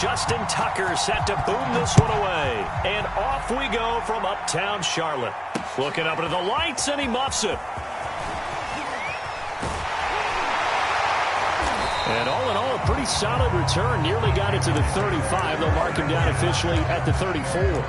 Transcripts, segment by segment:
Justin Tucker set to boom this one away. And off we go from uptown Charlotte. Looking up into the lights, and he muffs it. And all in all, a pretty solid return. Nearly got it to the 35. They'll mark him down officially at the 34.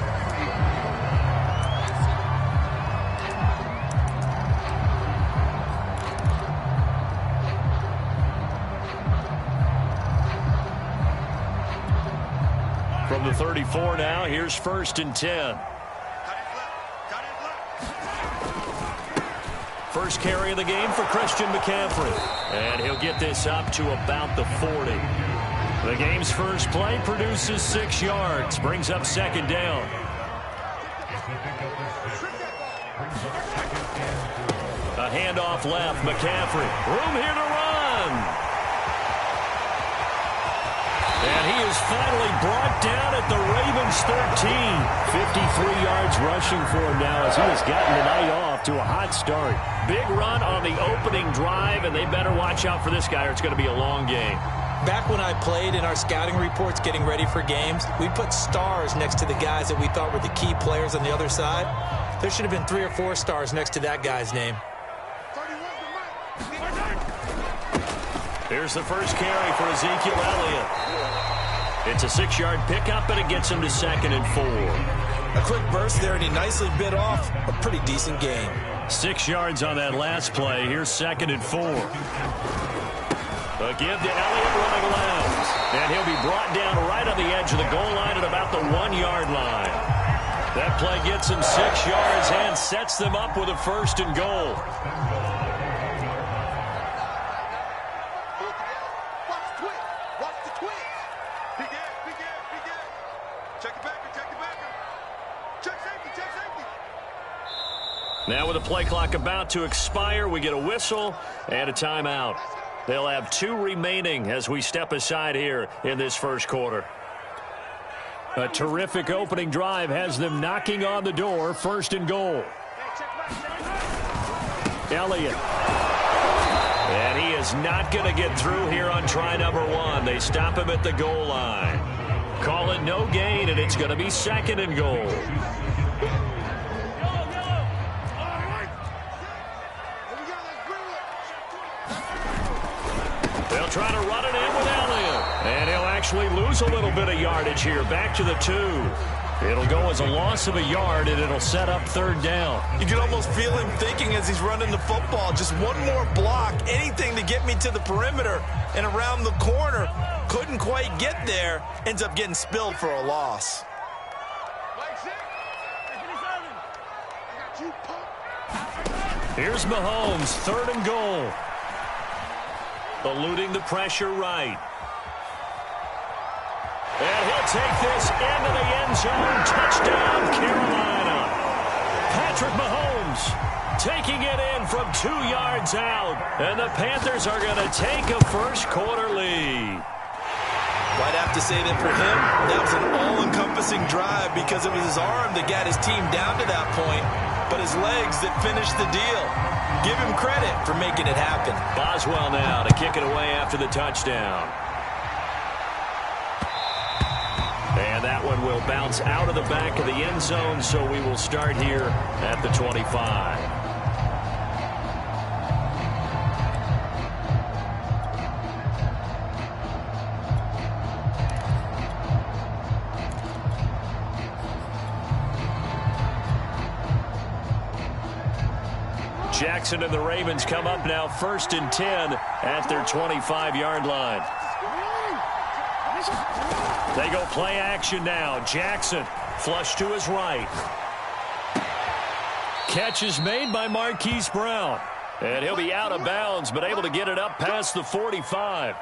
From the 34 now, here's 1st and 10. First carry of the game for Christian McCaffrey. And he'll get this up to about the 40. The game's first play produces 6 yards. Brings up 2nd down. A handoff left. McCaffrey. Room here to run. And he is finally brought down at the Ravens 13. 53 yards rushing for him now as he has gotten the night off to a hot start. Big run on the opening drive, and they better watch out for this guy or it's going to be a long game. Back when I played in our scouting reports getting ready for games, we put stars next to the guys that we thought were the key players on the other side. There should have been 3 or 4 stars next to that guy's name. Here's the first carry for Ezekiel Elliott. It's a 6-yard pickup, and it gets him to 2nd and 4. A quick burst there, and he nicely bit off a pretty decent gain. 6 yards on that last play. Here's 2nd and 4. A give to Elliott running left. And he'll be brought down right on the edge of the goal line at about the 1-yard line. That play gets him 6 yards and sets them up with a 1st and goal. Now with the play clock about to expire, we get a whistle and a timeout. They'll have 2 remaining as we step aside here in this first quarter. A terrific opening drive has them knocking on the door. 1st and goal. Elliott. And he is not going to get through here on try number 1. They stop him at the goal line. Call it no gain, and it's going to be 2nd and goal. They'll try to run it in with Elliott. And he'll actually lose a little bit of yardage here. Back to the 2. It'll go as a loss of a yard, and it'll set up 3rd down. You can almost feel him thinking as he's running the football. Just one more block, anything to get me to the perimeter and around the corner. Couldn't quite get there. Ends up getting spilled for a loss. Here's Mahomes, 3rd and goal. Eluding the pressure right. And he'll take this into the end zone. Touchdown, Carolina. Patrick Mahomes taking it in from 2 yards out. And the Panthers are going to take a first quarter lead. I'd have to say that for him, that was an all-encompassing drive because it was his arm that got his team down to that point, but his legs that finished the deal. Give him credit for making it happen. Boswell now to kick it away after the touchdown. And that one will bounce out of the back of the end zone, so we will start here at the 25. Jackson and the Ravens come up now 1st and 10 at their 25-yard line. They go play action now. Jackson flush to his right. Catch is made by Marquise Brown. And he'll be out of bounds, but able to get it up past the 45.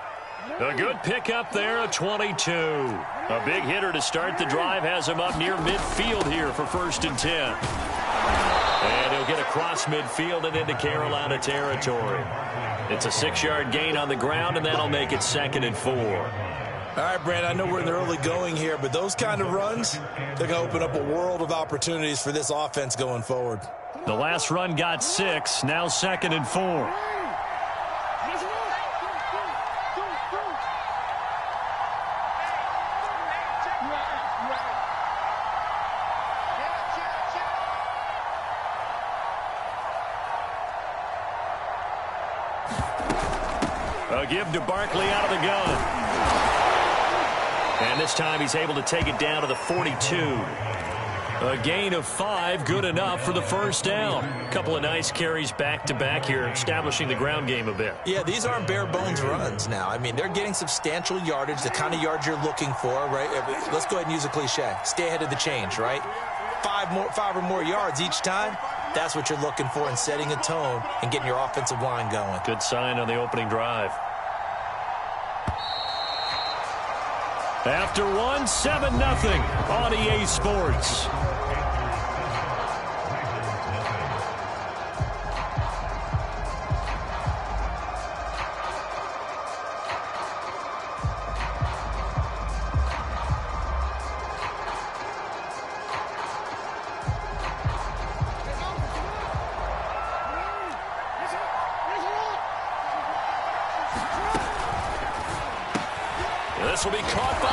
A good pickup there, a 22. A big hitter to start the drive has him up near midfield here for 1st and 10. And he'll get across midfield and into Carolina territory. It's a 6-yard gain on the ground, and that'll make it 2nd and 4. All right, Brand, I know we're in the early going here, but those kind of runs, they're going to open up a world of opportunities for this offense going forward. The last run got 6, now 2nd and 4. A give to Barkley out of the gun. And this time he's able to take it down to the 42. A gain of 5, good enough for the first down. A couple of nice carries back-to-back here, establishing the ground game a bit. Yeah, these aren't bare-bones runs now. I mean, they're getting substantial yardage, the kind of yards you're looking for, right? Let's go ahead and use a cliche. Stay ahead of the change, right? 5 or more yards each time. That's what you're looking for in setting a tone and getting your offensive line going. Good sign on the opening drive. After one, 7-0 on EA Sports. This will be caught by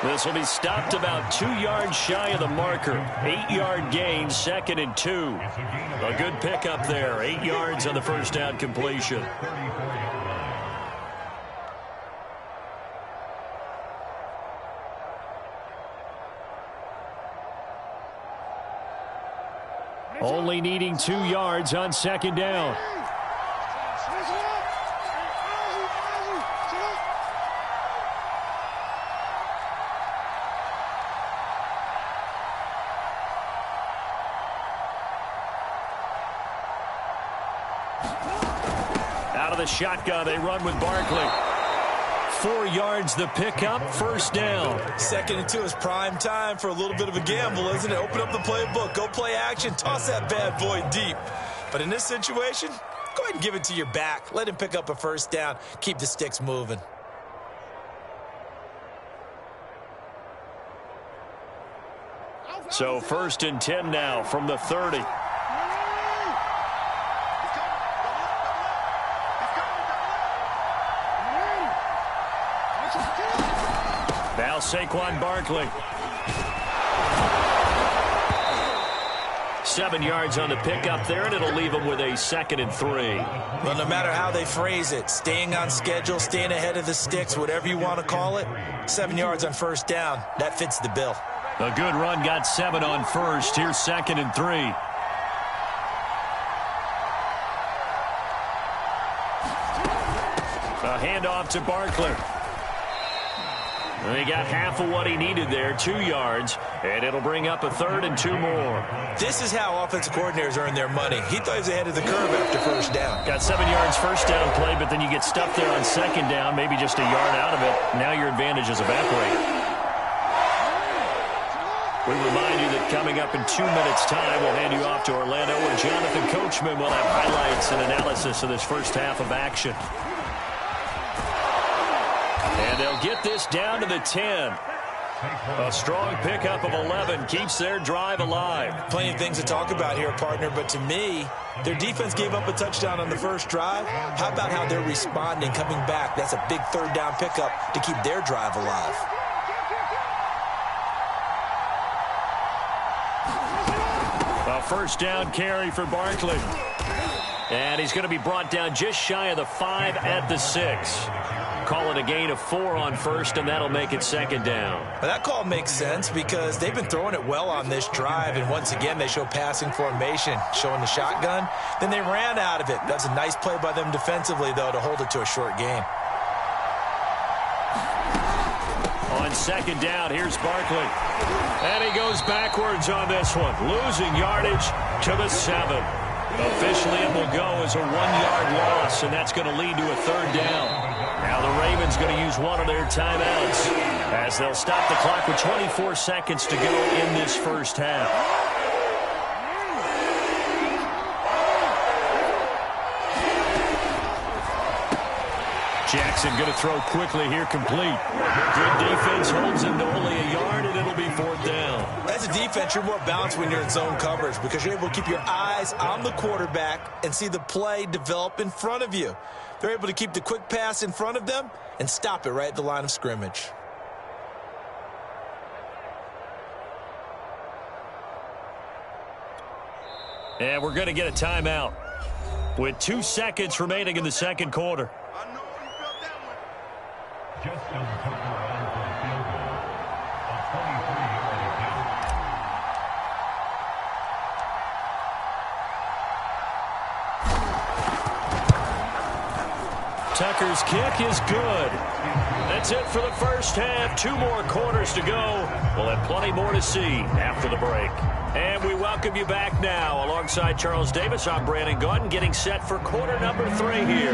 Brown. This will be stopped about 2 yards shy of the marker. 8-yard gain, 2nd and 2. A good pickup there. 8 yards on the first down completion. Only needing 2 yards on 2nd down. Out of the shotgun, they run with Barkley. 4 yards the pickup, first down. 2nd and 2 is prime time for a little bit of a gamble, isn't it? Open up the playbook, go play action, toss that bad boy deep. But in this situation, go ahead and give it to your back. Let him pick up a first down. Keep the sticks moving. So 1st and 10 now from the 30. Now Saquon Barkley. 7 yards on the pickup there, and it'll leave him with a 2nd and 3. Well, no matter how they phrase it, staying on schedule, staying ahead of the sticks, whatever you want to call it, 7 yards on first down, that fits the bill. A good run, got 7 on first. Here's 2nd and 3. A handoff to Barkley. And he got half of what he needed there, 2 yards, and it'll bring up a 3rd and 2 more. This is how offensive coordinators earn their money. He thought he was ahead of the curve after first down. Got 7 yards first down play, but then you get stuffed there on 2nd down, maybe just a yard out of it. Now your advantages evaporate. We remind you that coming up in 2 minutes' time, we'll hand you off to Orlando, where Jonathan Coachman will have highlights and analysis of this first half of action. And they'll get this down to the 10. A strong pickup of 11 keeps their drive alive. Plenty of things to talk about here, partner, but to me, their defense gave up a touchdown on the first drive. How about how they're responding, coming back? That's a big 3rd down pickup to keep their drive alive. A first down carry for Barkley. And he's going to be brought down just shy of the 5 at the 6. Call it a gain of 4 on first, and that'll make it 2nd down. Well, that call makes sense because they've been throwing it well on this drive, and once again, they show passing formation, showing the shotgun. Then they ran out of it. That's a nice play by them defensively, though, to hold it to a short gain. On 2nd down, here's Barkley. And he goes backwards on this one, losing yardage to the 7. Officially, it will go as a 1-yard loss, and that's going to lead to a 3rd down. Now the Ravens going to use one of their timeouts as they'll stop the clock with 24 seconds to go in this first half. Jackson going to throw quickly here, complete. Good defense holds him to only a yard, and it'll be 4th down. As a defense, you're more balanced when you're in zone coverage because you're able to keep your eyes on the quarterback and see the play develop in front of you. They're able to keep the quick pass in front of them and stop it right at the line of scrimmage. And we're going to get a timeout with 2 seconds remaining in the second quarter. I know you felt that one. Just under Tucker around for a field goal. A 23-yard attempt. Tucker's kick is good. That's it for the first half. 2 more quarters to go. We'll have plenty more to see after the break. And we welcome you back now. Alongside Charles Davis, I'm Brandon Gaudin, getting set for quarter number 3 here.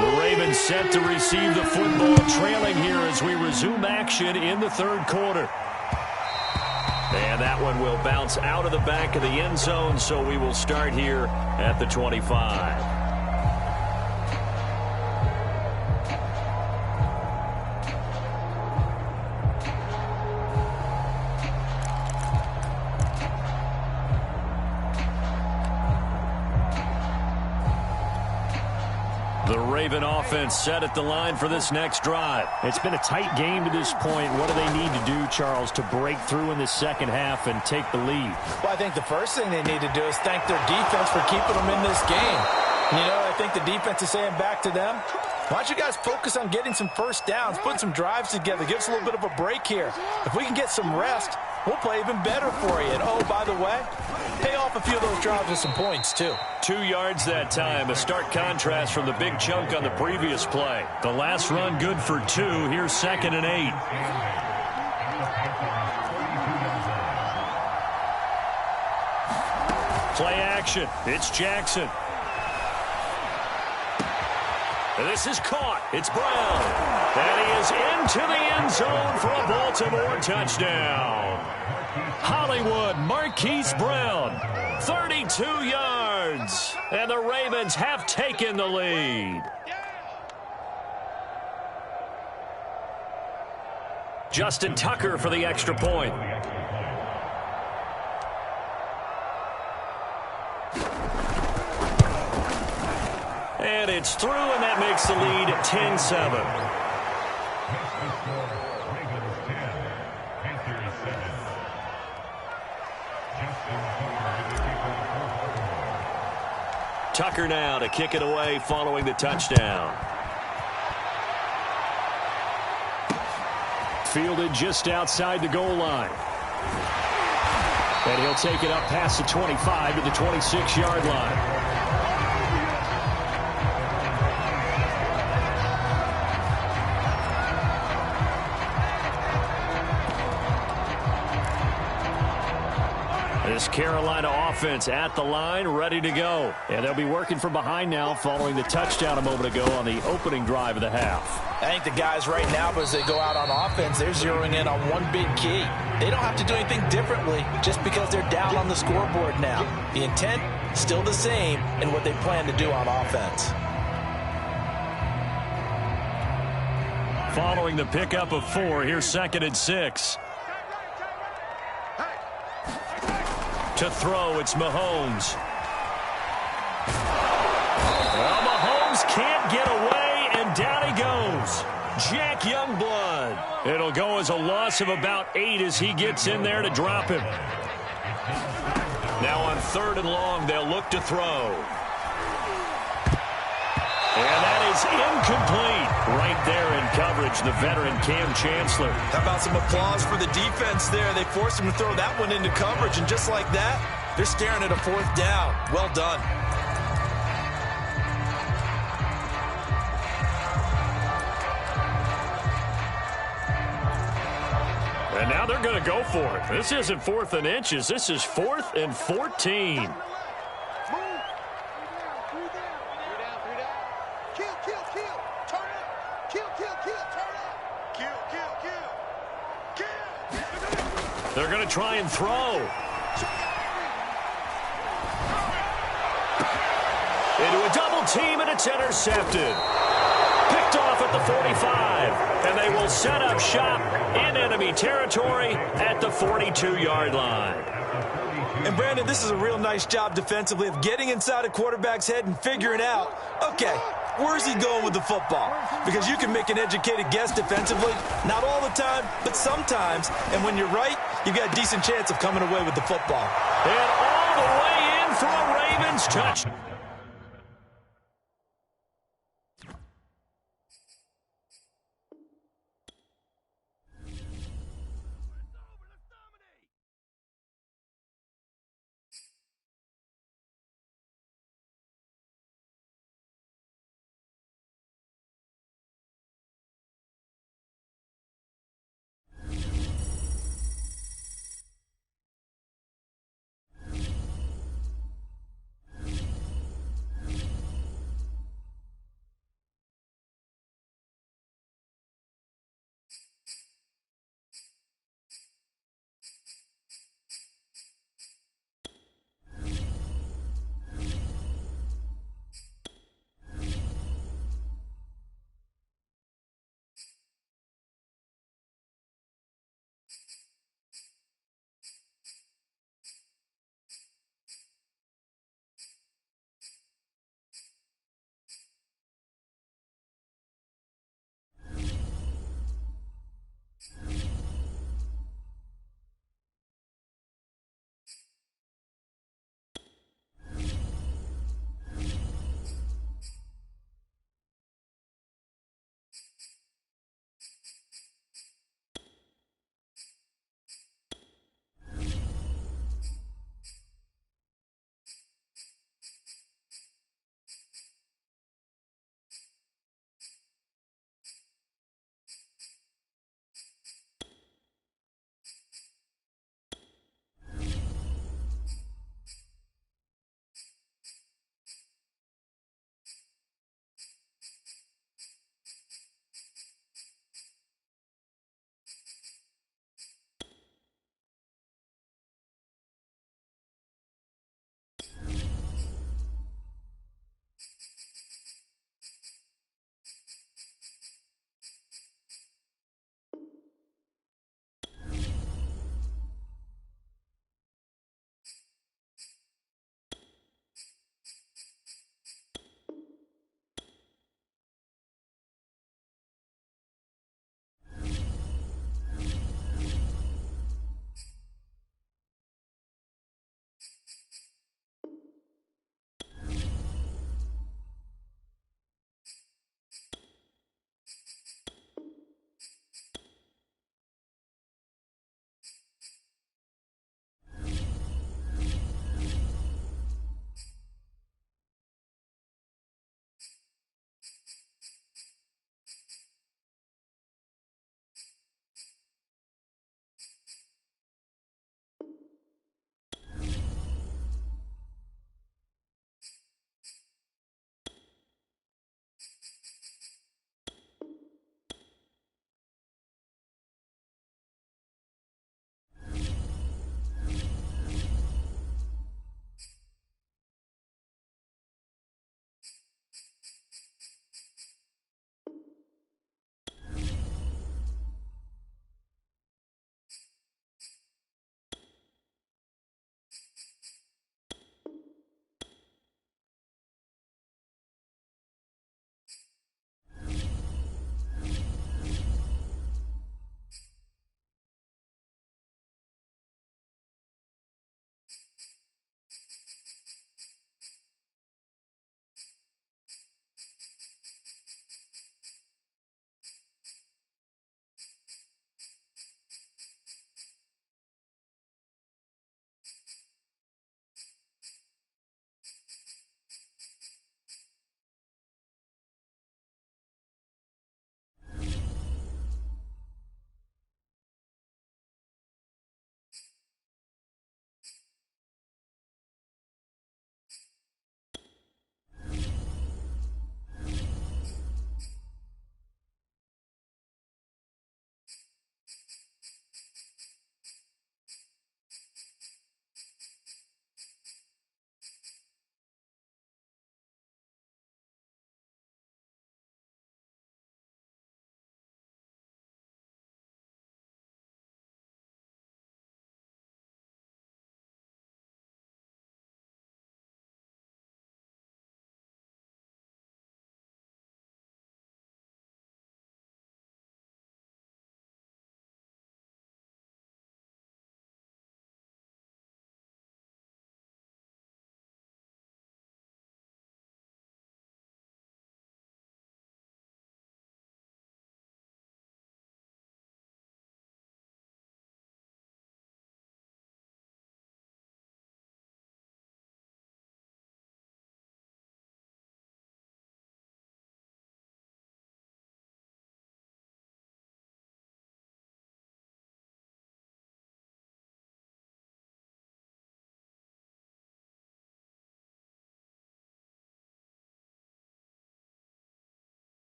The Ravens set to receive the football, trailing here as we resume action in the third quarter. And that one will bounce out of the back of the end zone, so we will start here at the 25. The Raven offense set at the line for this next drive. It's been a tight game to this point. What do they need to do, Charles, to break through in the second half and take the lead? Well, I think the first thing they need to do is thank their defense for keeping them in this game. You know, I think the defense is saying back to them, why don't you guys focus on getting some first downs, put some drives together, give us a little bit of a break here. If we can get some rest, we'll play even better for you. And, oh, by the way, pay off a few of those drives with some points, too. 2 yards that time, a stark contrast from the big chunk on the previous play. The last run good for 2. Here's 2nd and 8. Play action. It's Jackson. This is caught. It's Brown. And he is into the end zone for a Baltimore touchdown. Hollywood Marquise Brown, 32 yards. And the Ravens have taken the lead. Justin Tucker for the extra point. And it's through, and that makes the lead 10-7. Tucker now to kick it away following the touchdown. Fielded just outside the goal line. And he'll take it up past the 25 to the 26-yard line. This Carolina offense at the line, ready to go. And they'll be working from behind now following the touchdown a moment ago on the opening drive of the half. I think the guys right now, as they go out on offense, they're zeroing in on one big key. They don't have to do anything differently just because they're down on the scoreboard now. The intent, still the same in what they plan to do on offense. Following the pickup of 4, here's 2nd and 6. To throw, it's Mahomes. Well, Mahomes can't get away, and down he goes. Jack Youngblood. It'll go as a loss of about 8 as he gets in there to drop him. Now on 3rd and long, they'll look to throw. And that is incomplete. Right there in coverage, the veteran Cam Chancellor. How about some applause for the defense there? They forced him to throw that one into coverage, and just like that, they're staring at a 4th down. Well done. And now they're going to go for it. This isn't 4th and inches. This is 4th and 14. They're going to try and throw. Into a double team, and it's intercepted. Picked off at the 45, and they will set up shop in enemy territory at the 42-yard line. And, Brandon, this is a real nice job defensively of getting inside a quarterback's head and figuring out, okay, Where's he going with the football? Because you can make an educated guess defensively. Not all the time, but sometimes. And when you're right, you've got a decent chance of coming away with the football. And all the way in for a Ravens touch.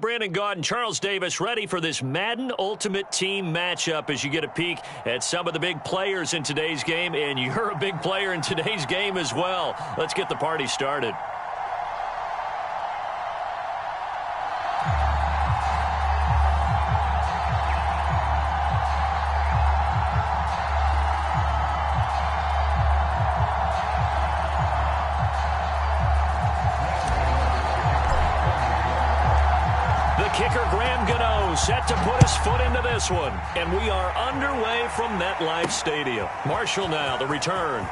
Brandon Gaudin, Charles Davis, ready for this Madden Ultimate Team matchup as you get a peek at some of the big players in today's game, and you're a big player in today's game as well. Let's get the party started. Set to put his foot into this one. And we are underway from MetLife Stadium. Marshall now, the return.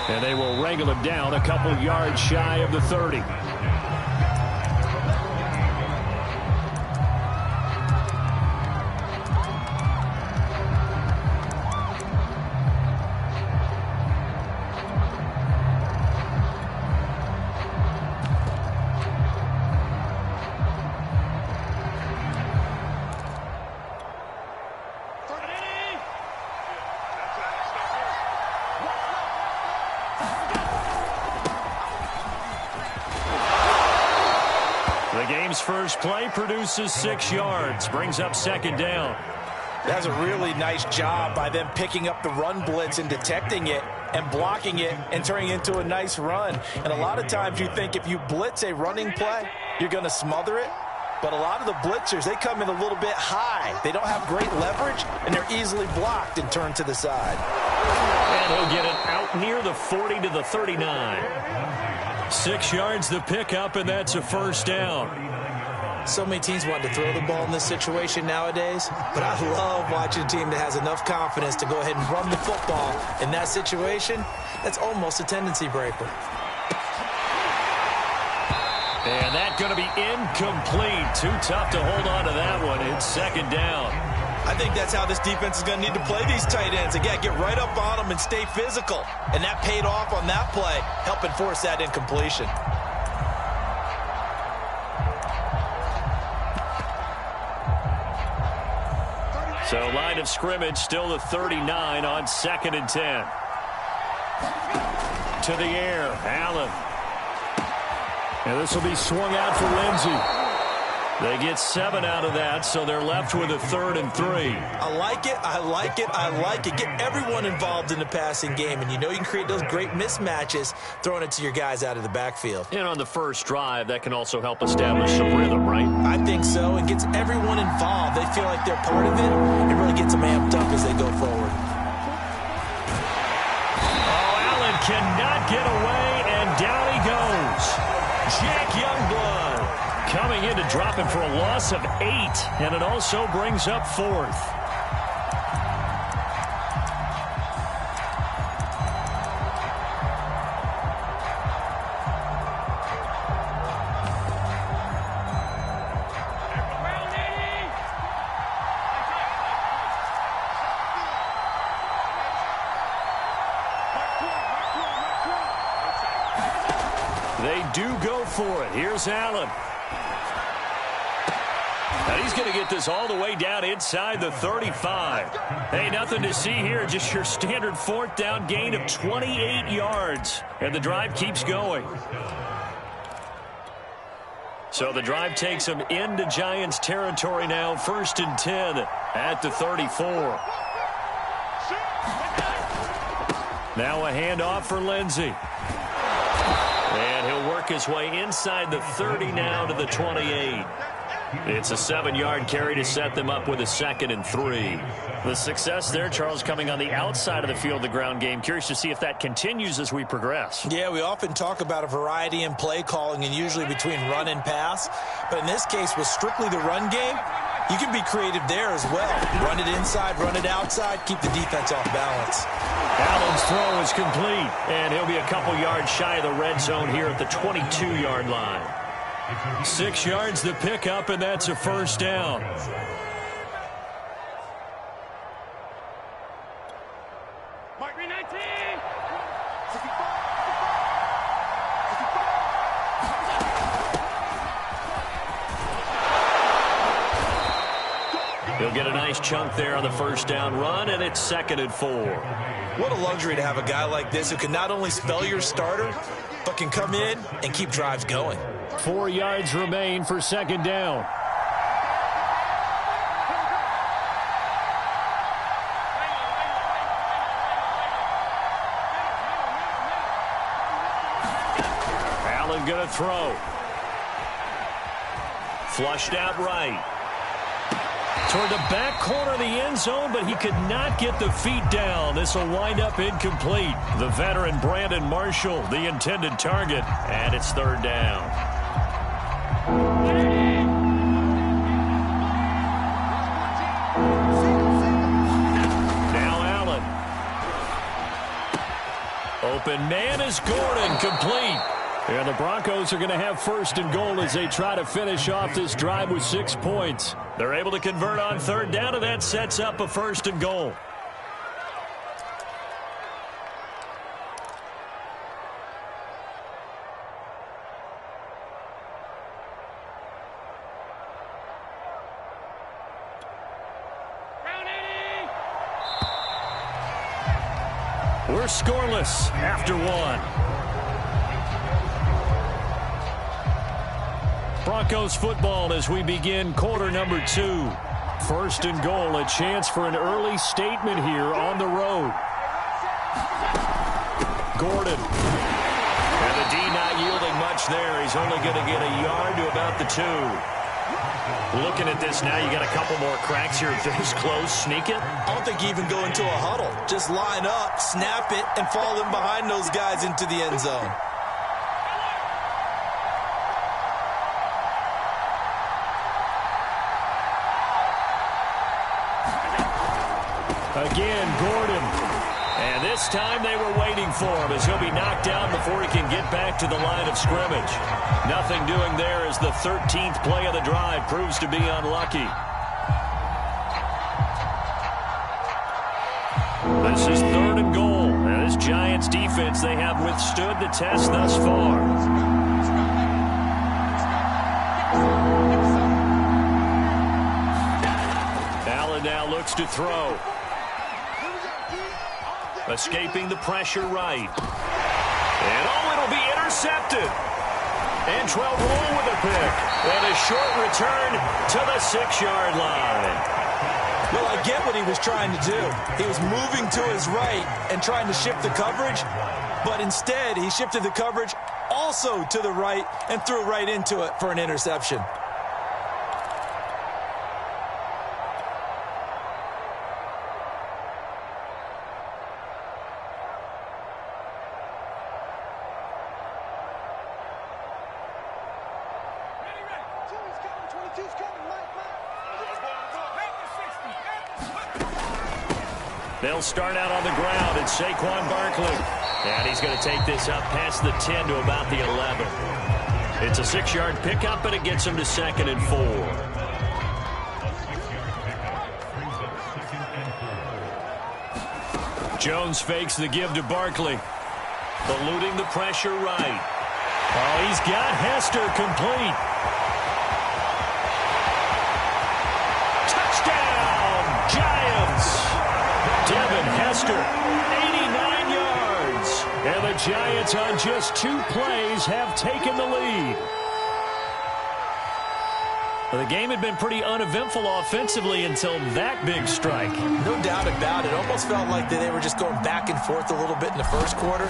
And they will wrangle him down a couple yards shy of the 30. First play produces 6 yards, brings up second down. That's a really nice job by them picking up the run blitz and detecting it and blocking it and turning it into a nice run. And a lot of times you think if you blitz a running play, you're going to smother it. But a lot of the blitzers, they come in a little bit high. They don't have great leverage, and they're easily blocked and turned to the side. And he'll get it out near the 40 to the 39. 6 yards the pickup, and that's a first down. So many teams want to throw the ball in this situation nowadays, but I love watching a team that has enough confidence to go ahead and run the football. In that situation, that's almost a tendency breaker. And that's going to be incomplete. Too tough to hold on to that one. It's second down. I think that's how this defense is going to need to play these tight ends. Again, get right up on them and stay physical. And that paid off on that play, helping force that incompletion. So line of scrimmage still the 39 on 2nd and 10. To the air, Allen. And this will be swung out for Lindsey. They get 7 out of that, so they're left with a 3rd and 3. I like it, I like it, I like it. Get everyone involved in the passing game, and you know you can create those great mismatches throwing it to your guys out of the backfield. And on the first drive, that can also help establish some rhythm, right? I think so, and gets everyone involved. They feel like they're part of it, and really gets them amped up as they go forward. Oh, Allen cannot get away, and down he goes. Jack Youngblood coming in to drop him for a loss of 8, and it also brings up 4th. They do go for it. Here's Allen. And he's going to get this all the way down inside the 35. Hey, nothing to see here. Just your standard 4th down gain of 28 yards. And the drive keeps going. So the drive takes them into Giants territory now. 1st and 10 at the 34. Now a handoff for Lindsey. And he'll work his way inside the 30 now to the 28. It's a 7-yard carry to set them up with a 2nd and 3. The success there, Charles, coming on the outside of the field, the ground game. Curious to see if that continues as we progress. Yeah, we often talk about a variety in play calling and usually between run and pass. But in this case, with strictly the run game, you can be creative there as well. Run it inside, run it outside, keep the defense off balance. Allen's throw is complete, and he'll be a couple yards shy of the red zone here at the 22-yard line. 6 yards the pickup, and that's a first down. He'll get a nice chunk there on the first down run, and it's 2nd and 4. What a luxury to have a guy like this who can not only spell your starter, but but can come in and keep drives going. 4 yards remain for second down. Allen going to throw. Flushed out right. Toward the back corner of the end zone, but he could not get the feet down. This will wind up incomplete. The veteran Brandon Marshall, the intended target, and it's third down. Now Allen. Open man is Gordon, complete. And the Broncos are going to have first and goal as they try to finish off this drive with 6 points. They're able to convert on third down, and that sets up a first and goal. We're scoreless after one. Broncos football as we begin quarter number 2. First and goal, a chance for an early statement here on the road. Gordon. And the D not yielding much there. He's only going to get a yard to about the 2. Looking at this now, you got a couple more cracks here. If it's close, sneak it. I don't think you even go into a huddle. Just line up, snap it, and fall in behind those guys into the end zone. Again, Gordon. And this time they were waiting for him as he'll be knocked down before he can get back to the line of scrimmage. Nothing doing there as the 13th play of the drive proves to be unlucky. This is third and goal. And this Giants defense, they have withstood the test thus far. Allen now looks to throw. Escaping the pressure right. And it'll be intercepted. Antrell Roll with a pick. And a short return to the 6-yard line. Well, I get what he was trying to do. He was moving to his right and trying to shift the coverage, but instead he shifted the coverage also to the right and threw right into it for an interception. They'll start out on the ground, and Saquon Barkley. And he's going to take this up past the 10 to about the 11. It's a 6-yard pickup, and it gets him to 2nd and 4. Jones fakes the give to Barkley. Eluding the pressure right. Oh, he's got Hester complete. Touchdown, Giants! Devin Hester, 89 yards. And the Giants on just 2 plays have taken the lead. Well, the game had been pretty uneventful offensively until that big strike. No doubt about it. Almost felt like they were just going back and forth a little bit in the first quarter.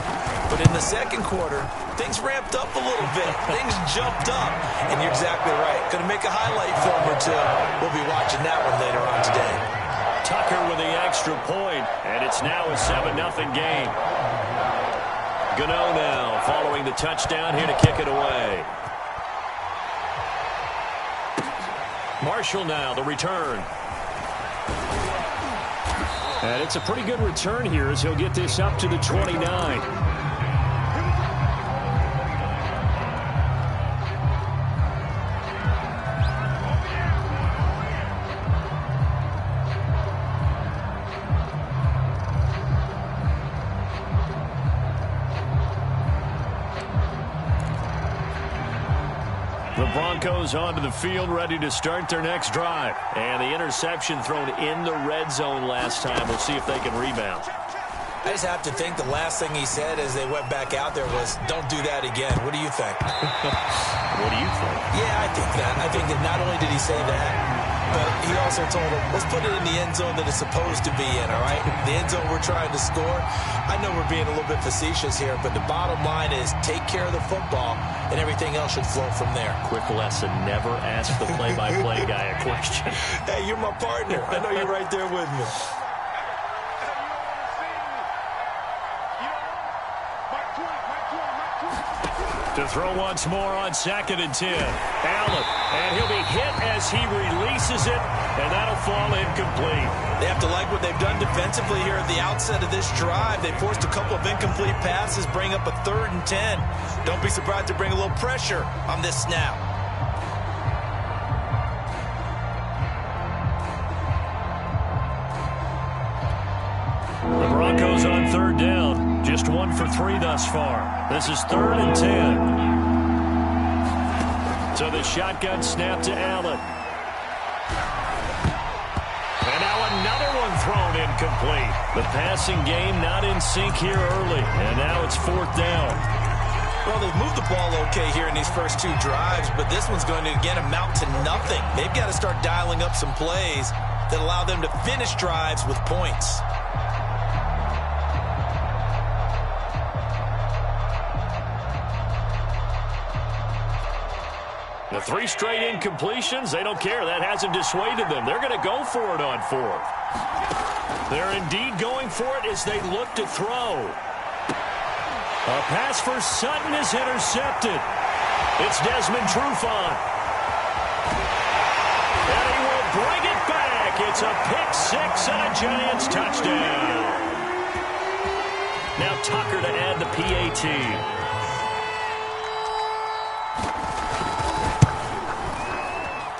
But in the second quarter, things ramped up a little bit. Things jumped up. And you're exactly right. Going to make a highlight film or two. We'll be watching that one later on today. Tucker with the extra point, and it's now a 7-0 game. Gano now following the touchdown here to kick it away. Marshall now, the return. And it's a pretty good return here as he'll get this up to the 29. The Broncos onto the field, ready to start their next drive. And the interception thrown in the red zone last time. We'll see if they can rebound. I just have to think the last thing he said as they went back out there was, don't do that again. What do you think? What do you think? Yeah, I think that. I think that not only did he say that, but he also told him, let's put it in the end zone that it's supposed to be in, all right? The end zone we're trying to score. I know we're being a little bit facetious here, but the bottom line is take care of the football, and everything else should flow from there. Quick lesson, never ask the play-by-play guy a question. Hey, you're my partner. I know you're right there with me. To throw once more on 2nd and 10. Allen, and he'll be hit as he releases it, and that'll fall incomplete. They have to like what they've done defensively here at the outset of this drive. They forced a couple of incomplete passes, bring up a 3rd and 10. Don't be surprised to bring a little pressure on this snap. The Broncos on 3rd down. Just 1 for 3 thus far. This is 3rd and 10. So the shotgun snap to Allen. And now another one thrown incomplete. The passing game not in sync here early. And now it's 4th down. Well, they've moved the ball okay here in these first 2 drives, but this one's going to, again, amount to nothing. They've got to start dialing up some plays that allow them to finish drives with points. The 3 straight incompletions, they don't care. That hasn't dissuaded them. They're going to go for it on 4th. They're indeed going for it as they look to throw. A pass for Sutton is intercepted. It's Desmond Trufant. And he will bring it back. It's a pick-6 and a Giants touchdown. Now Tucker to add the PAT.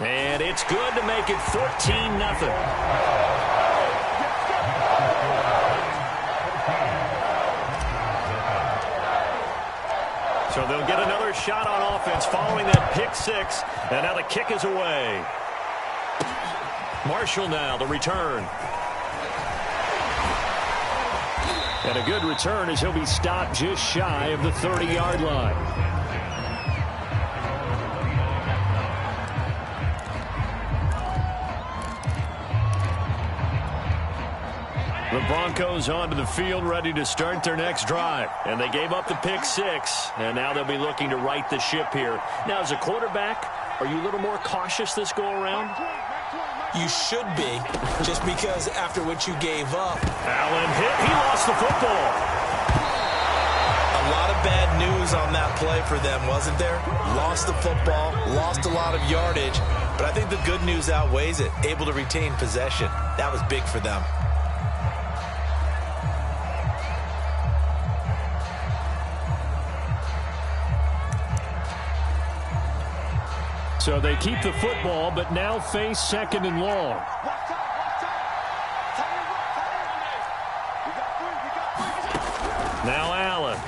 And it's good to make it 14-0. So they'll get another shot on offense following that pick-6. And now the kick is away. Marshall now, the return. And a good return as he'll be stopped just shy of the 30-yard line. The Broncos onto the field ready to start their next drive. And they gave up the pick-6, and now they'll be looking to right the ship here. Now, as a quarterback, are you a little more cautious this go-around? You should be, just because after what you gave up. Allen hit. He lost the football. A lot of bad news on that play for them, wasn't there? Lost the football, lost a lot of yardage, but I think the good news outweighs it. Able to retain possession. That was big for them. So they keep the football, but now face 2nd and long. Now Allen.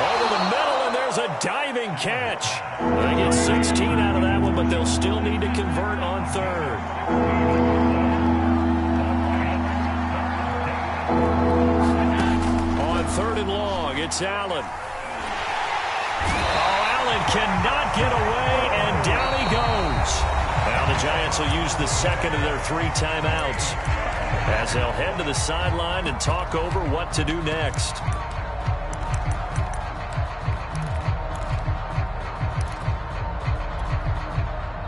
Over the middle, and there's a diving catch. They get 16 out of that one, but they'll still need to convert on 3rd. On 3rd and long, it's Allen. Cannot get away, and down he goes. Now the Giants will use the 2nd of their 3 timeouts as they'll head to the sideline and talk over what to do next.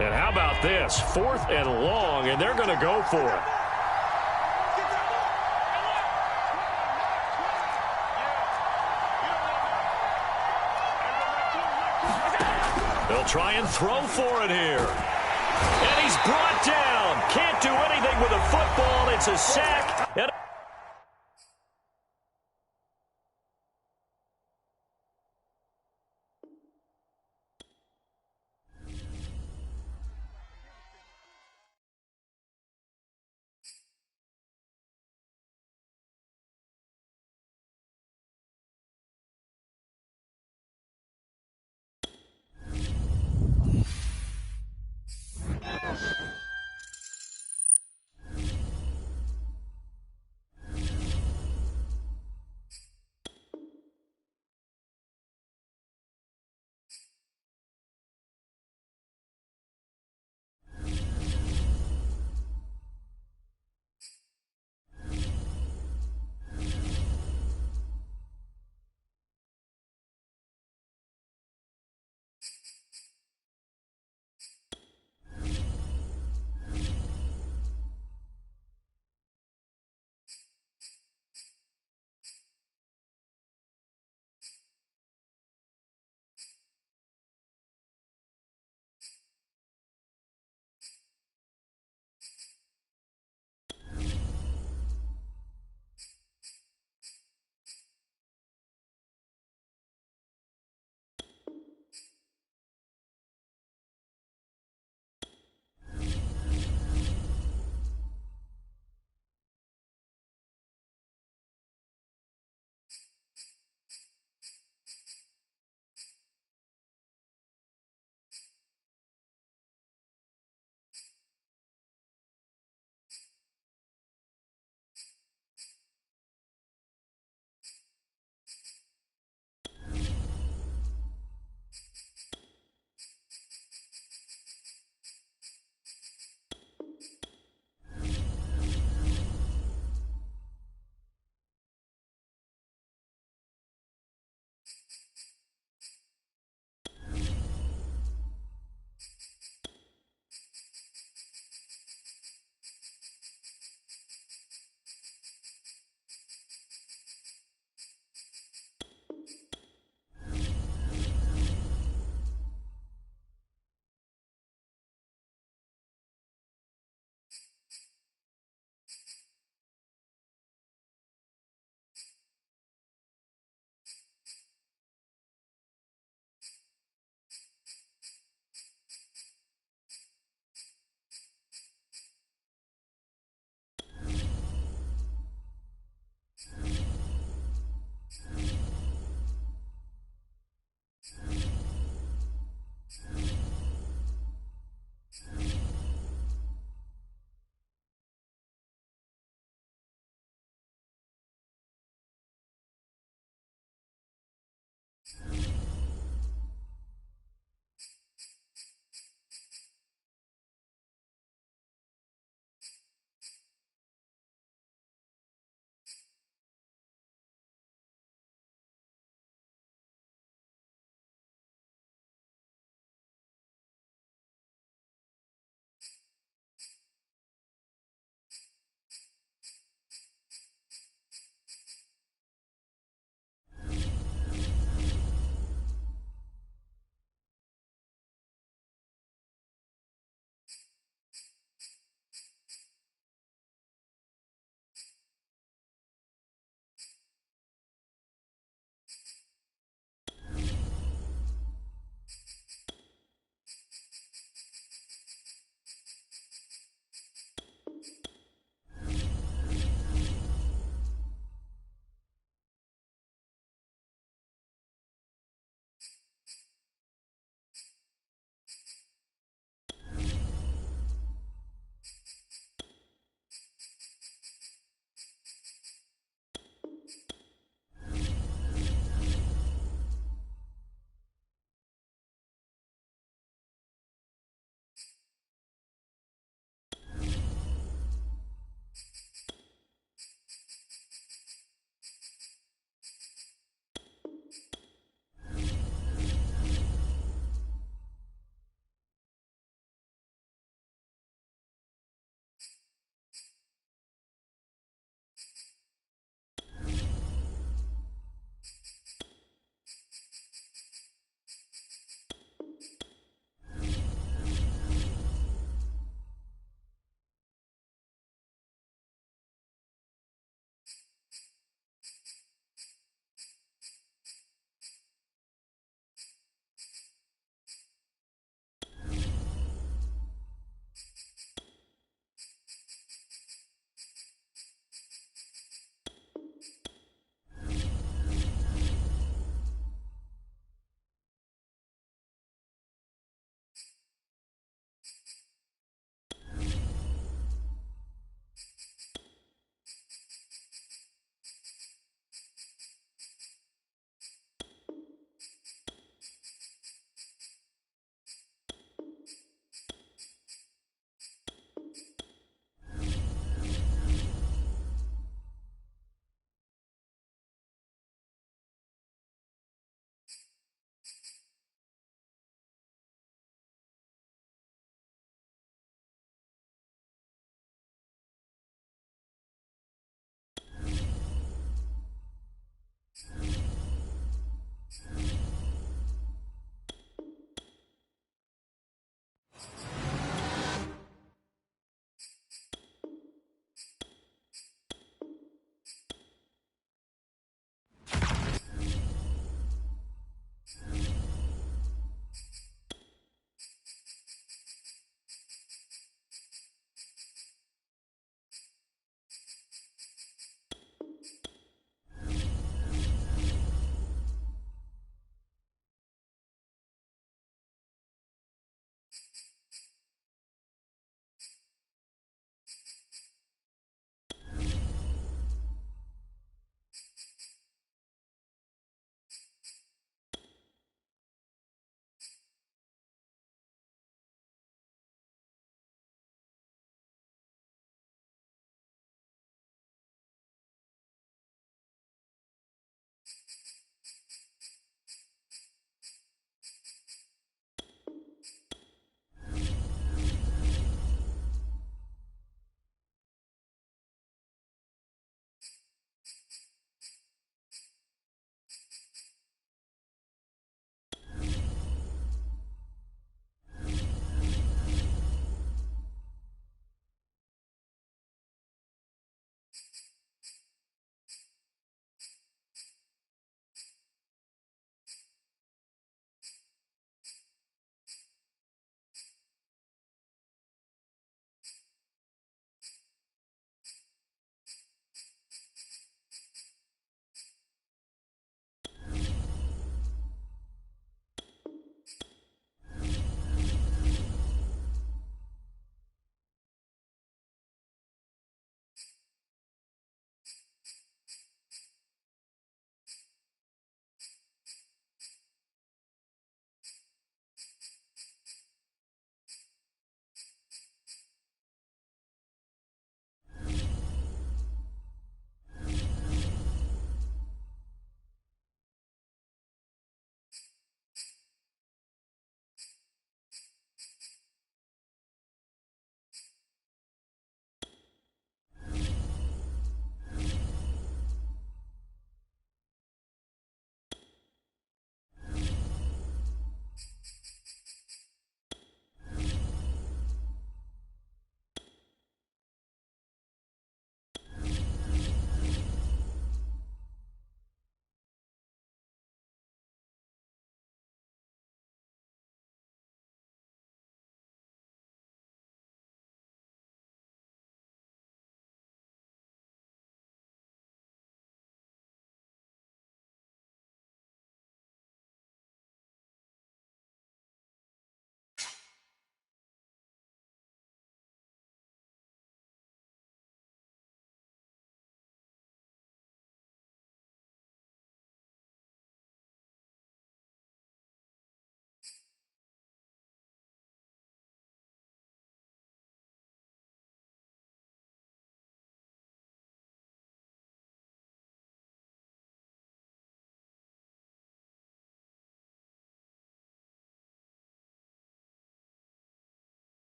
And how about this? 4th and long, and they're going to go for it. They'll try and throw for it here. And he's brought down. Can't do anything with a football. It's a sack. And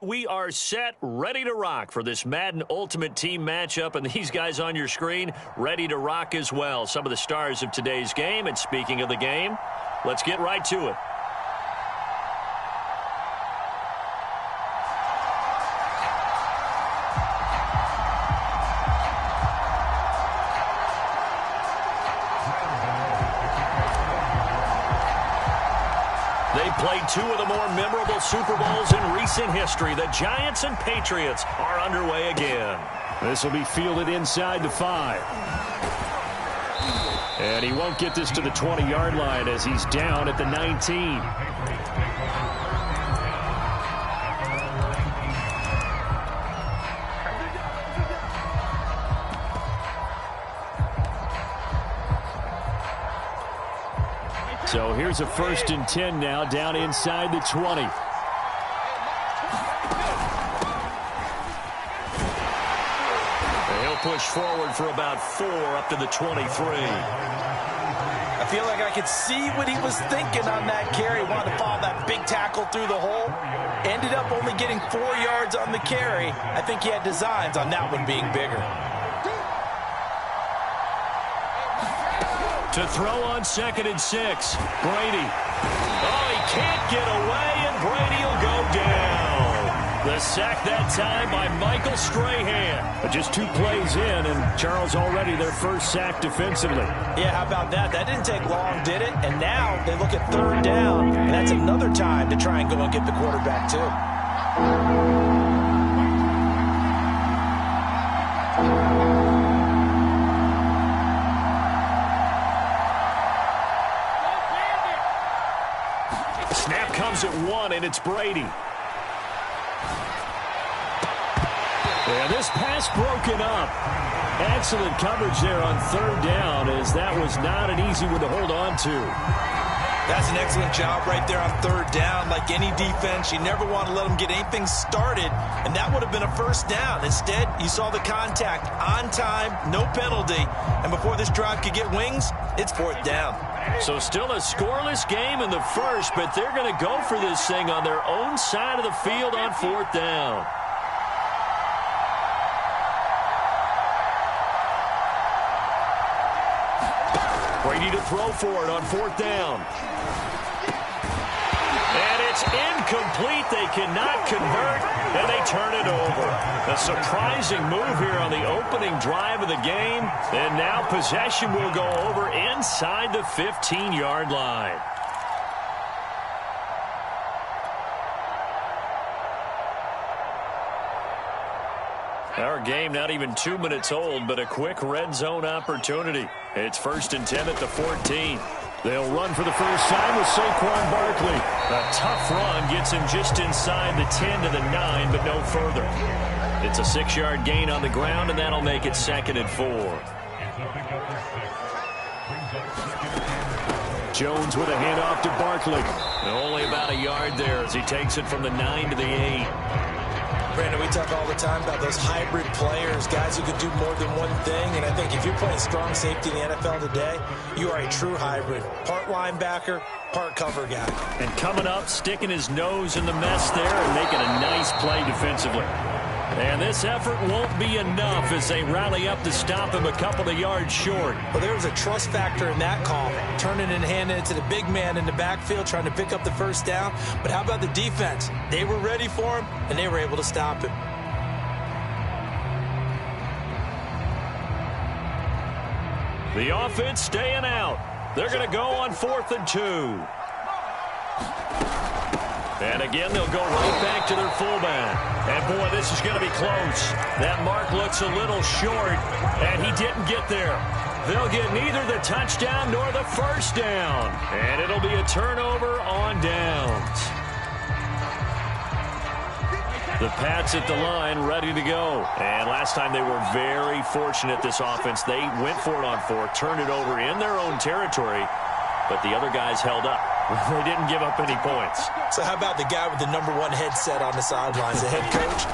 we are set, ready to rock for this Madden Ultimate Team matchup, and these guys on your screen ready to rock as well. Some of the stars of today's game, and speaking of the game, let's get right to it. Played two of the more memorable Super Bowls in recent history. The Giants and Patriots are underway again. This will be fielded inside the 5. And he won't get this to the 20-yard line as he's down at the 19. So here's a 1st and 10 now, down inside the 20. He'll push forward for about 4 up to the 23. I feel like I could see what he was thinking on that carry. Wanted to follow that big tackle through the hole. Ended up only getting 4 yards on the carry. I think he had designs on that one being bigger. To throw on 2nd and 6. Brady. Oh, he can't get away, and Brady will go down. The sack that time by Michael Strahan. But just 2 plays in, and Charles already their first sack defensively. Yeah, how about that? That didn't take long, did it? And now they look at 3rd down, and that's another time to try and go and get the quarterback, too. Snap comes at 1, and it's Brady. And this pass broken up. Excellent coverage there on 3rd down, as that was not an easy one to hold on to. That's an excellent job right there on 3rd down. Like any defense, you never want to let them get anything started, and that would have been a 1st down. Instead, you saw the contact on time, no penalty, and before this drive could get wings, it's 4th down. So still a scoreless game in the 1st, but they're going to go for this thing on their own side of the field on 4th down. Brady to throw for it on 4th down. And it's incomplete. They cannot convert, and they turn it over. A surprising move here on the opening drive of the game. And now possession will go over inside the 15-yard line. Our game not even 2 minutes old, but a quick red zone opportunity. It's 1st and 10 at the 14. They'll run for the first time with Saquon Barkley. A tough run gets him just inside the 10 to the 9, but no further. It's a 6-yard gain on the ground, and that'll make it 2nd and 4. Jones with a handoff to Barkley. Only about a yard there as he takes it from the 9 to the 8. Brandon, we talk all the time about those hybrid players, guys who could do more than one thing, and I think if you're playing strong safety in the NFL today, you are a true hybrid. Part linebacker, part cover guy. And coming up, sticking his nose in the mess there and making a nice play defensively. And this effort won't be enough as they rally up to stop him a couple of yards short. Well, there was a trust factor in that call, turning and handing it to the big man in the backfield, trying to pick up the 1st down. But how about the defense? They were ready for him, and they were able to stop him. The offense staying out. They're going to go on 4th and 2. And again, they'll go right back to their fullback. And, boy, this is going to be close. That mark looks a little short, and he didn't get there. They'll get neither the touchdown nor the 1st down. And it'll be a turnover on downs. The Pats at the line, ready to go. And last time they were very fortunate, this offense. They went for it on 4th, turned it over in their own territory, but the other guys held up. They didn't give up any points. So how about the guy with the #1 headset on the sidelines, the head coach?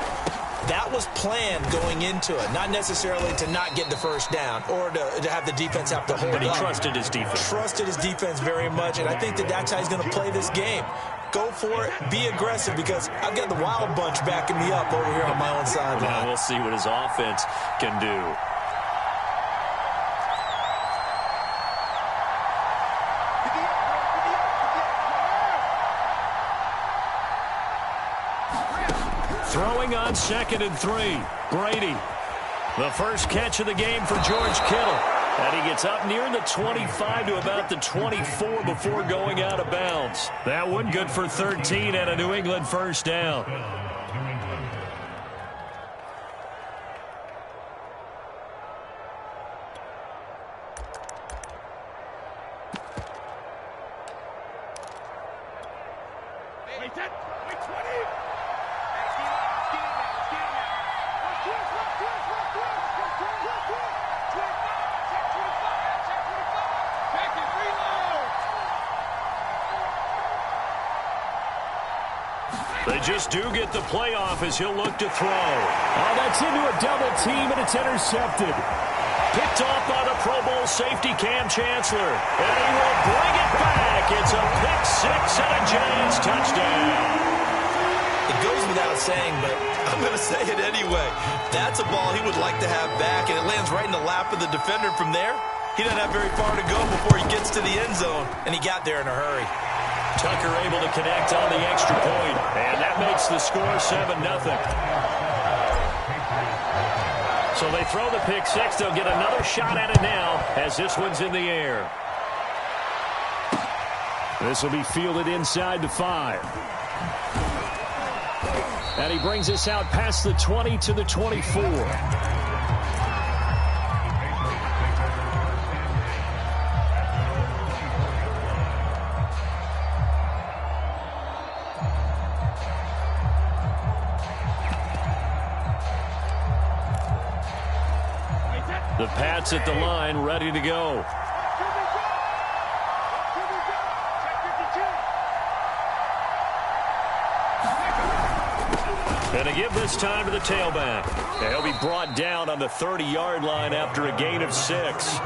That was planned going into it, not necessarily to not get the first down or to have the defense have to hold up. But he trusted his defense. Trusted his defense very much, and I think that's how he's going to play this game. Go for it, be aggressive, because I've got the Wild Bunch backing me up over here on my own sideline. Now we'll see what his offense can do. Throwing on 2nd and 3. Brady. The first catch of the game for George Kittle. And he gets up near the 25 to about the 24 before going out of bounds. That one good for 13 and a New England first down. They just do get the playoff as he'll look to throw. Oh, that's into a double team, and it's intercepted. Picked off by the Pro Bowl safety Cam Chancellor. And he will bring it back. It's a pick six and a Giants touchdown. It goes without saying, but I'm going to say it anyway. That's a ball he would like to have back, and it lands right in the lap of the defender from there. He doesn't have very far to go before he gets to the end zone, and he got there in a hurry. Tucker able to connect on the extra point, and that makes the score 7-0. So they throw the pick six. They'll get another shot at it now as this one's in the air. This will be fielded inside the 5. And he brings us out past the 20 to the 24. The Pats at the line, ready to go. And to give this time to the tailback. He'll be brought down on the 30-yard line after a gain of 6.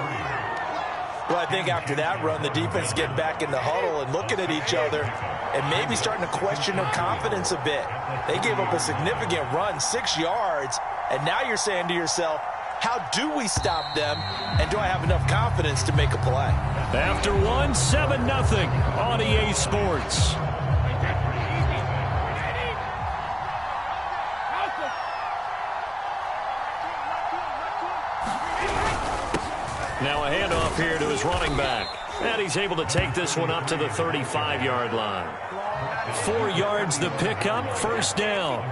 Well, I think after that run, the defense getting back in the huddle and looking at each other and maybe starting to question their confidence a bit. They gave up a significant run, 6 yards, and now you're saying to yourself, how do we stop them, and do I have enough confidence to make a play? After 7-0 on EA Sports. Now a handoff here to his running back. And he's able to take this one up to the 35-yard line. 4 yards the pickup, first down.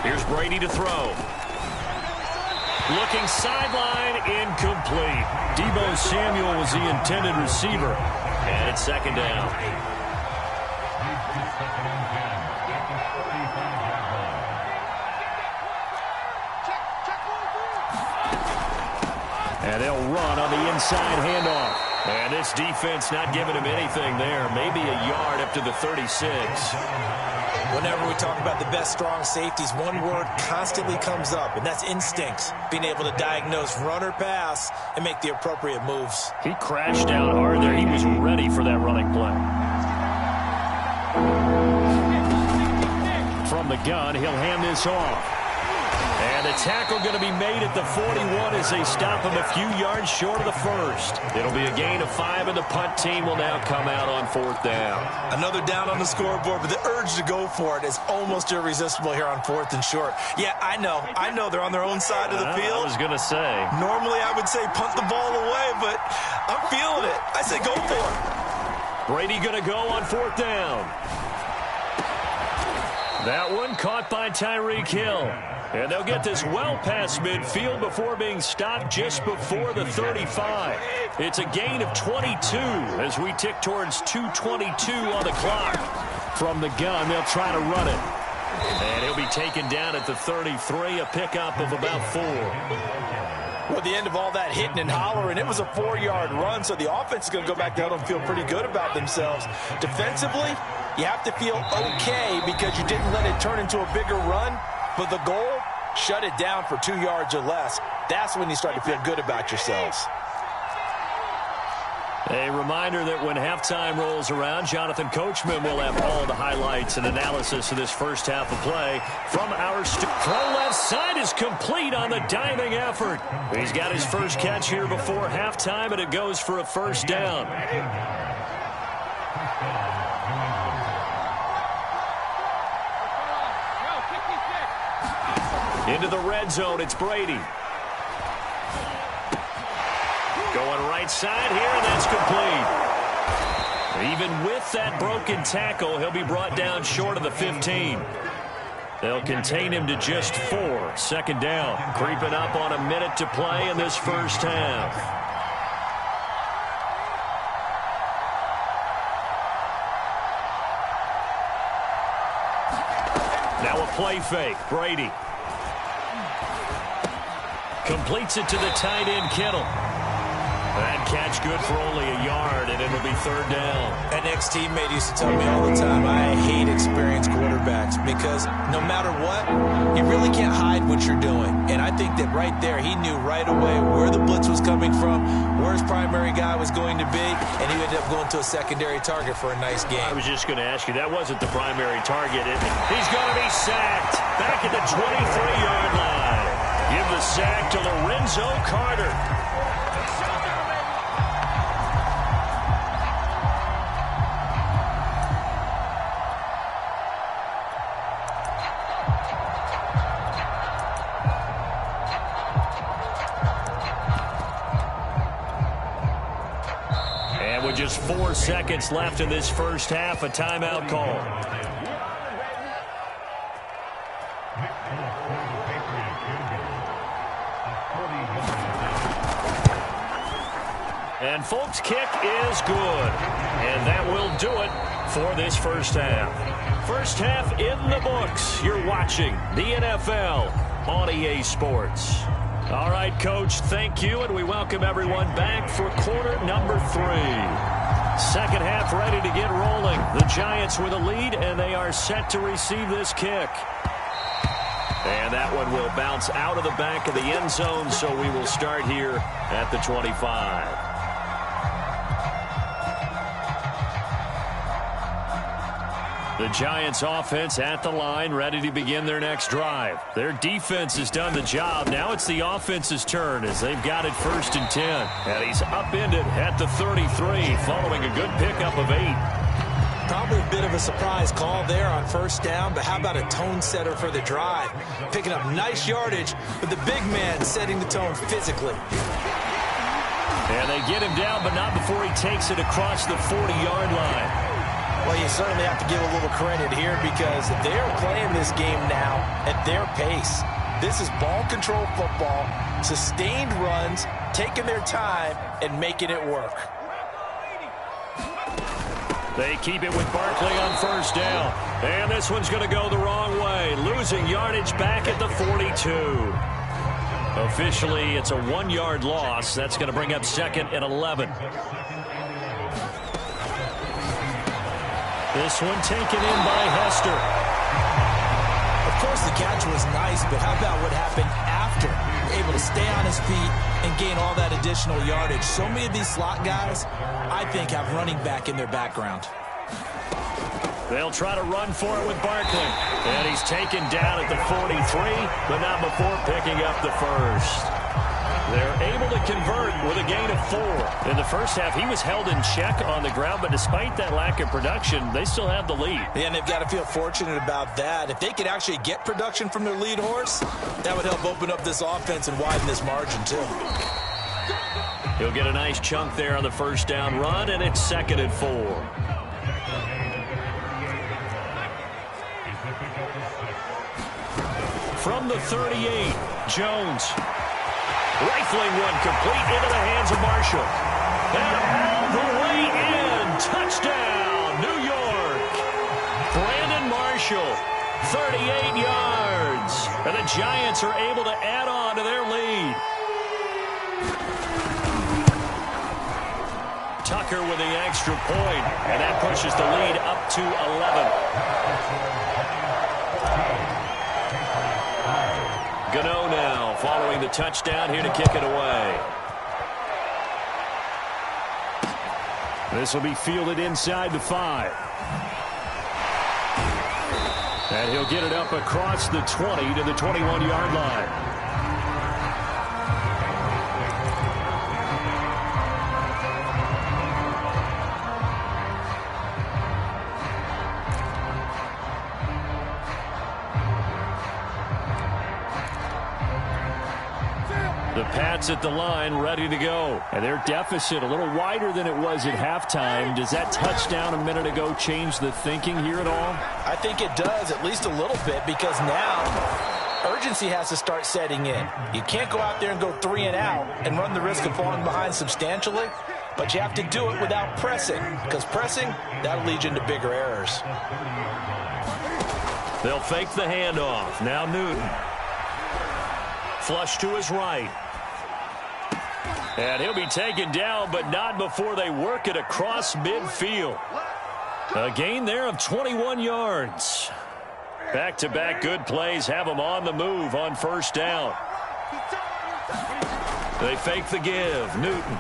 Here's Brady to throw. Looking sideline, incomplete. Deebo Samuel was the intended receiver. And it's second down. And they'll run on the inside handoff. And this defense not giving him anything there. Maybe a yard up to the 36. Whenever we talk about the best strong safeties, one word constantly comes up, and that's instincts. Being able to diagnose run or pass and make the appropriate moves. He crashed down hard there. He was ready for that running play. From the gun, he'll hand this off. And the tackle going to be made at the 41 as they stop him a few yards short of the first. It'll be a gain of 5, and the punt team will now come out on 4th down. Another down on the scoreboard, but the urge to go for it is almost irresistible here on 4th and short. Yeah, I know they're on their own side of the field. I was going to say. Normally I would say punt the ball away, but I'm feeling it. I say go for it. Brady going to go on 4th down. That one caught by Tyreek Hill. And they'll get this well past midfield before being stopped just before the 35. It's a gain of 22 as we tick towards 2:22 on the clock. From the gun, they'll try to run it. And he'll be taken down at the 33, a pickup of about 4. Well, the end of all that hitting and hollering, it was a 4-yard run, so the offense is going to go back down and feel pretty good about themselves. Defensively, you have to feel okay because you didn't let it turn into a bigger run, but the goal, shut it down for 2 yards or less. That's when you start to feel good about yourselves. A reminder that when halftime rolls around, Jonathan Coachman will have all the highlights and analysis of this first half of play from our throw left side is complete on the diving effort. He's got his first catch here before halftime, and it goes for a first down. Into the red zone, it's Brady. Going right side here, and that's complete. Even with that broken tackle, he'll be brought down short of the 15. They'll contain him to just 4. Second down, creeping up on a minute to play in this first half. Now a play fake, Brady. Completes it to the tight end, Kittle. That catch good for only a yard, and it'll be third down. An ex-teammate used to tell me all the time, I hate experienced quarterbacks because no matter what, you really can't hide what you're doing. And I think that right there, he knew right away where the blitz was coming from, where his primary guy was going to be, and he ended up going to a secondary target for a nice game. I was just going to ask you, that wasn't the primary target. He's going to be sacked back at the 23-yard line. Give the sack to Lorenzo Carter. And with just 4 seconds left in this first half, a timeout call. And folks, kick is good. And that will do it for this first half. First half in the books. You're watching the NFL on EA Sports. All right, Coach, thank you, and we welcome everyone back for quarter number 3. Second half ready to get rolling. The Giants with a lead, and they are set to receive this kick. And that one will bounce out of the back of the end zone, so we will start here at the 25. The Giants offense at the line, ready to begin their next drive. Their defense has done the job. Now it's the offense's turn as they've got it 1st and 10. And he's upended at the 33 following a good pickup of 8. Probably a bit of a surprise call there on first down, but how about a tone setter for the drive? Picking up nice yardage, but the big man setting the tone physically. And they get him down, but not before he takes it across the 40-yard line. Well, you certainly have to give a little credit here because they're playing this game now at their pace. This is ball control football, sustained runs, taking their time, and making it work. They keep it with Barkley on first down. And this one's going to go the wrong way, losing yardage back at the 42. Officially, it's a 1-yard loss. That's going to bring up 2nd and 11. This one taken in by Hester. Of course, the catch was nice, but how about what happened after? Able to stay on his feet and gain all that additional yardage. So many of these slot guys, I think, have running back in their background. They'll try to run for it with Barkley. And he's taken down at the 43, but not before picking up the first. They're able to convert with a gain of 4. In the first half, he was held in check on the ground, but despite that lack of production, they still have the lead. Yeah, and they've got to feel fortunate about that. If they could actually get production from their lead horse, that would help open up this offense and widen this margin, too. He'll get a nice chunk there on the first down run, and it's 2nd and 4. From the 38, Jones. Rifling one complete into the hands of Marshall. And all the way in. Touchdown, New York. Brandon Marshall, 38 yards. And the Giants are able to add on to their lead. Tucker with the extra point, and that pushes the lead up to 11. Gano now following the touchdown here to kick it away. This will be fielded inside the 5. And he'll get it up across the 20 to the 21-yard line. The Pats at the line ready to go. And their deficit a little wider than it was at halftime. Does that touchdown a minute ago change the thinking here at all? I think it does, at least a little bit, because now urgency has to start setting in. You can't go out there and go 3 and out and run the risk of falling behind substantially, but you have to do it without pressing, because pressing, that'll lead you into bigger errors. They'll fake the handoff. Now Newton. Flush to his right. And he'll be taken down, but not before they work it across midfield. A gain there of 21 yards. Back-to-back good plays have them on the move on first down. They fake the give. Newton.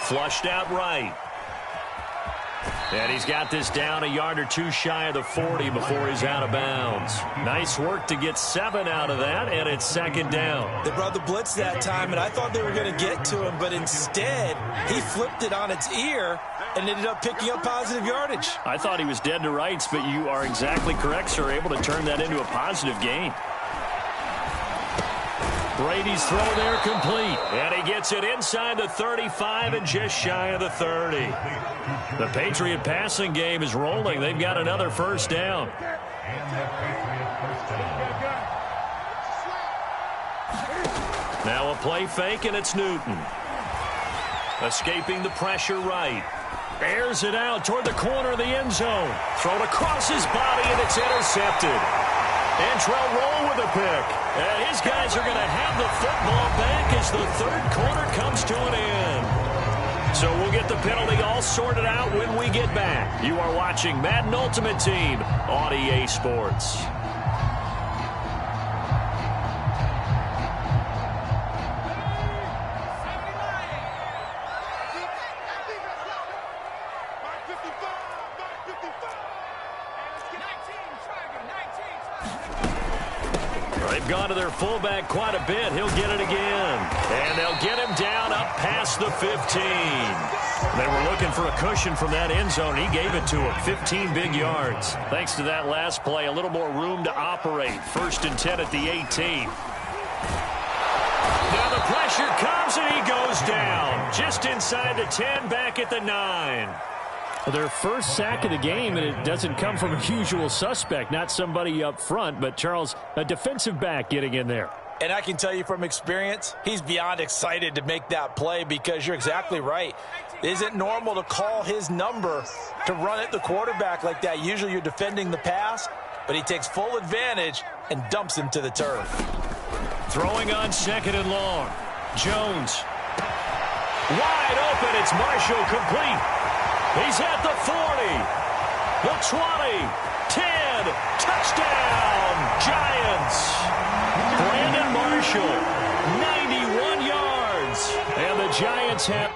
Flushed out right. And he's got this down a yard or two shy of the 40 before he's out of bounds. Nice work to get 7 out of that, and it's second down. They brought the blitz that time, and I thought they were going to get to him, but instead he flipped it on its ear and ended up picking up positive yardage. I thought he was dead to rights, but you are exactly correct, sir, able to turn that into a positive gain. Brady's throw there complete, and he gets it inside the 35 and just shy of the 30. The Patriot passing game is rolling. They've got another first down. Now a play fake, and it's Newton. Escaping the pressure right. Airs it out toward the corner of the end zone. Thrown across his body, and it's intercepted. Antrell Roll with a pick. And his guys are going to have the football back as the third quarter comes to an end. So we'll get the penalty all sorted out when we get back. You are watching Madden Ultimate Team on EA Sports. They've gone to their fullback quite a bit. He'll get it again. And they'll get him down up past the 15. They were looking for a cushion from that end zone. He gave it to him. 15 big yards. Thanks to that last play, a little more room to operate. 1st and 10 at the 18. Now the pressure comes, and he goes down. Just inside the 10, back at the 9. Their first sack of the game, and it doesn't come from a usual suspect, not somebody up front, but Charles, a defensive back getting in there. And I can tell you from experience, he's beyond excited to make that play because you're exactly right. It isn't normal to call his number to run at the quarterback like that. Usually you're defending the pass, but he takes full advantage and dumps him to the turf. Throwing on 2nd and long. Jones. Wide open. It's Marshall complete. He's at the 40, the 20, 10, touchdown, Giants. Brandon Marshall, 91 yards, and the Giants have...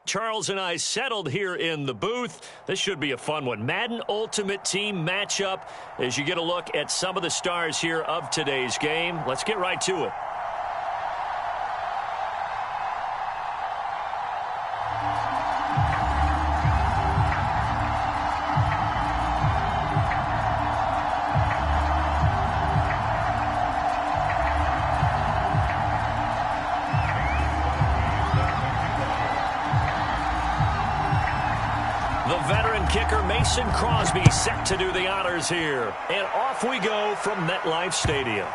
Charles and I settled here in the booth. This should be a fun one. Madden Ultimate Team matchup as you get a look at some of the stars here of today's game. Let's get right to it. Kicker Mason Crosby set to do the honors here. And off we go from MetLife Stadium.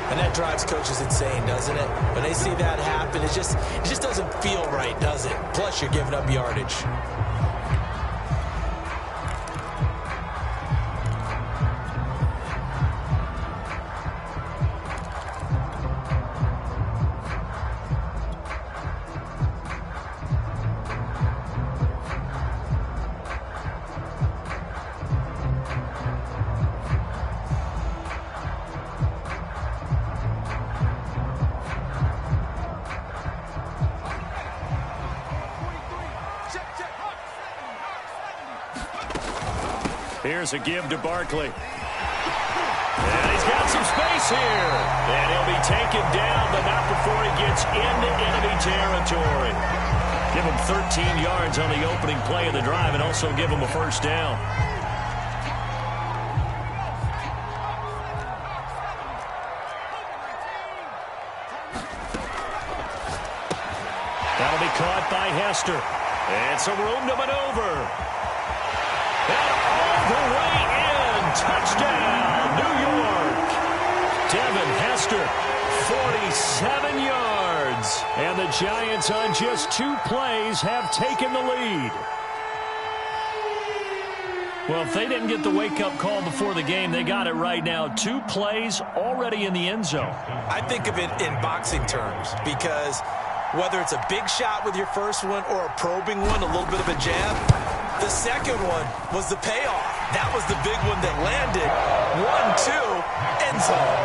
And that drives coaches insane, doesn't it? When they see that happen, it just doesn't feel right, does it? Plus, you're giving up yardage. Here's a give to Barkley. And he's got some space here. And he'll be taken down, but not before he gets into enemy territory. Give him 13 yards on the opening play of the drive and also give him a first down. That'll be caught by Hester. And some room to maneuver. And all the way in. Touchdown, New York. Devin Hester, 47 yards. And the Giants on just 2 plays have taken the lead. Well, if they didn't get the wake-up call before the game, they got it right now. 2 plays already in the end zone. I think of it in boxing terms because whether it's a big shot with your first one or a probing one, a little bit of a jab, the second one was the payoff. That was the big one that landed. 1-2, end zone.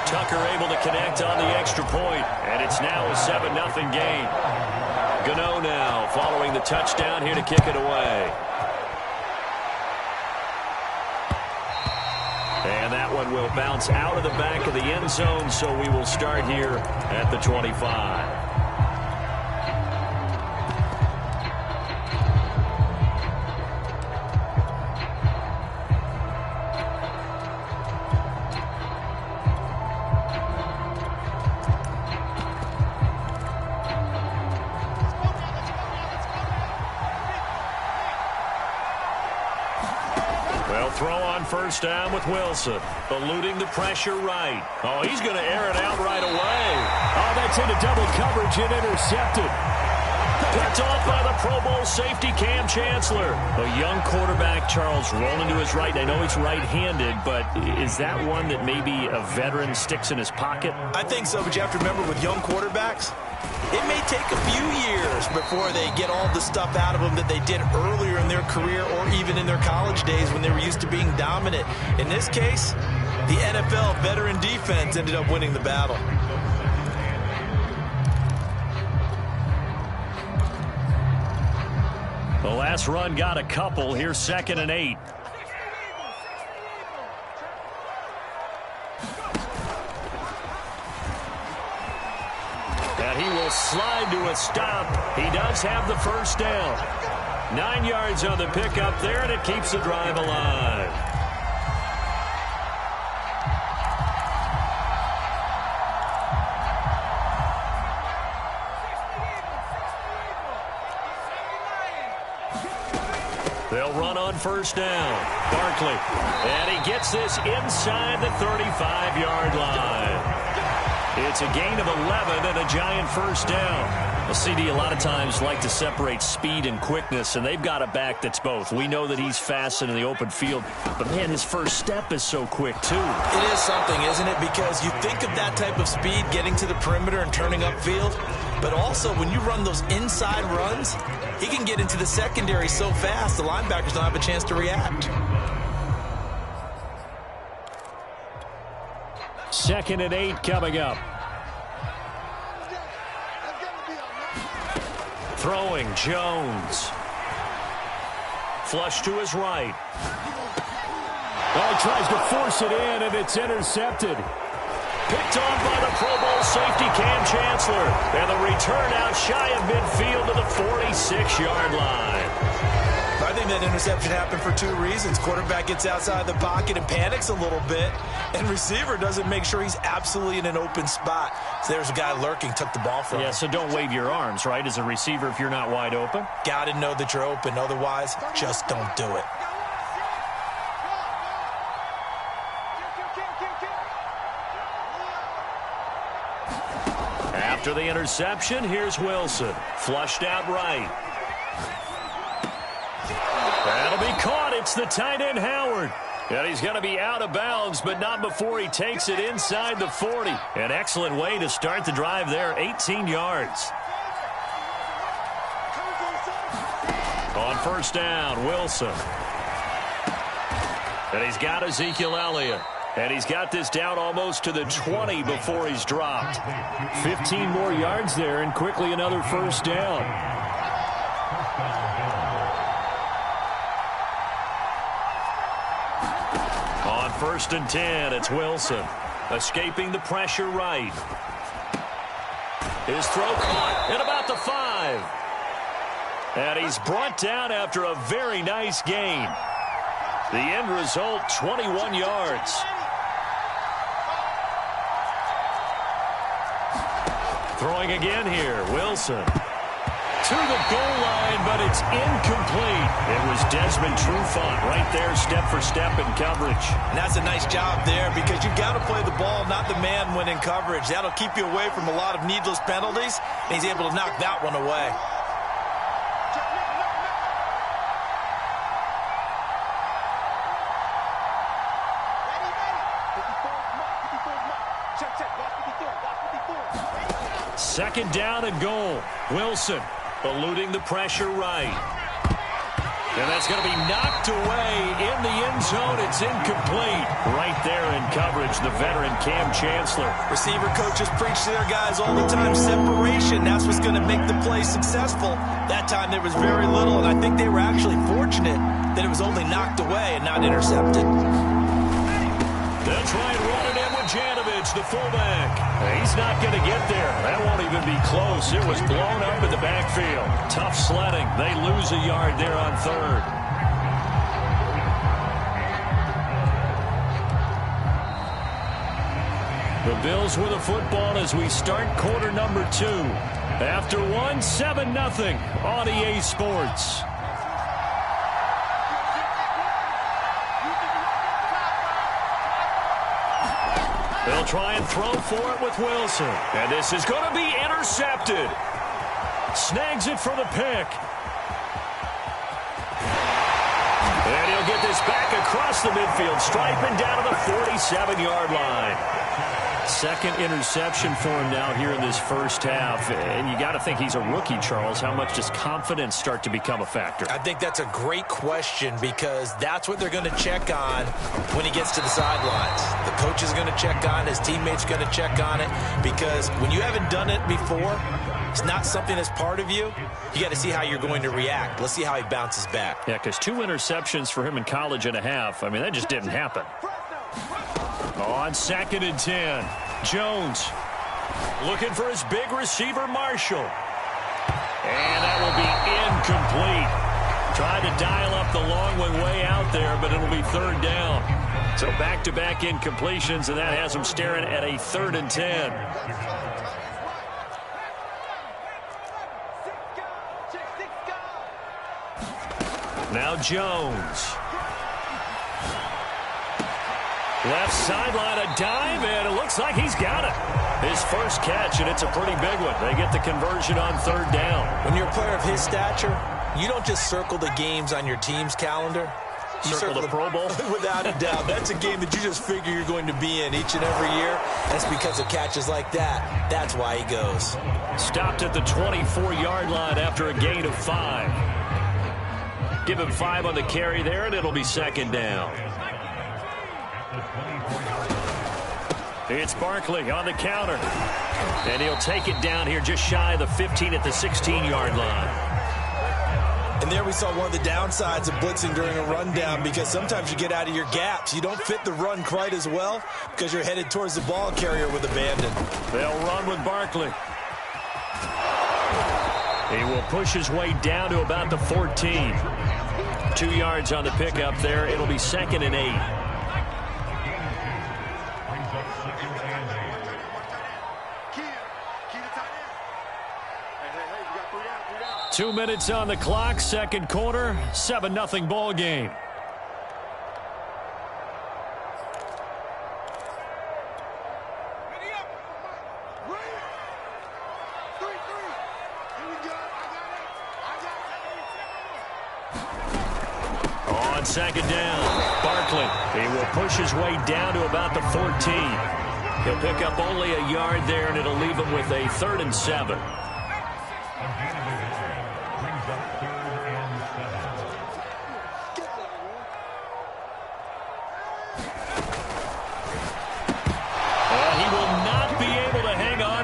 Tucker able to connect on the extra point, and it's now a 7-0 game. Gano now following the touchdown here to kick it away. And that one will bounce out of the back of the end zone, so we will start here at the 25. Throw on first down with Wilson. Eluding the pressure right. Oh, he's going to air it out right away. Oh, that's into double coverage and intercepted. Picked off by the Pro Bowl safety Cam Chancellor. A young quarterback, Charles, rolling to his right. I know he's right-handed, but is that one that maybe a veteran sticks in his pocket? I think so, but you have to remember with young quarterbacks, it may take a few years before they get all the stuff out of them that they did earlier in their career or even in their college days when they were used to being dominant. In this case, the NFL veteran defense ended up winning the battle. The last run got a couple. Here's 2nd and 8. And he will slide to a stop. He does have the first down. 9 yards on the pickup there, and it keeps the drive alive. They'll run on first down. Barkley. And he gets this inside the 35-yard line. It's a gain of 11 and a Giant first down. Well, CD, a lot of times like to separate speed and quickness, and they've got a back that's both. We know that he's fast in the open field, but, man, his first step is so quick, too. It is something, isn't it? Because you think of that type of speed getting to the perimeter and turning upfield, but also when you run those inside runs, he can get into the secondary so fast the linebackers don't have a chance to react. 2nd and 8 coming up. Throwing Jones. Flush to his right. Oh, he tries to force it in, and it's intercepted. Picked on by the Pro Bowl safety Cam Chancellor. And the return out shy of midfield to the 46-yard line. I think that interception happened for two reasons. Quarterback gets outside the pocket and panics a little bit, and receiver doesn't make sure he's absolutely in an open spot. So there's a guy lurking, took the ball from him. Yeah, so don't wave your arms, right, as a receiver if you're not wide open. Got to know that you're open. Otherwise, just don't do it. After the interception, here's Wilson. Flushed out right. That'll be caught. It's the tight end, Howard. And he's going to be out of bounds, but not before he takes it inside the 40. An excellent way to start the drive there, 18 yards. On first down, Wilson. And he's got Ezekiel Elliott. And he's got this down almost to the 20 before he's dropped. 15 more yards there, and quickly another first down. On first and 10, it's Wilson. Escaping the pressure right. His throw caught at about the 5. And he's brought down after a very nice gain. The end result, 21 yards. Throwing again here, Wilson. To the goal line, but it's incomplete. It was Desmond Trufant right there, step for step in coverage. And that's a nice job there because you've got to play the ball, not the man when in coverage. That'll keep you away from a lot of needless penalties, and he's able to knock that one away. Second down and goal. Wilson eluding the pressure right. And that's going to be knocked away in the end zone. It's incomplete. Right there in coverage, the veteran Cam Chancellor. Receiver coaches preach to their guys all the time. Separation, that's what's going to make the play successful. That time there was very little, and I think they were actually fortunate that it was only knocked away and not intercepted. They'll try and run it in with Janovich, the fullback. He's not going to get there. That won't even be close. It was blown up in the backfield. Tough sledding. They lose a yard there on third. The Bills with the football as we start quarter number 2. After one, 7-0 on EA Sports. They'll try and throw for it with Wilson. And this is going to be intercepted. Snags it for the pick. And he'll get this back across the midfield stripe and down to the 47-yard line. Second interception for him now here in this first half. And you got to think he's a rookie, Charles. How much does confidence start to become a factor? I think that's a great question because that's what they're going to check on when he gets to the sidelines. The coach is going to check on it. His teammates are going to check on it because when you haven't done it before, it's not something that's part of you. You got to see how you're going to react. Let's see how he bounces back. Yeah, because 2 interceptions for him in college and a half. I mean, that just didn't happen. On second and 10, Jones looking for his big receiver, Marshall. And that will be incomplete. Trying to dial up the long one way out there, but it'll be third down. So back-to-back incompletions, and that has him staring at a 3rd and 10. Now Jones. Left sideline, a dive, and it looks like he's got it. His first catch, and it's a pretty big one. They get the conversion on third down. When you're a player of his stature, you don't just circle the games on your team's calendar. You circle the Pro Bowl? Without a doubt. That's a game that you just figure you're going to be in each and every year. That's because of catches like that. That's why he goes. Stopped at the 24-yard line after a gain of 5. Give him 5 on the carry there, and it'll be second down. It's Barkley on the counter. And he'll take it down here just shy of the 15 at the 16-yard line. And there we saw one of the downsides of blitzing during a rundown, because sometimes you get out of your gaps. You don't fit the run quite as well because you're headed towards the ball carrier with abandon. They'll run with Barkley. He will push his way down to about the 14. 2 yards on the pickup there. It'll be 2nd and 8. 2 minutes on the clock, second quarter, 7-0 ball game. On second down, Barkley. He will push his way down to about the 14. He'll pick up only a yard there, and it'll leave him with a 3rd and 7.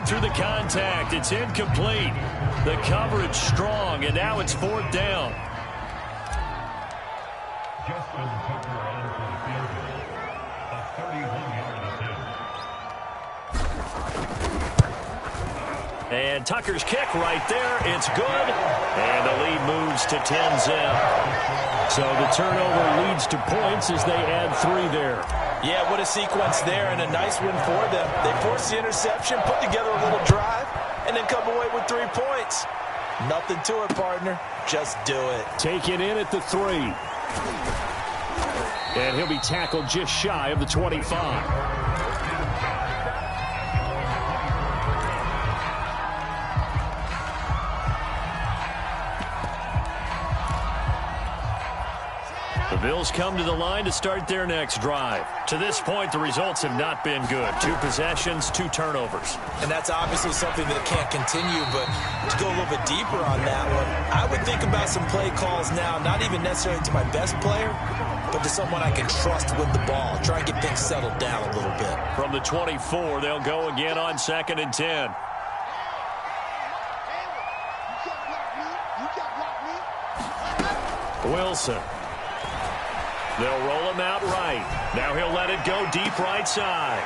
Through the contact. It's incomplete. The coverage strong, and now it's 4th down. Justin Tucker on for the field goal. A 31-yard attempt. And Tucker's kick right there. It's good. And the lead moves to 10-zip. So the turnover leads to points as they add 3 there. Yeah, what a sequence there, and a nice win for them. They forced the interception, put together a little drive, and then come away with 3 points. Nothing to it, partner. Just do it. Taken in at the 3. And he'll be tackled just shy of the 25. The Bills come to the line to start their next drive. To this point, the results have not been good. 2 possessions, 2 turnovers. And that's obviously something that can't continue, but to go a little bit deeper on that one, I would think about some play calls now, not even necessarily to my best player, but to someone I can trust with the ball. Try and get things settled down a little bit. From the 24, they'll go again on 2nd and 10. Wilson. They'll roll him out right. Now he'll let it go deep right side.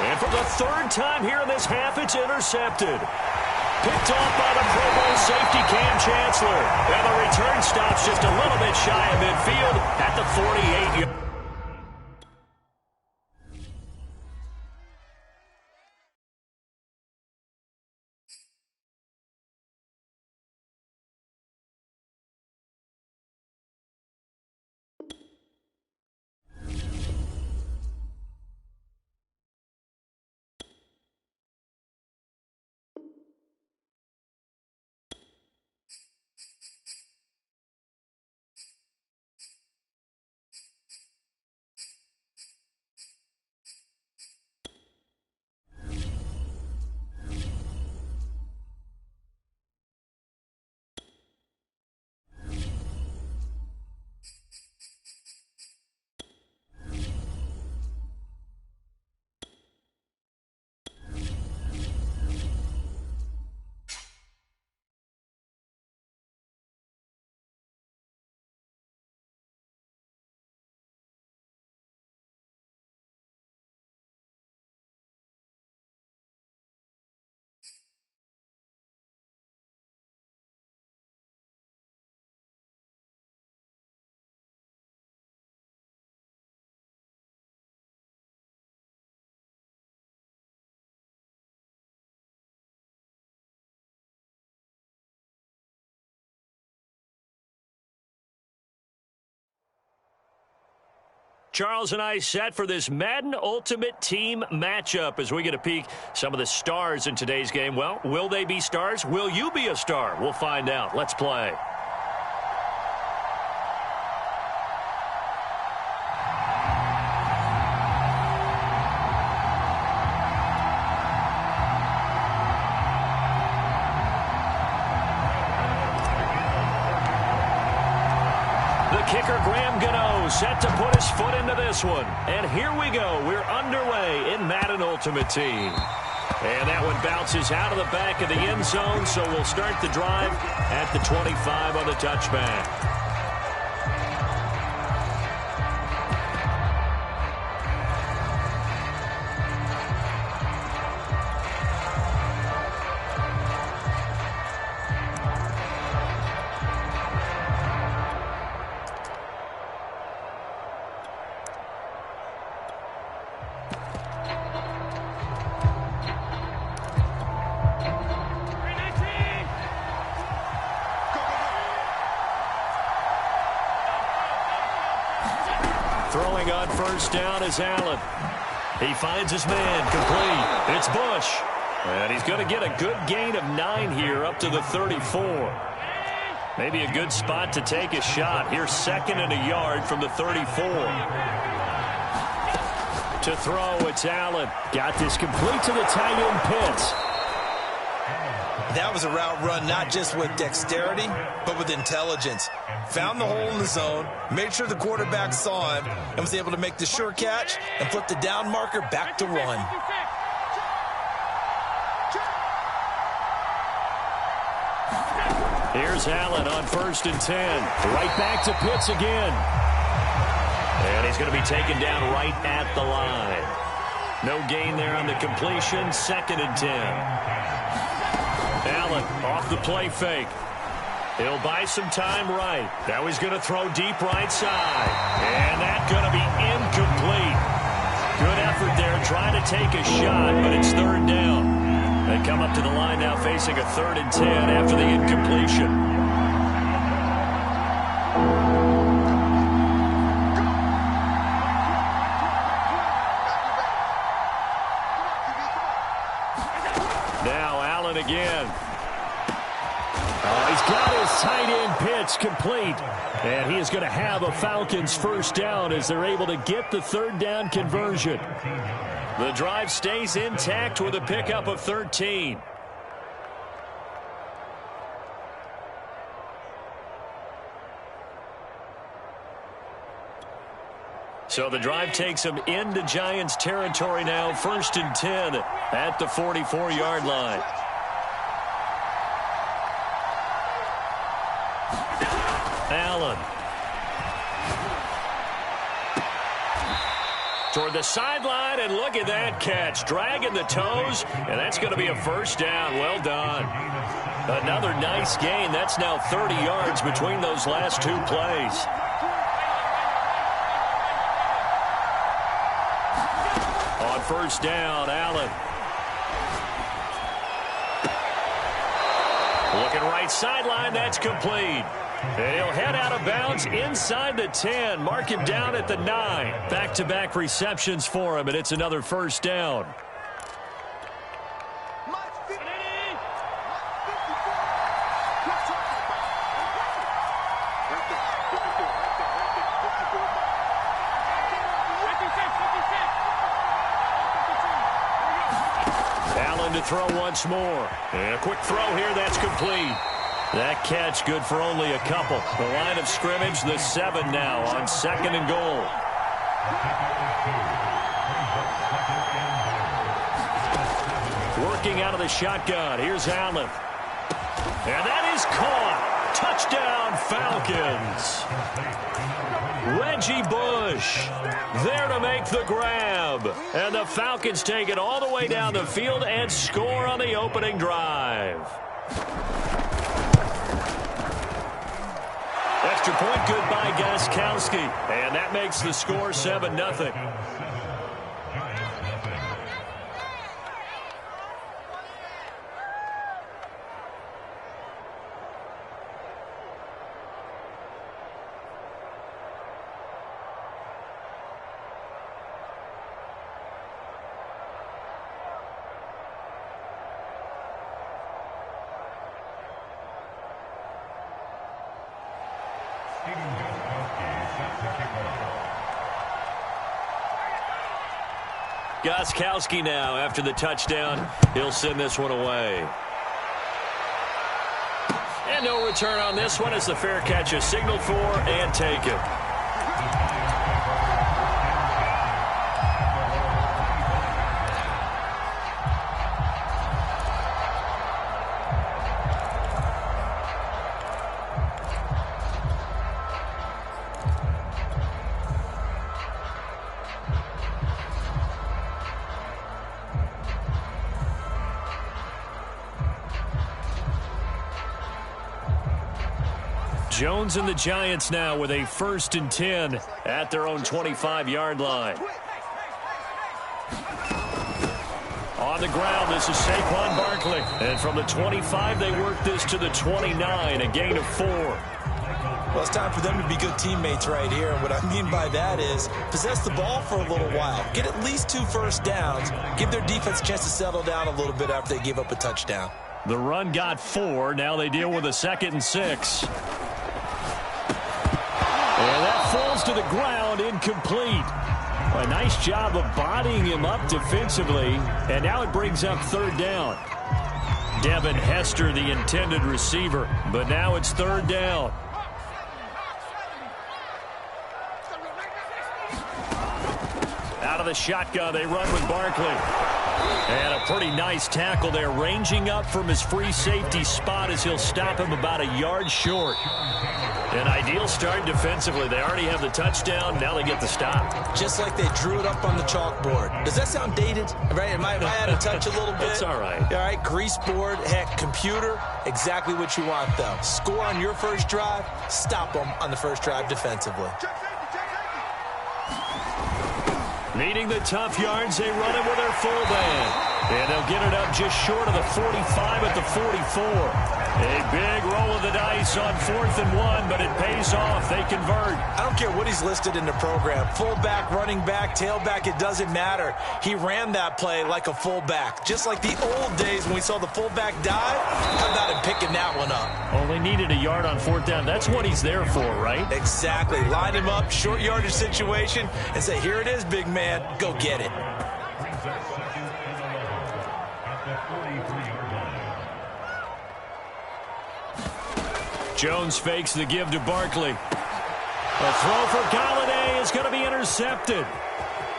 And for the 3rd time here in this half, it's intercepted. Picked off by the Pro Bowl safety Cam Chancellor. And the return stops just a little bit shy of midfield at the 48-yard. Charles and I set for this Madden Ultimate Team matchup as we get a peek some of the stars in today's game. Well, will they be stars? Will you be a star? We'll find out. Let's play. kicker, Graham Gano, set to put his foot into this one. And here we go. We're underway in Madden Ultimate Team. And that one bounces out of the back of the end zone, so we'll start the drive at the 25 on the touchback. Throwing on first down is Allen. He finds his man, complete. It's Bush. And he's going to get a good gain of 9 here up to the 34. Maybe a good spot to take a shot. Here's 2nd and a yard from the 34. To throw, it's Allen. Got this complete to the tight end Pitts. That was a route run not just with dexterity, but with intelligence. Found the hole in the zone, made sure the quarterback saw him, and was able to make the sure catch and flip the down marker back to run. Here's Allen on 1st and 10. Right back to Pitts again. And he's going to be taken down right at the line. No gain there on the completion. 2nd and 10. Allen off the play fake. He'll buy some time right. Now he's going to throw deep right side. And that's going to be incomplete. Good effort there trying to take a shot, but it's 3rd down. They come up to the line now facing a 3rd and 10 after the incompletion. Now Allen again. He's got his tight end Pitts complete. And he is going to have a Falcons first down as they're able to get the 3rd down conversion. The drive stays intact with a pickup of 13. So the drive takes them into Giants territory now. 1st and 10 at the 44-yard line. Allen. Toward the sideline, and look at that catch. Dragging the toes, and that's going to be a first down. Well done. Another nice gain. That's now 30 yards between those last 2 plays. On first down, Allen. Looking right sideline, that's complete. And he'll head out of bounds inside the 10. Mark him down at the 9. Back-to-back receptions for him, and it's another first down. Allen to throw once more. And a quick throw here, that's complete. That catch good for only a couple. The line of scrimmage, the 7 now on 2nd and goal. Working out of the shotgun. Here's Allen. And that is caught. Touchdown, Falcons. Reggie Bush there to make the grab. And the Falcons take it all the way down the field and score on the opening drive. Extra point good by Gostkowski. And that makes the score 7-0. Gostkowski now after the touchdown. He'll send this one away. And no return on this one as the fair catch is signaled for and taken. Jones and the Giants now with a 1st and 10 at their own 25-yard line. On the ground, this is Saquon Barkley. And from the 25, they work this to the 29, a gain of 4. Well, it's time for them to be good teammates right here. And what I mean by that is possess the ball for a little while. Get at least 2 first downs. Give their defense a chance to settle down a little bit after they give up a touchdown. The run got 4. Now they deal with a 2nd and 6. And that falls to the ground, incomplete. A nice job of bodying him up defensively. And now it brings up 3rd down. Devin Hester, the intended receiver. But now it's 3rd down. Out of the shotgun, they run with Barkley. And a pretty nice tackle there, ranging up from his free safety spot as he'll stop him about a yard short. An ideal start defensively. They already have the touchdown. Now they get the stop. Just like they drew it up on the chalkboard. Does that sound dated? Right? Am I out of touch a little bit? It's all right. All right, grease board, heck, computer, exactly what you want, though. Score on your first drive, stop them on the first drive defensively. Needing the tough yards, they run it with their full band. And they'll get it up just short of the 45 at the 44. A big roll of the dice on 4th and 1, but it pays off. They convert. I don't care what he's listed in the program. Fullback, running back, tailback, it doesn't matter. He ran that play like a fullback. Just like the old days when we saw the fullback dive. How about him picking that one up? Only needed a yard on 4th down. That's what he's there for, right? Exactly. Line him up, short yardage situation, and say, here it is, big man. Go get it. Jones fakes the give to Barkley. A throw for Galladay is going to be intercepted.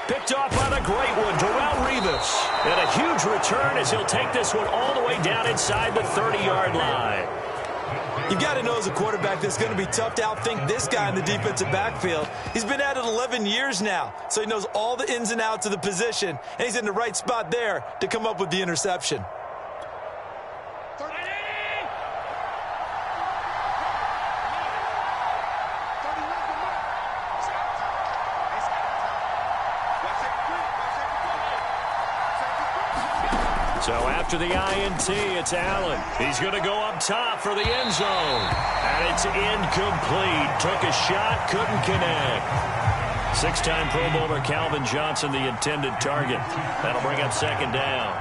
Picked off by the great one, Darrelle Revis. And a huge return as he'll take this one all the way down inside the 30-yard line. You've got to know as a quarterback that's going to be tough to outthink this guy in the defensive backfield. He's been at it 11 years now, so he knows all the ins and outs of the position, and he's in the right spot there to come up with the interception. So after the INT, it's Allen. He's going to go up top for the end zone. And it's incomplete. Took a shot, couldn't connect. 6-time Pro Bowler Calvin Johnson, the intended target. That'll bring up 2nd down.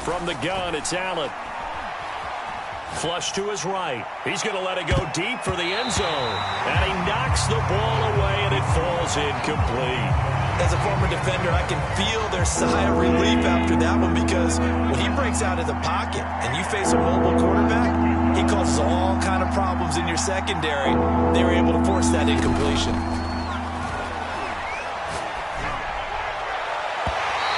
From the gun, it's Allen. Flush to his right. He's going to let it go deep for the end zone. And he knocks the ball away, and it falls incomplete. As a former defender, I can feel their sigh of relief after that one, because when he breaks out of the pocket and you face a mobile quarterback, he causes all kind of problems in your secondary. They were able to force that incompletion.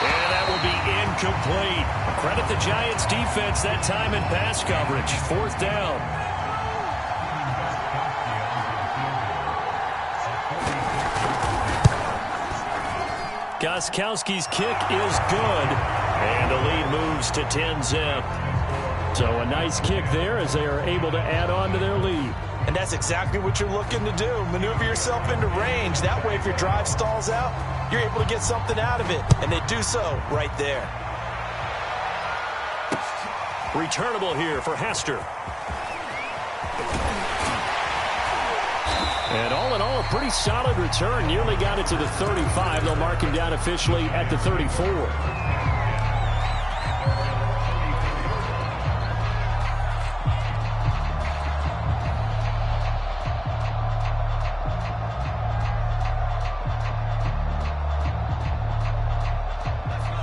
And that will be incomplete. Credit the Giants defense that time in pass coverage. 4th down. Gostkowski's kick is good. And the lead moves to 10-zip. So a nice kick there as they are able to add on to their lead. And that's exactly what you're looking to do. Maneuver yourself into range. That way, if your drive stalls out, you're able to get something out of it. And they do so right there. Returnable here for Hester. And all in all, a pretty solid return. Nearly got it to the 35. They'll mark him down officially at the 34.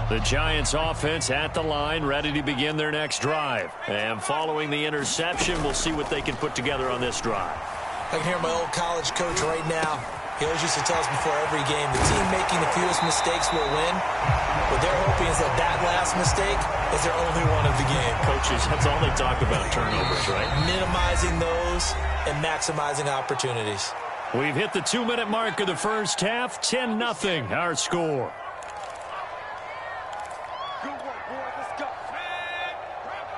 The Giants offense at the line, ready to begin their next drive. And following the interception, we'll see what they can put together on this drive. I can hear my old college coach right now. He always used to tell us before every game, the team making the fewest mistakes will win. What they're hoping is that that last mistake is their only one of the game. Coaches, that's all they talk about, turnovers, right? Minimizing those and maximizing opportunities. We've hit the 2-minute mark of the first half. 10-0 our score.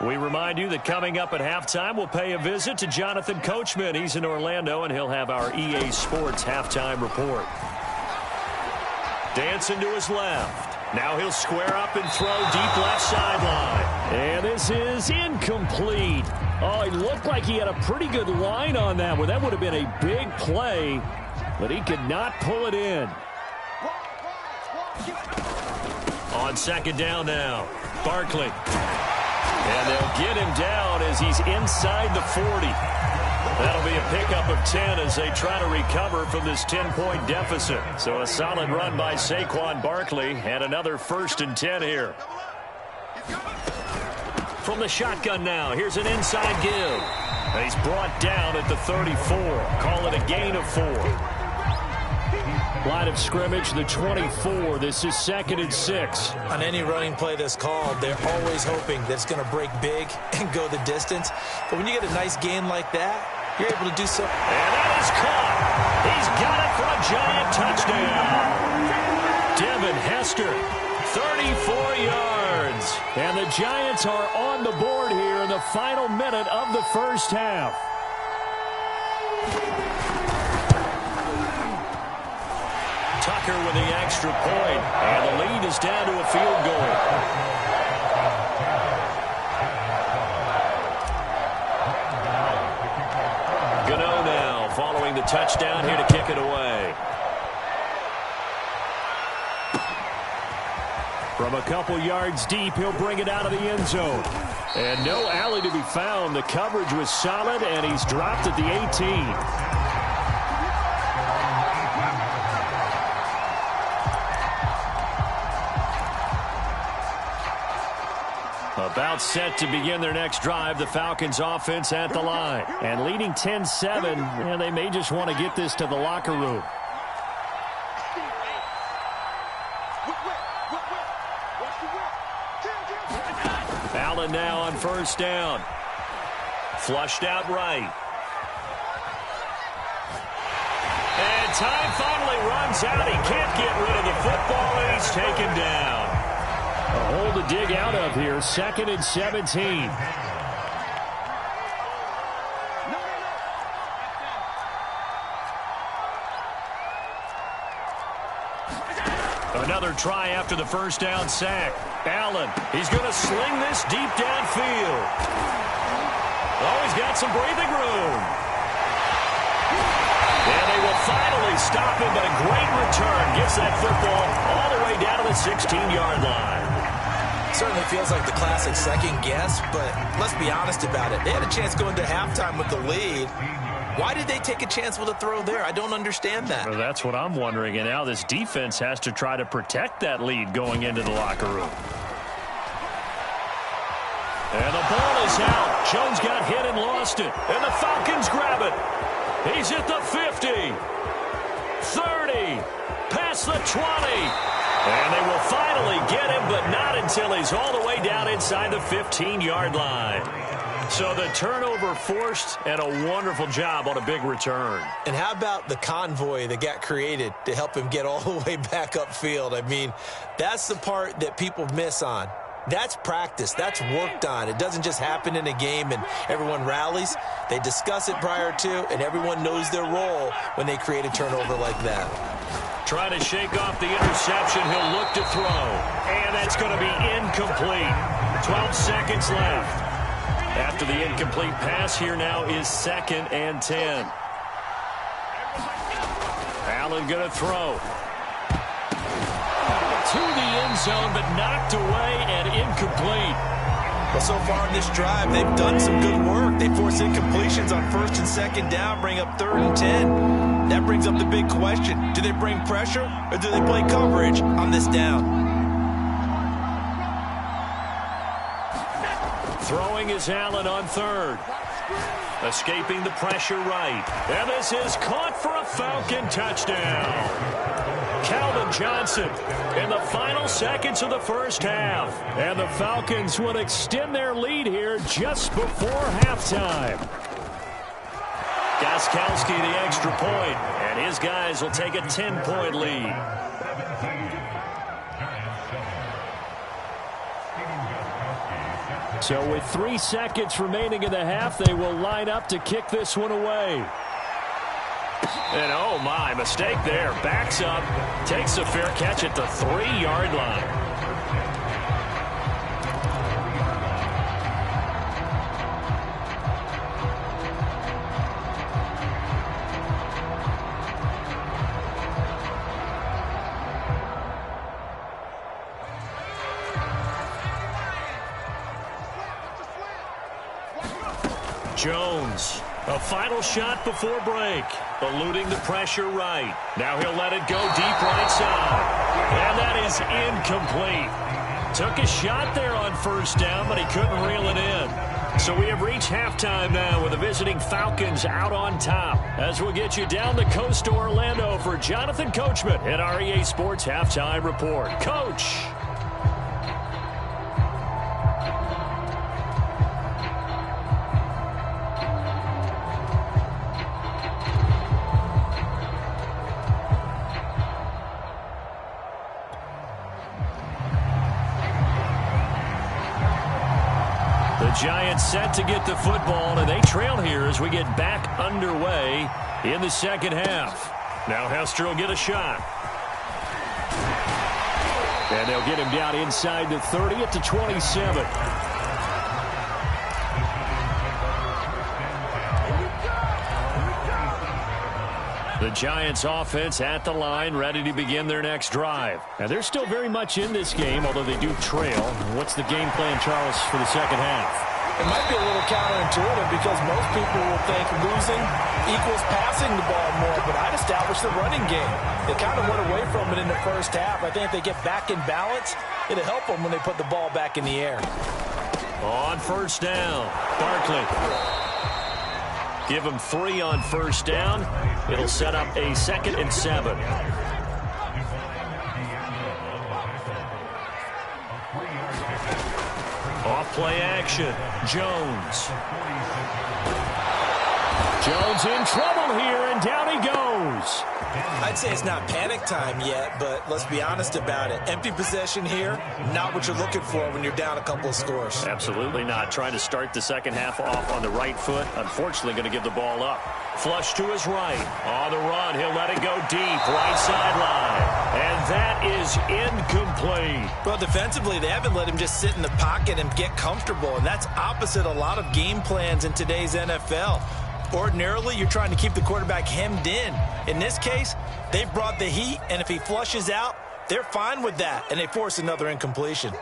We remind you that coming up at halftime, we'll pay a visit to Jonathan Coachman. He's in Orlando, and he'll have our EA Sports halftime report. Dancing to his left. Now he'll square up and throw deep left sideline. And this is incomplete. Oh, it looked like he had a pretty good line on that one. That would have been a big play, but he could not pull it in. On second down now, Barkley. And they'll get him down as he's inside the 40. That'll be a pickup of 10 as they try to recover from this 10-point deficit. So a solid run by Saquon Barkley and another 1st and 10 here. From the shotgun now, here's an inside give. And he's brought down at the 34. Call it a gain of 4. Line of scrimmage, the 24. This is 2nd and 6. On any running play that's called, they're always hoping that it's going to break big and go the distance. But when you get a nice gain like that, you're able to do so. And that is caught. He's got it for a giant touchdown. Devin Hester, 34 yards. And the Giants are on the board here in the final minute of the first half. Tucker with the extra point, and the lead is down to a field goal. Gano now following the touchdown here to kick it away. From a couple yards deep, he'll bring it out of the end zone. And no alley to be found. The coverage was solid, and he's dropped at the 18. About set to begin their next drive, the Falcons offense at the line. And leading 10-7, and they may just want to get this to the locker room. Allen now on first down. Flushed out right. And time finally runs out. He can't get rid of the football, and he's taken down. A hole to dig out of here. 2nd and 17. Another try after the first down sack. Allen, he's going to sling this deep downfield. Oh, he's got some breathing room. And they will finally stop him, but a great return gets that football all the way down to the 16-yard line. Certainly feels like the classic second guess, but let's be honest about it. They had a chance going to halftime with the lead. Why did they take a chance with a throw there? I don't understand that. Well, that's what I'm wondering. And now this defense has to try to protect that lead going into the locker room. And the ball is out. Jones got hit and lost it. And the Falcons grab it. He's at the 50. 30. Past the 20. And they will finally get him, but not until he's all the way down inside the 15-yard line. So the turnover forced, and a wonderful job on a big return. And how about the convoy that got created to help him get all the way back upfield? I mean, that's the part that people miss on. That's practice. That's worked on. It doesn't just happen in a game and everyone rallies. They discuss it prior to, and everyone knows their role when they create a turnover like that. Trying to shake off the interception. He'll look to throw. And that's going to be incomplete. 12 seconds left. After the incomplete pass, here now is 2nd and 10. Allen going to throw. To the end zone, but knocked away and incomplete. Well, so far in this drive, they've done some good work. They force incompletions on 1st and 2nd down, bring up 3rd and 10. That brings up the big question. Do they bring pressure or do they play coverage on this down? Throwing is Allen on third. Escaping the pressure right. And this is caught for a Falcon touchdown. Calvin Johnson in the final seconds of the first half. And the Falcons would extend their lead here just before halftime. Gostkowski the extra point, and his guys will take a 10-point lead. So with 3 seconds remaining in the half, they will line up to kick this one away. And oh my, mistake there. Backs up, takes a fair catch at the 3-yard line. Jones, a final shot before break, eluding the pressure right. Now he'll let it go deep right side. And that is incomplete. Took a shot there on first down, but he couldn't reel it in. So we have reached halftime now with the visiting Falcons out on top. As we'll get you down the coast to Orlando for Jonathan Coachman at our EA Sports Halftime Report. Coach. Giants set to get the football, and they trail here as we get back underway in the second half. Now Hester will get a shot. And they'll get him down inside the 30 at the 27. The Giants offense at the line, ready to begin their next drive. Now, they're still very much in this game, although they do trail. What's the game plan, Charles, for the second half? It might be a little counterintuitive because most people will think losing equals passing the ball more, but I'd establish the running game. They kind of went away from it in the first half. I think if they get back in balance, it'll help them when they put the ball back in the air. On first down, Barkley. Give him 3 on first down. It'll set up a 2nd and 7. Off play action. Jones. Jones in trouble here, and down he goes. I'd say it's not panic time yet, but let's be honest about it. Empty possession here, not what you're looking for when you're down a couple of scores. Absolutely not. Trying to start the second half off on the right foot. Unfortunately, going to give the ball up. Flush to his right. On the run, he'll let it go deep. Right sideline. And that is incomplete. Well, defensively, they haven't let him just sit in the pocket and get comfortable, and that's opposite a lot of game plans in today's NFL. Ordinarily, you're trying to keep the quarterback hemmed in. In this case, they've brought the heat, and if he flushes out, they're fine with that, and they force another incompletion.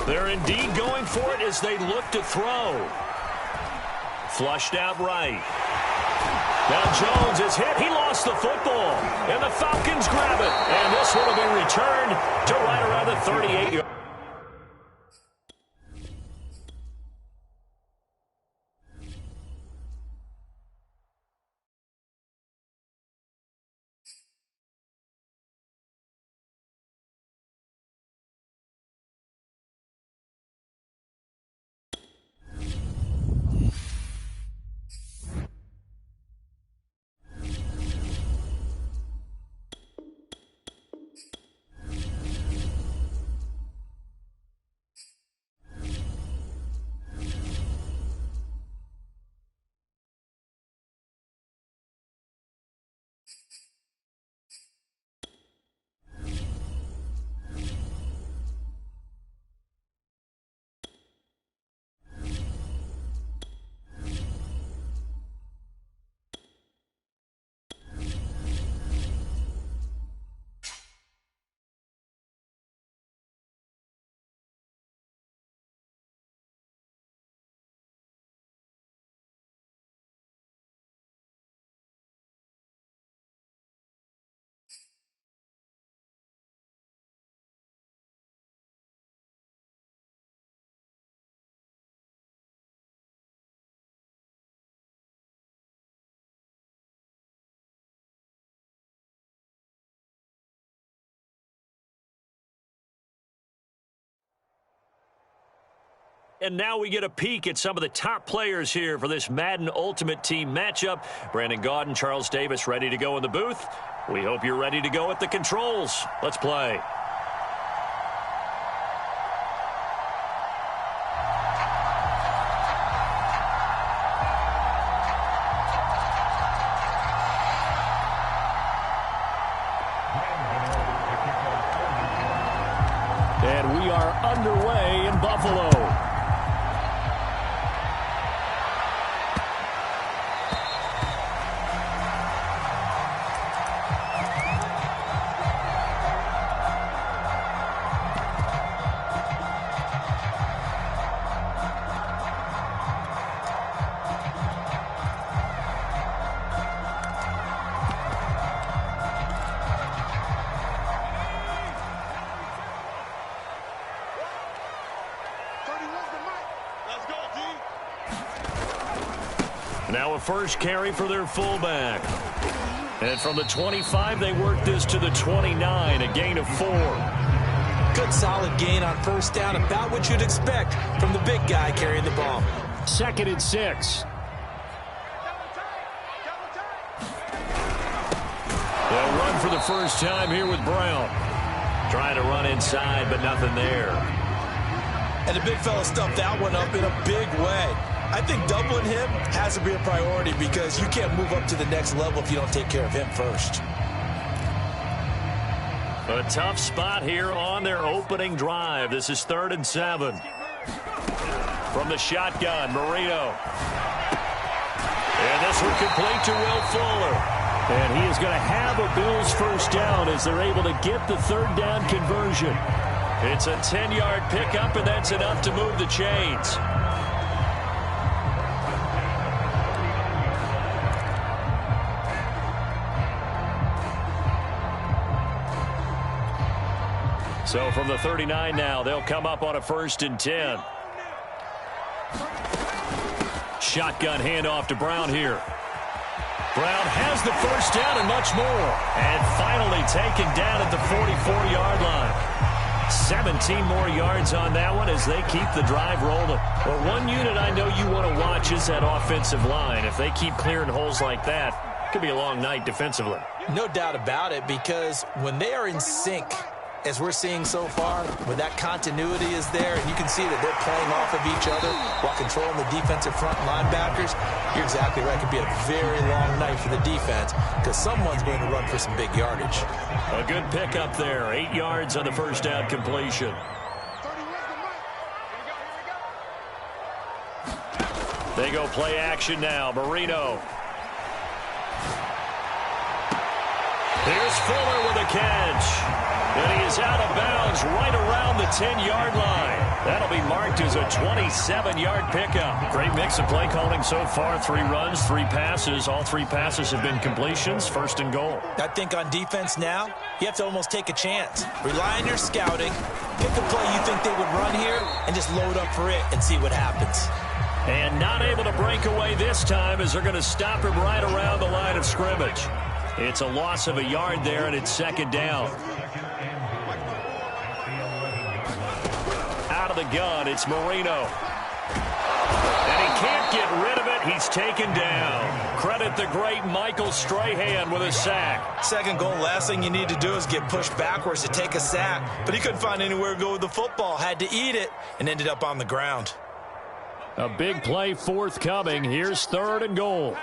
They're indeed going for it as they look to throw. Flushed out right. Now Jones is hit. He lost the football, and the Falcons grab it. And this one will be returned to right around the 38-yard. and now we get a peek at some of the top players here for this Madden Ultimate Team matchup. Brandon Gaudin, Charles Davis ready to go in the booth. We hope you're ready to go at the controls. Let's play. And we are underway in Buffalo. Now a first carry for their fullback. And from the 25, they work this to the 29, a gain of 4. Good solid gain on first down, about what you'd expect from the big guy carrying the ball. 2nd and 6. They'll run for the first time here with Brown. Trying to run inside, but nothing there. And the big fella stuffed that one up in a big way. I think doubling him has to be a priority because you can't move up to the next level if you don't take care of him first. A tough spot here on their opening drive. This is 3rd and 7. From the shotgun, Marino. And this one complete to Will Fuller. And he is going to have a Bills first down as they're able to get the 3rd down conversion. It's a 10-yard pickup, and that's enough to move the chains. So from the 39 now, they'll come up on a 1st and 10. Shotgun handoff to Brown here. Brown has the first down and much more. And finally taken down at the 44-yard line. 17 more yards on that one as they keep the drive rolling. Well, one unit I know you want to watch is that offensive line. If they keep clearing holes like that, it could be a long night defensively. No doubt about it, because when they are in sync, as we're seeing so far, when that continuity is there, and you can see that they're playing off of each other while controlling the defensive front linebackers, you're exactly right. It could be a very long night for the defense because someone's going to run for some big yardage. A good pickup there. 8 yards on the first down completion. They go play action now. Marino. Here's Fuller with a catch. And he is out of bounds right around the 10-yard line. That'll be marked as a 27-yard pickup. Great mix of play calling so far. 3 runs, 3 passes. All 3 passes have been completions. 1st and goal. I think on defense now, you have to almost take a chance. Rely on your scouting. Pick a play you think they would run here and just load up for it and see what happens. And not able to break away this time as they're going to stop him right around the line of scrimmage. It's a loss of a yard there, and it's 2nd down. Out of the gun, it's Marino. And he can't get rid of it. He's taken down. Credit the great Michael Strahan with a sack. 2nd goal, last thing you need to do is get pushed backwards to take a sack. But he couldn't find anywhere to go with the football. Had to eat it and ended up on the ground. A big play forthcoming. Here's 3rd and goal.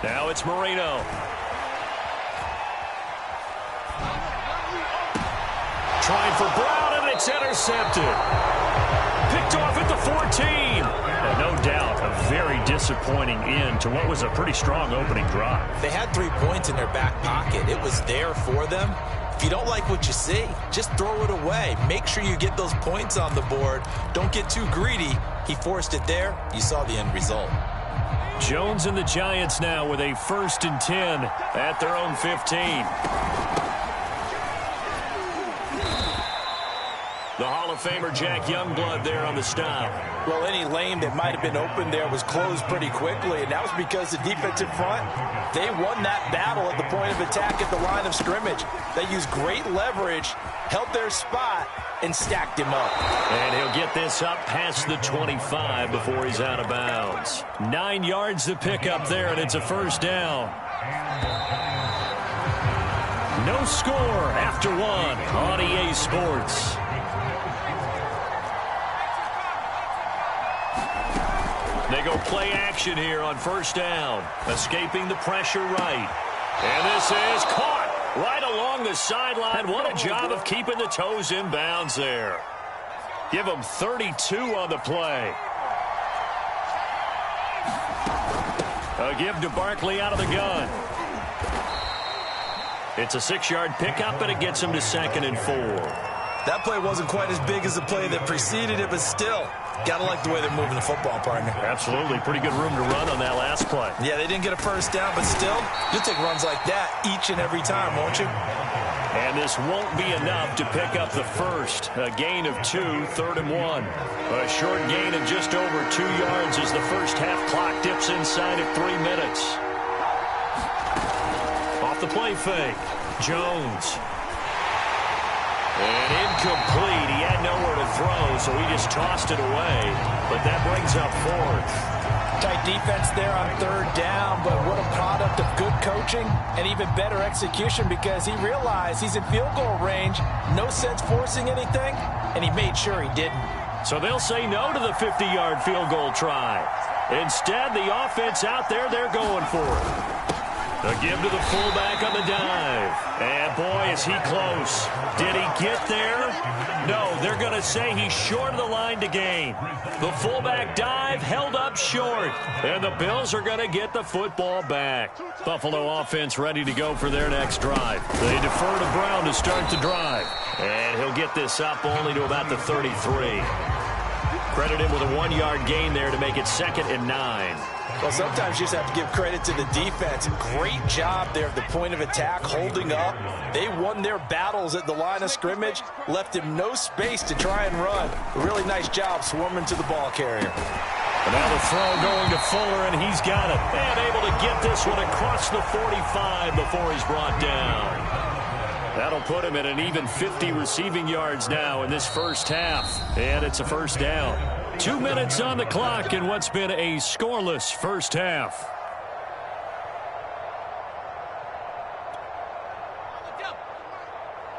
Now it's Marino. Trying for Brown, and it's intercepted. Picked off at the 14. And no doubt, a very disappointing end to what was a pretty strong opening drive. They had 3 points in their back pocket. It was there for them. If you don't like what you see, just throw it away. Make sure you get those points on the board. Don't get too greedy. He forced it there. You saw the end result. Jones and the Giants now with a 1st and 10 at their own 15. The Hall of Famer Jack Youngblood there on the stop. Well, any lane that might have been open there was closed pretty quickly, and that was because the defensive front, they won that battle at the point of attack at the line of scrimmage. They used great leverage, held their spot, and stacked him up. And he'll get this up past the 25 before he's out of bounds. 9 yards to pick up there, and it's a first down. No score after 1 on EA Sports. They go play action here on first down. Escaping the pressure right. And this is caught right along the sideline. What a job of keeping the toes in bounds there. Give them 32 on the play. A give to Barkley out of the gun. It's a 6-yard pickup, and it gets him to 2nd and 4. That play wasn't quite as big as the play that preceded it, but still, got to like the way they're moving the football, partner. Absolutely. Pretty good room to run on that last play. Yeah, they didn't get a first down, but still, you'll take runs like that each and every time, won't you? And this won't be enough to pick up the first. A gain of 2, 3rd and 1. A short gain of just over 2 yards as the first half clock dips inside at 3 minutes. Off the play fake. Jones. And incomplete. He had nowhere to throw, so he just tossed it away. But that brings up 4th. Tight defense there on 3rd down, but what a product of good coaching and even better execution, because he realized he's in field goal range. No sense forcing anything, and he made sure he didn't. So they'll say no to the 50-yard field goal try. Instead, the offense out there, they're going for it. A give to the fullback on the dive. And, boy, is he close. Did he get there? No, they're going to say he's short of the line to gain. The fullback dive held up short. And the Bills are going to get the football back. Buffalo offense ready to go for their next drive. They defer to Brown to start the drive. And he'll get this up only to about the 33. Credit him with a 1-yard gain there to make it 2nd and 9. Well, sometimes you just have to give credit to the defense. Great job there at the point of attack, holding up. They won their battles at the line of scrimmage, left him no space to try and run. A really nice job swarming to the ball carrier. And now the throw going to Fuller, and he's got it. And able to get this one across the 45 before he's brought down. That'll put him at an even 50 receiving yards now in this first half. And it's a first down. 2 minutes on the clock in what's been a scoreless first half.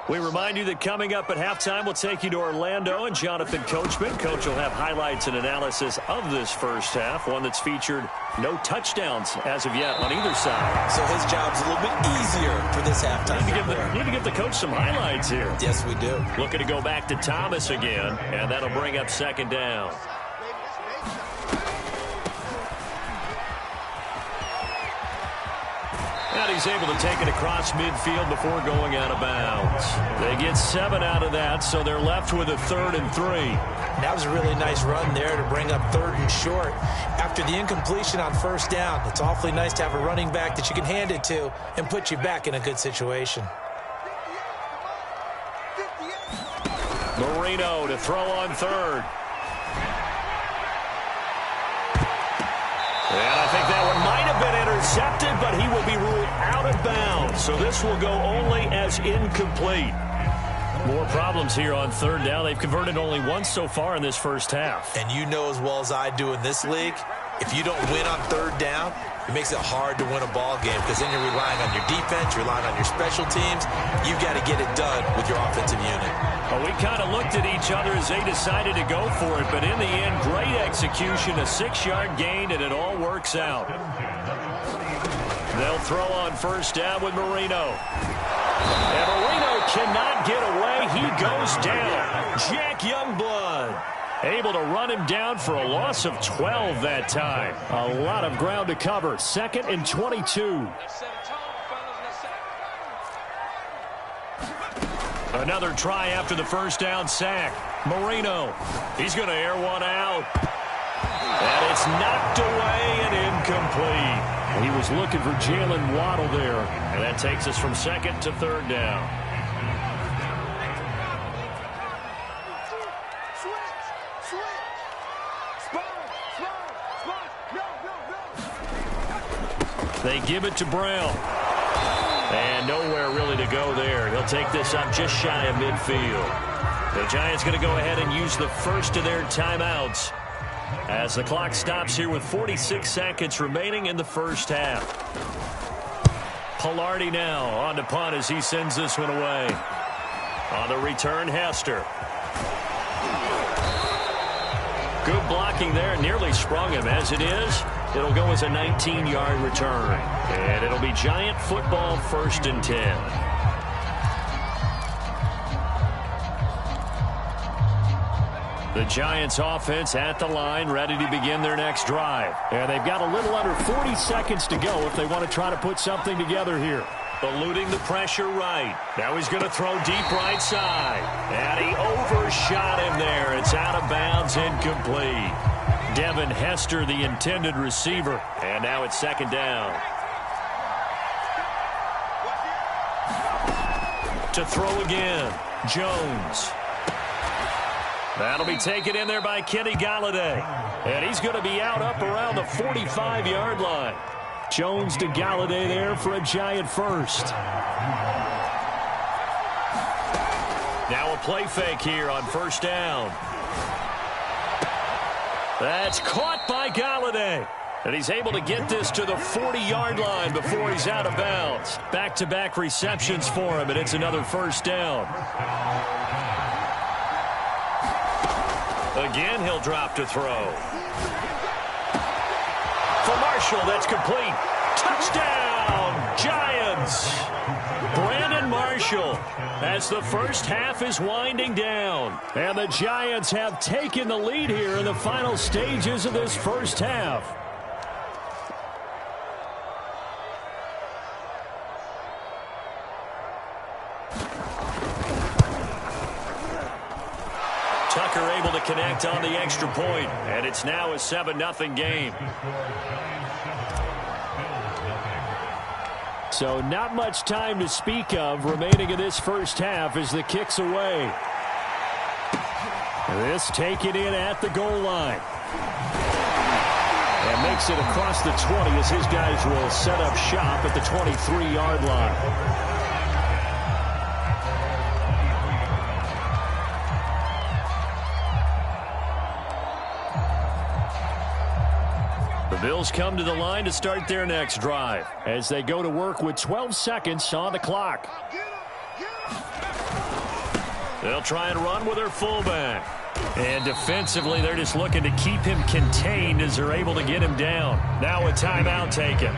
We remind you that coming up at halftime, we'll take you to Orlando and Jonathan Coachman. Coach will have highlights and analysis of this first half, one that's featured no touchdowns as of yet on either side. So his job's a little bit easier for this halftime. Need to give the coach some highlights here. Yes, we do. Looking to go back to Thomas again, and that'll bring up 2nd down. And he's able to take it across midfield before going out of bounds. They get 7 out of that, so they're left with a 3rd and 3. That was a really nice run there to bring up 3rd and short. After the incompletion on first down, it's awfully nice to have a running back that you can hand it to and put you back in a good situation. Marino to throw on 3rd. And I think that one might have been intercepted, but he will be ruled out of bounds. So this will go only as incomplete. More problems here on 3rd down. They've converted only once so far in this first half. And you know as well as I do in this league, if you don't win on 3rd down, it makes it hard to win a ball game because then you're relying on your defense, you're relying on your special teams. You've got to get it done with your offensive unit. Well, we kind of looked at each other as they decided to go for it, but in the end, great execution, a 6-yard gain, and it all works out. They'll throw on first down with Marino. And Marino cannot get away. He goes down. Jack Youngblood able to run him down for a loss of 12 that time. A lot of ground to cover. 2nd and 22. Another try after the first down sack. Marino. He's going to air one out. And it's knocked away and incomplete. He was looking for Jalen Waddle there. And that takes us from 2nd to 3rd down. They give it to Brown. And nowhere really to go there. He'll take this up just shy of midfield. The Giants going to go ahead and use the first of their timeouts as the clock stops here with 46 seconds remaining in the first half. Pilardi now on to punt as he sends this one away. On the return, Hester. Good blocking there. Nearly sprung him. As it is, it'll go as a 19-yard return. And it'll be Giant football, 1st and 10. The Giants offense at the line, ready to begin their next drive. And they've got a little under 40 seconds to go if they want to try to put something together here. Eluding the pressure right. Now he's going to throw deep right side. And he overshot him there. It's out of bounds, incomplete. Devin Hester, the intended receiver. And now it's 2nd down. To throw again, Jones. That'll be taken in there by Kenny Galladay. And he's going to be out up around the 45-yard line. Jones to Galladay there for a Giant first. Now a play fake here on 1st down. That's caught by Galladay. And he's able to get this to the 40-yard line before he's out of bounds. Back-to-back receptions for him, and it's another 1st down. Again, he'll drop to throw. For Marshall, that's complete. Touchdown, Giants. Brandon Marshall as the first half is winding down. And the Giants have taken the lead here in the final stages of this first half. Tucker able to connect on the extra point, and it's now a 7-0 game. So not much time to speak of remaining in this first half as the kick's away. This taken in at the goal line. And makes it across the 20 as his guys will set up shop at the 23-yard line. The Bills come to the line to start their next drive as they go to work with 12 seconds on the clock. They'll try and run with their fullback. And defensively, they're just looking to keep him contained as they're able to get him down. Now a timeout taken.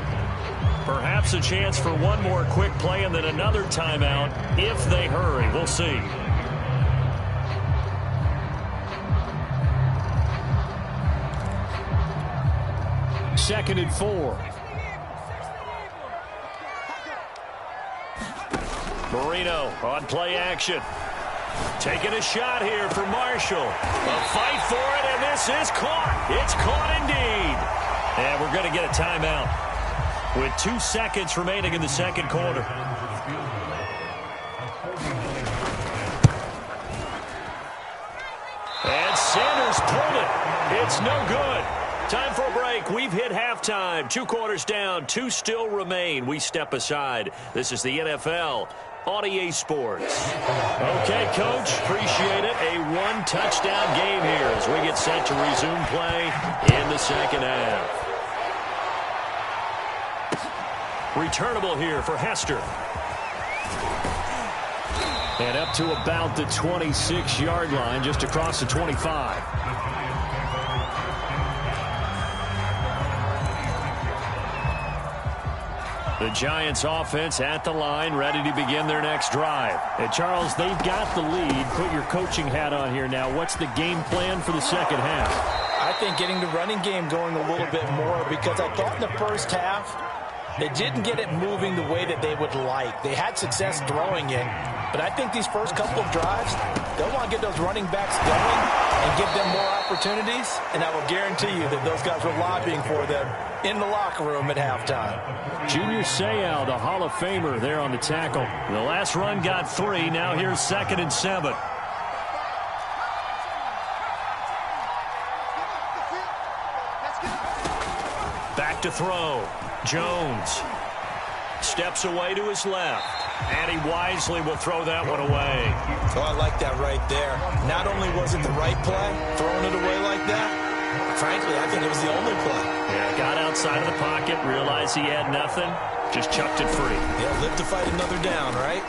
Perhaps a chance for one more quick play and then another timeout if they hurry. We'll see. Second and 4. Marino on play action. Taking a shot here for Marshall. A fight for it, and this is caught. It's caught indeed. And we're going to get a timeout with 2 seconds remaining in the second quarter. And Sanders pulled it. It's no good. Time for a break. We've hit halftime. 2 quarters down. 2 still remain. We step aside. This is the NFL on EA Sports. Okay, Coach. Appreciate it. A 1-touchdown game here as we get set to resume play in the second half. Returnable here for Hester. And up to about the 26-yard line, just across the 25. The Giants offense at the line, ready to begin their next drive. And Charles, they've got the lead. Put your coaching hat on here now. What's the game plan for the second half? I think getting the running game going a little bit more, because I thought in the first half they didn't get it moving the way that they would like. They had success throwing it, but I think these first couple of drives, they'll want to get those running backs going and give them more opportunities, and I will guarantee you that those guys were lobbying for them in the locker room at halftime. Junior Seau, the Hall of Famer, there on the tackle. The last run got 3. Now here's 2nd and 7. Back to throw. Jones steps away to his left. And he wisely will throw that one away. Oh, I like that right there. Not only was it the right play, throwing it away like that, frankly, I think it was the only play. Yeah, got outside of the pocket, realized he had nothing, just chucked it free. Yeah, live to fight another down, right?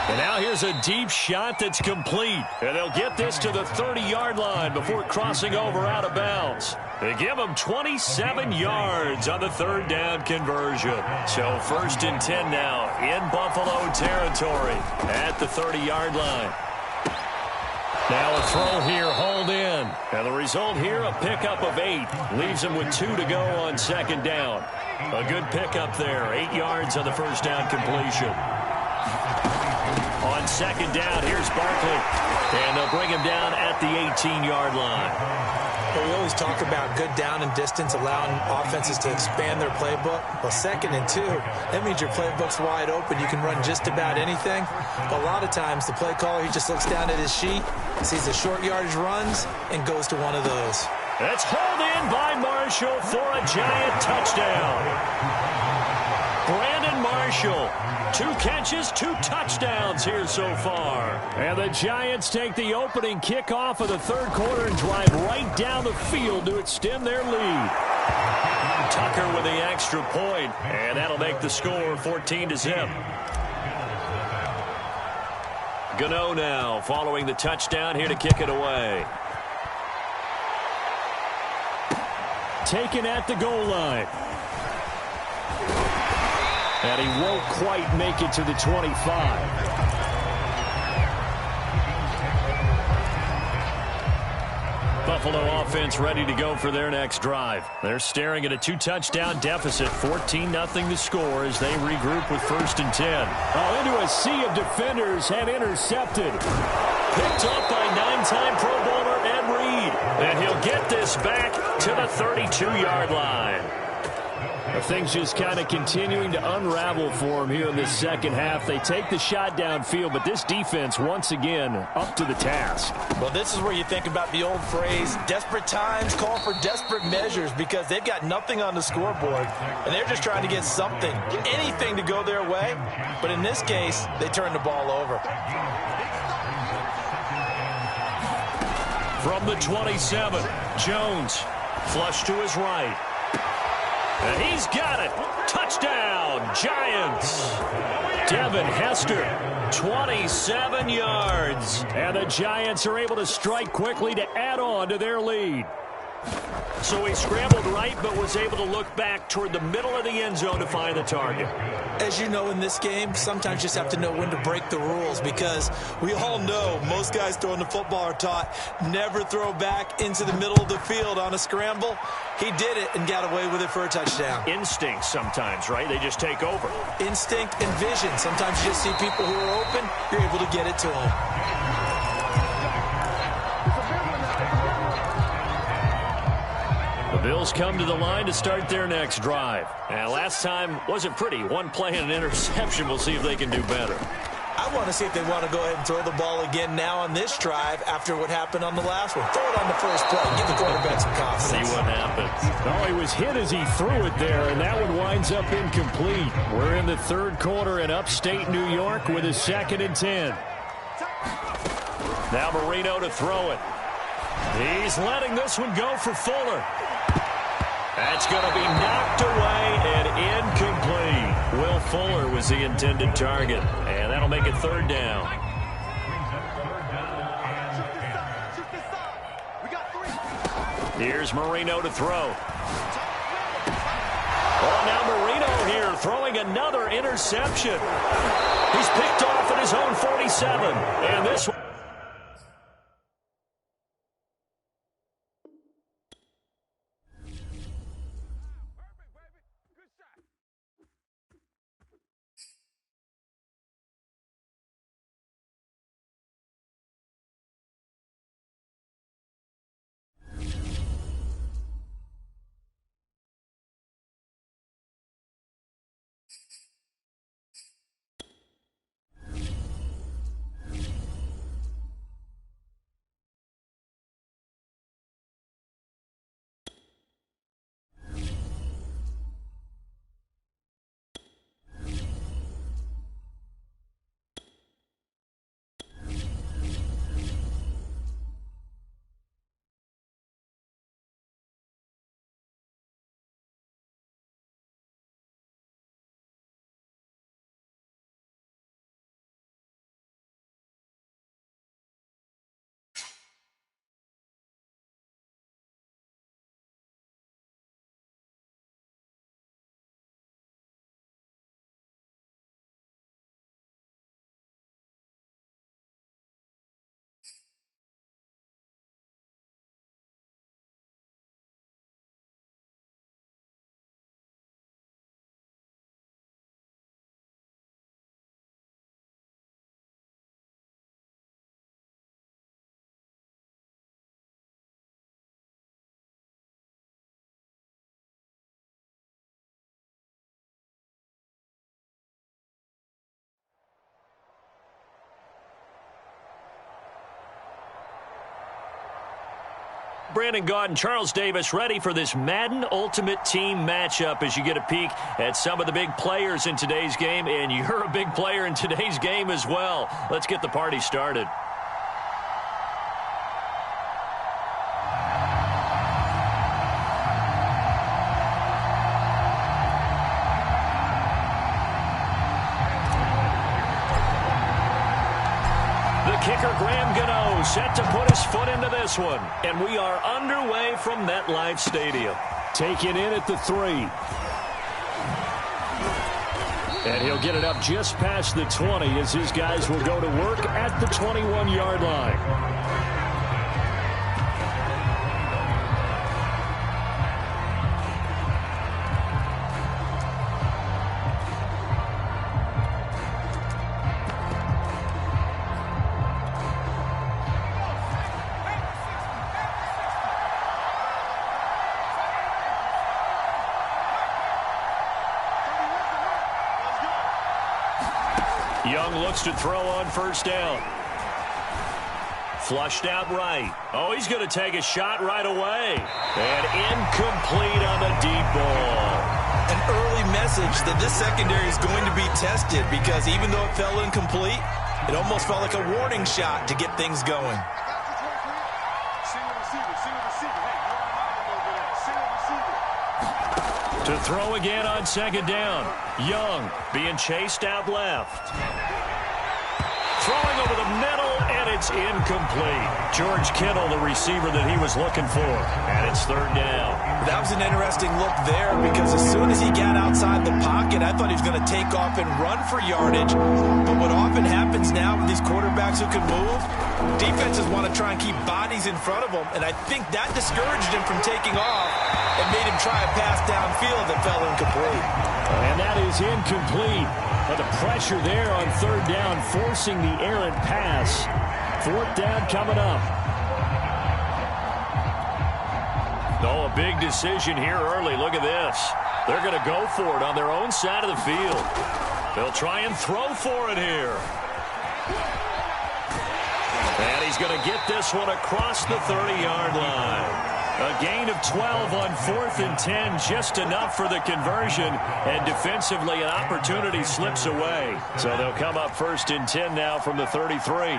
And now here's a deep shot that's complete. And they'll get this to the 30-yard line before crossing over out of bounds. They give him 27 yards on the third down conversion. So 1st and 10 now in Buffalo territory at the 30-yard line. Now a throw here, hauled in. And the result here, a pickup of 8. Leaves him with 2 to go on 2nd down. A good pickup there, 8 yards on the first down completion. On 2nd down, here's Barkley. And they'll bring him down at the 18-yard line. Well, we always talk about good down and distance, allowing offenses to expand their playbook. Well, 2nd and 2, that means your playbook's wide open. You can run just about anything. But a lot of times, the play caller, he just looks down at his sheet, sees the short yardage runs, and goes to one of those. That's hauled in by Marshall for a Giant touchdown. Brandon Marshall, 2 catches, 2 touchdowns here so far. And the Giants take the opening kickoff of the 3rd quarter and drive right down the field to extend their lead. Tucker with the extra point, and that'll make the score 14-0. Gano now following the touchdown here to kick it away. Taken at the goal line. And he won't quite make it to the 25. Buffalo offense ready to go for their next drive. They're staring at a 2-touchdown deficit, 14-0 the score as they regroup with 1st and 10. Oh, into a sea of defenders and intercepted. Picked up by 9-time Pro Bowler Ed Reed. And he'll get this back to the 32-yard line. Things just kind of continuing to unravel for him here in this second half. They take the shot downfield, but this defense, once again, up to the task. Well, this is where you think about the old phrase, desperate times call for desperate measures, because they've got nothing on the scoreboard, and they're just trying to get something, anything to go their way. But in this case, they turn the ball over. From the 27, Jones, flush to his right. And he's got it. Touchdown, Giants. Devin Hester, 27 yards. And the Giants are able to strike quickly to add on to their lead. So he scrambled right, but was able to look back toward the middle of the end zone to find the target. As you know, in this game, sometimes you just have to know when to break the rules, because we all know most guys throwing the football are taught never throw back into the middle of the field on a scramble. He did it and got away with it for a touchdown. Instinct sometimes, right? They just take over. Instinct and vision. Sometimes you just see people who are open, you're able to get it to them. The Bills come to the line to start their next drive. And last time wasn't pretty. One play and an interception. We'll see if they can do better. I want to see if they want to go ahead and throw the ball again now on this drive after what happened on the last one. Throw it on the first play. Give the quarterback some confidence. See what happens. Oh, he was hit as he threw it there, and that one winds up incomplete. We're in the 3rd quarter in upstate New York with a 2nd and 10. Now Marino to throw it. He's letting this one go for Fuller. That's going to be knocked away and incomplete. Will Fuller was the intended target, and that'll make it 3rd down. Here's Marino to throw. Oh, now Marino here throwing another interception. He's picked off at his own 47, and this one. Brandon Gaud and Charles Davis ready for this Madden Ultimate Team matchup as you get a peek at some of the big players in today's game, and you're a big player in today's game as well. Let's get the party started. Kicker Graham Gano set to put his foot into this one. And we are underway from MetLife Stadium. Taken in at the 3. And he'll get it up just past the 20 as his guys will go to work at the 21-yard line. Young looks to throw on first down. Flushed out right. Oh, he's going to take a shot right away. And incomplete on the deep ball. An early message that this secondary is going to be tested because even though it fell incomplete, it almost felt like a warning shot to get things going. To throw again on second down. Young being chased out left. Throwing over the middle, and it's incomplete. George Kittle, the receiver that he was looking for. And it's third down. That was an interesting look there because as soon as he got outside the pocket, I thought he was going to take off and run for yardage. But what often happens now with these quarterbacks who can move, defenses want to try and keep bodies in front of them. And I think that discouraged him from taking off and made him try a pass downfield that fell incomplete. And that is incomplete. But the pressure there on third down, forcing the errant pass. Fourth down coming up. Oh, a big decision here early. Look at this. They're going to go for it on their own side of the field. They'll try and throw for it here. And he's going to get this one across the 30-yard line. A gain of 12 on 4th and 10, just enough for the conversion. And defensively, an opportunity slips away. So they'll come up 1st and 10 now from the 33.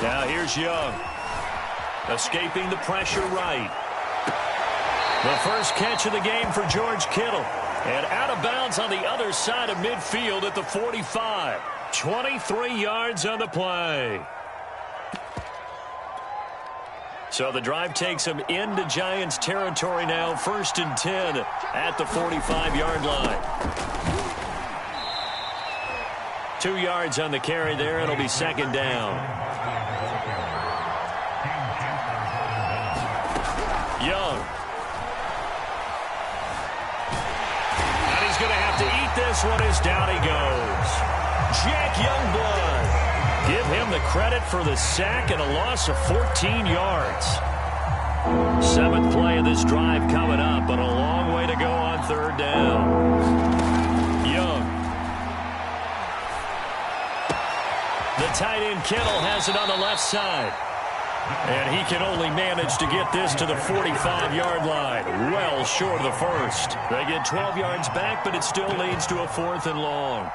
Now here's Young. Escaping the pressure right. The first catch of the game for George Kittle. And out of bounds on the other side of midfield at the 45. 23 yards on the play. So the drive takes them into Giants territory now. 1st and 10 at the 45-yard line. 2 yards on the carry there. It'll be second down. Young. And he's going to have to eat this one as down he goes. Jack Youngblood. Give him the credit for the sack and a loss of 14 yards. 7th play of this drive coming up, but a long way to go on third down. Young. The tight end Kittle has it on the left side. And he can only manage to get this to the 45-yard line. Well short of the first. They get 12 yards back, but it still leads to a 4th and long.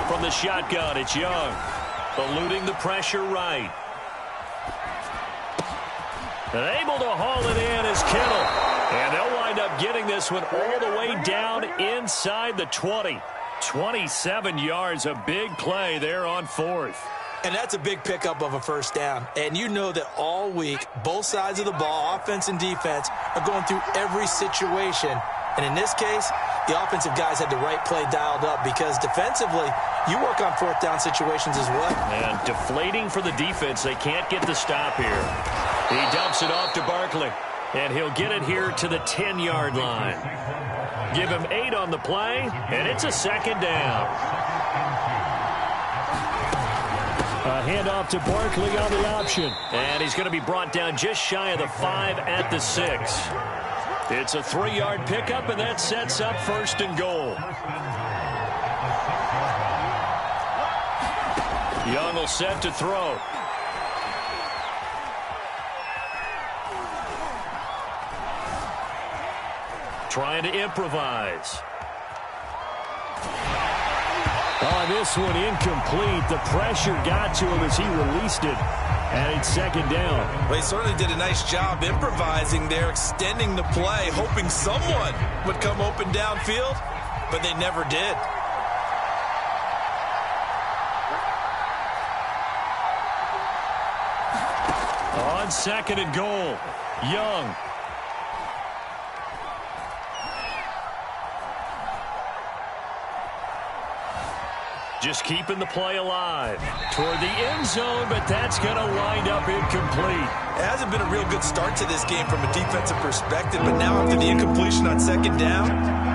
From the shotgun, it's Young. Eluding the pressure right. And able to haul it in is Kittle. And they'll wind up getting this one all the way down inside the 20. 27 yards, a big play there on 4th. And that's a big pickup of a first down. And you know that all week, both sides of the ball, offense and defense, are going through every situation. And in this case, the offensive guys had the right play dialed up because defensively, you work on 4th down situations as well. And deflating for the defense. They can't get the stop here. He dumps it off to Barkley. And he'll get it here to the 10-yard line. Give him 8 on the play, and it's a second down. A handoff to Barkley on the option. And he's going to be brought down just shy of the 5 at the 6. It's a 3-yard pickup, and that sets up 1st and goal. Young will set to throw. Trying to improvise. On this one, incomplete. The pressure got to him as he released it. And it's 2nd down. Well, he certainly did a nice job improvising there, extending the play, hoping someone would come open downfield, but they never did. On 2nd and goal, Young. Just keeping the play alive toward the end zone, but that's going to wind up incomplete. It hasn't been a real good start to this game from a defensive perspective, but now after the incompletion on 2nd down,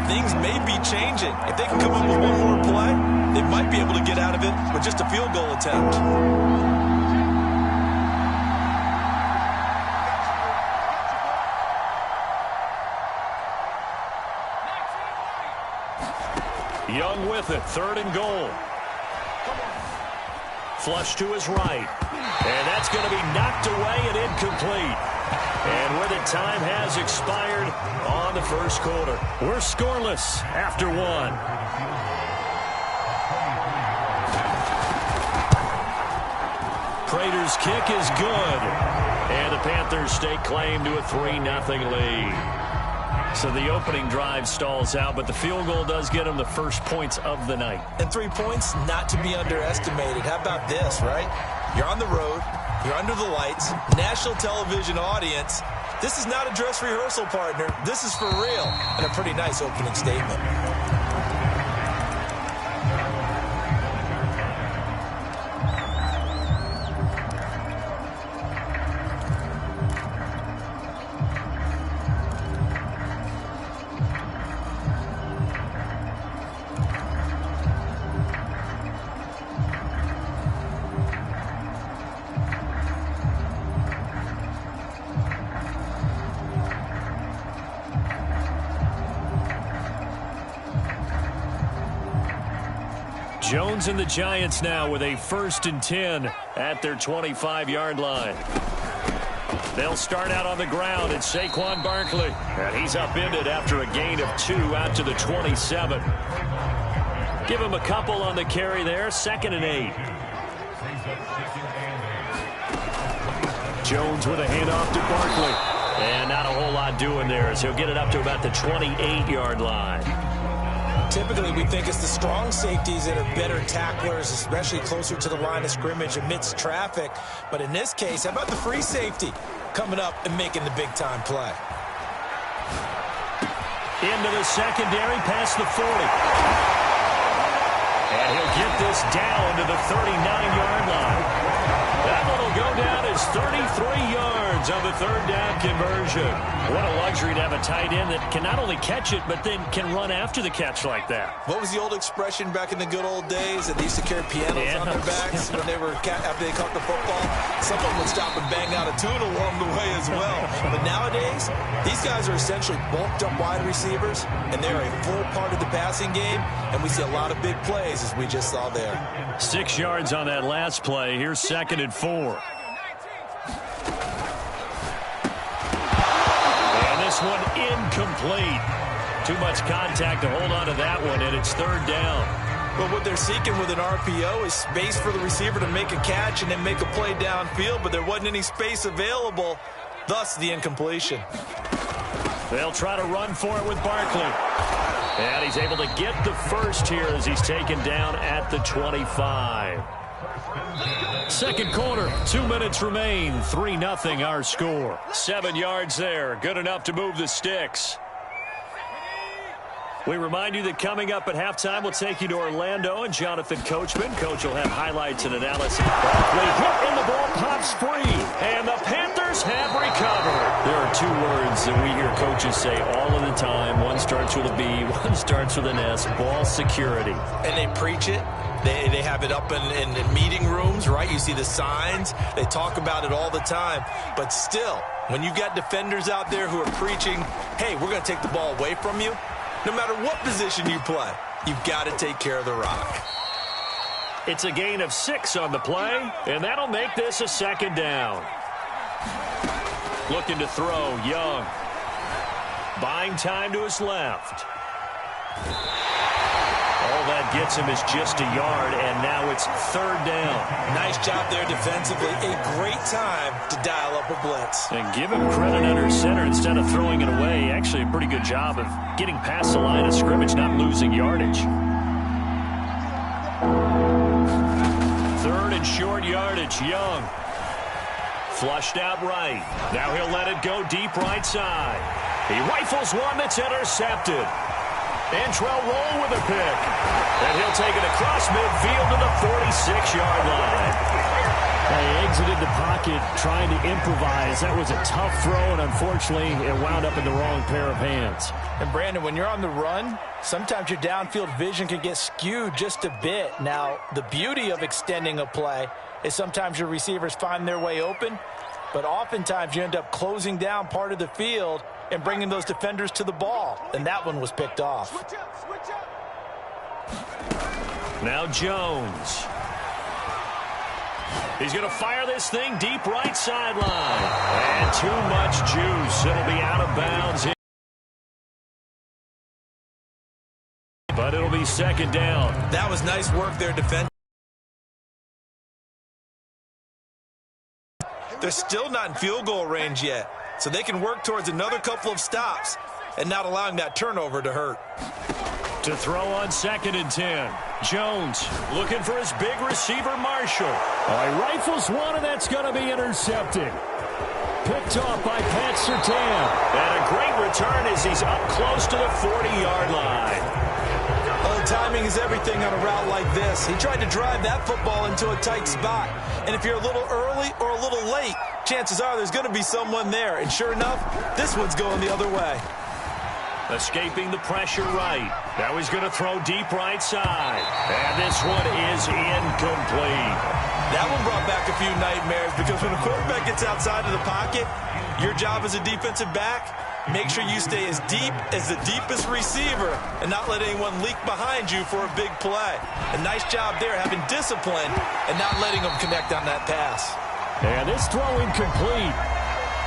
things may be changing. If they can come up with one more play, they might be able to get out of it with just a field goal attempt. Young with it, 3rd and goal. Flush to his right. And that's going to be knocked away and incomplete. And where the time has expired on the 1st quarter. We're scoreless after 1. Prater's kick is good. And the Panthers stake claim to a 3-0 lead. So the opening drive stalls out, but the field goal does get them the first points of the night. And 3 points, not to be underestimated. How about this, right? You're on the road. You're under the lights. National television audience. This is not a dress rehearsal, partner. This is for real. And a pretty nice opening statement. Jones and the Giants now with a 1st and 10 at their 25-yard line. They'll start out on the ground. It's Saquon Barkley. And he's upended after a gain of 2 out to the 27. Give him a couple on the carry there. 2nd and 8. Jones with a handoff to Barkley. And not a whole lot doing there as he'll get it up to about the 28-yard line. Typically, we think it's the strong safeties that are better tacklers, especially closer to the line of scrimmage amidst traffic. But in this case, how about the free safety coming up and making the big-time play? Into the secondary, past the 40. And he'll get this down to the 39-yard line. That one will go down as 33 yards on the 3rd down conversion. What a luxury to have a tight end that can not only catch it, but then can run after the catch like that. What was the old expression back in the good old days that they used to carry pianos on their backs when they were after they caught the football? Someone would stop and bang out a tune along the way as well. But nowadays, these guys are essentially bulked up wide receivers, and they're a full part of the passing game, and we see a lot of big plays as we just saw there. 6 yards on that last play. Here's 2nd and 4. One incomplete. Too much contact to hold on to that one, and it's 3rd down. But what they're seeking with an RPO is space for the receiver to make a catch and then make a play downfield, but there wasn't any space available, thus the incompletion. They'll try to run for it with Barkley. And he's able to get the first here as he's taken down at the 25. 2nd quarter, 2 minutes remain. 3-0 our score. 7 yards there. Good enough to move the sticks. We remind you that coming up at halftime, we'll take you to Orlando and Jonathan Coachman. Coach will have highlights and analysis. Barkley hit and the ball pops free. And the Panthers have recovered. There are two words that we hear coaches say all of the time. One starts with a B, one starts with an S. Ball security. And they preach it. They have it up in meeting rooms, right? You see the signs. They talk about it all the time. But still, when you got defenders out there who are preaching, hey, we're going to take the ball away from you, no matter what position you play, you've got to take care of the rock. It's a gain of 6 on the play, and that'll make this a second down. Looking to throw, Young. Buying time to his left. All that gets him is just a yard, and now it's third down. Nice job there defensively. A great time to dial up a blitz. And give him credit under center instead of throwing it away. Actually, a pretty good job of getting past the line of scrimmage, not losing yardage. Third and short yardage, Young. Flushed out right. Now he'll let it go deep right side. He rifles one that's intercepted. Antrell Roll with a pick. And he'll take it across midfield to the 46-yard line. They exited the pocket trying to improvise. That was a tough throw, and unfortunately, it wound up in the wrong pair of hands. And, Brandon, when you're on the run, sometimes your downfield vision can get skewed just a bit. Now, the beauty of extending a play is sometimes your receivers find their way open, but oftentimes you end up closing down part of the field and bringing those defenders to the ball. And that one was picked off. Now Jones. He's going to fire this thing deep right sideline. And too much juice. It'll be out of bounds. But it'll be second down. That was nice work there, defense. They're still not in field goal range yet, so they can work towards another couple of stops and not allowing that turnover to hurt. To throw on 2nd and 10. Jones looking for his big receiver, Marshall. He rifles one, and that's going to be intercepted. Picked off by Pat Surtain. And a great return as he's up close to the 40-yard line. Well, timing is everything on a route like this. He tried to drive that football into a tight spot. And if you're a little early or a little late, chances are there's going to be someone there. And sure enough, this one's going the other way. Escaping the pressure right. Now he's going to throw deep right side. And this one is incomplete. That one brought back a few nightmares because when a quarterback gets outside of the pocket, your job as a defensive back, make sure you stay as deep as the deepest receiver and not let anyone leak behind you for a big play. A nice job there having discipline and not letting them connect on that pass. And this throw incomplete.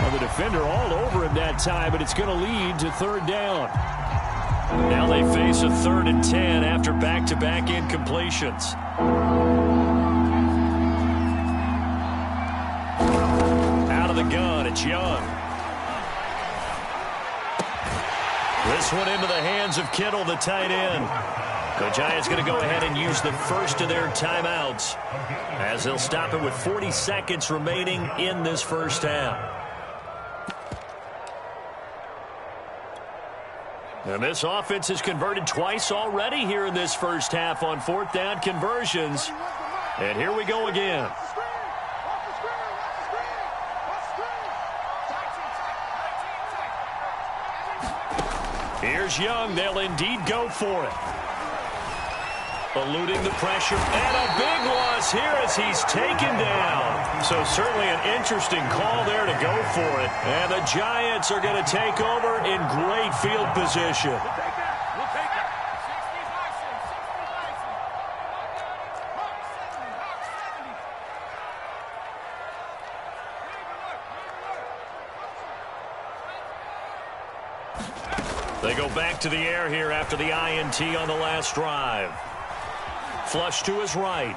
Well, the defender all over him that time, but it's going to lead to third down. Now they face a 3rd and 10 after back-to-back incompletions. Out of the gun, it's Young. This one into the hands of Kittle, the tight end. The Giants going to go ahead and use the first of their timeouts as they'll stop it with 40 seconds remaining in this first half. And this offense has converted twice already here in this first half on 4th down conversions. And here we go again. Here's Young. They'll indeed go for it. Eluding the pressure. And a big loss here as he's taken down. So certainly an interesting call there to go for it. And the Giants are going to take over in great field position. They go back to the air here after the INT on the last drive. Flush to his right.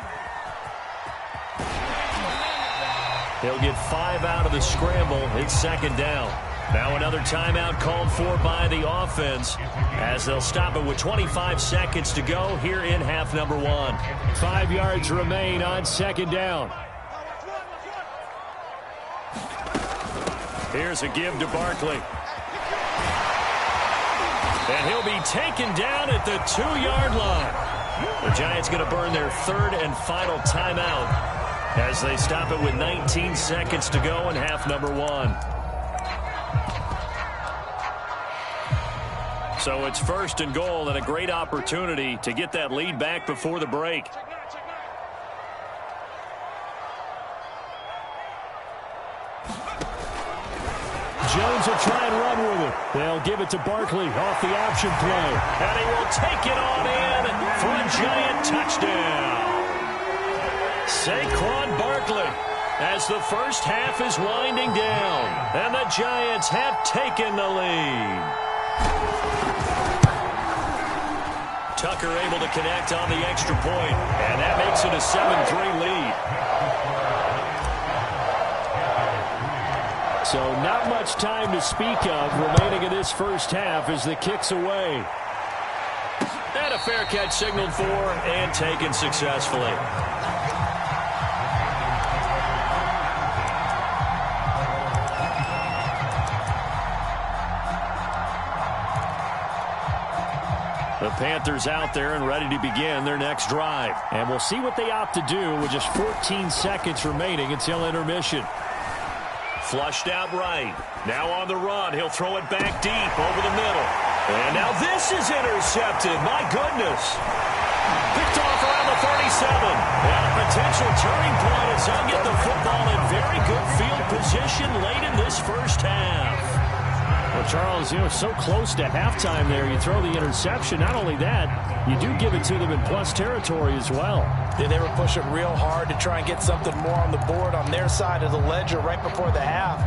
He'll get 5 out of the scramble. It's second down. Now another timeout called for by the offense as they'll stop it with 25 seconds to go here in half number 1. 5 yards remain on second down. Here's a give to Barkley. And he'll be taken down at the 2-yard line. The Giants going to burn their third and final timeout as they stop it with 19 seconds to go in half number 1. So it's 1st and goal and a great opportunity to get that lead back before the break. Jones will try and run with it. They'll give it to Barkley off the option play. And he will take it on in for a Giant touchdown. Saquon Barkley as the first half is winding down. And the Giants have taken the lead. Tucker able to connect on the extra point. And that makes it a 7-3 lead. So not much time to speak of remaining in this first half as the kick's away. And a fair catch signaled for and taken successfully. The Panthers out there and ready to begin their next drive. And we'll see what they opt to do with just 14 seconds remaining until intermission. Flushed out right. Now on the run. He'll throw it back deep over the middle. And now this is intercepted. My goodness. Picked off around the 37. And a potential turning point as he'll get the football in very good field position late in this first half. Well, Charles, so close to halftime there. You throw the interception. Not only that, you do give it to them in plus territory as well. Yeah, they were pushing real hard to try and get something more on the board on their side of the ledger right before the half.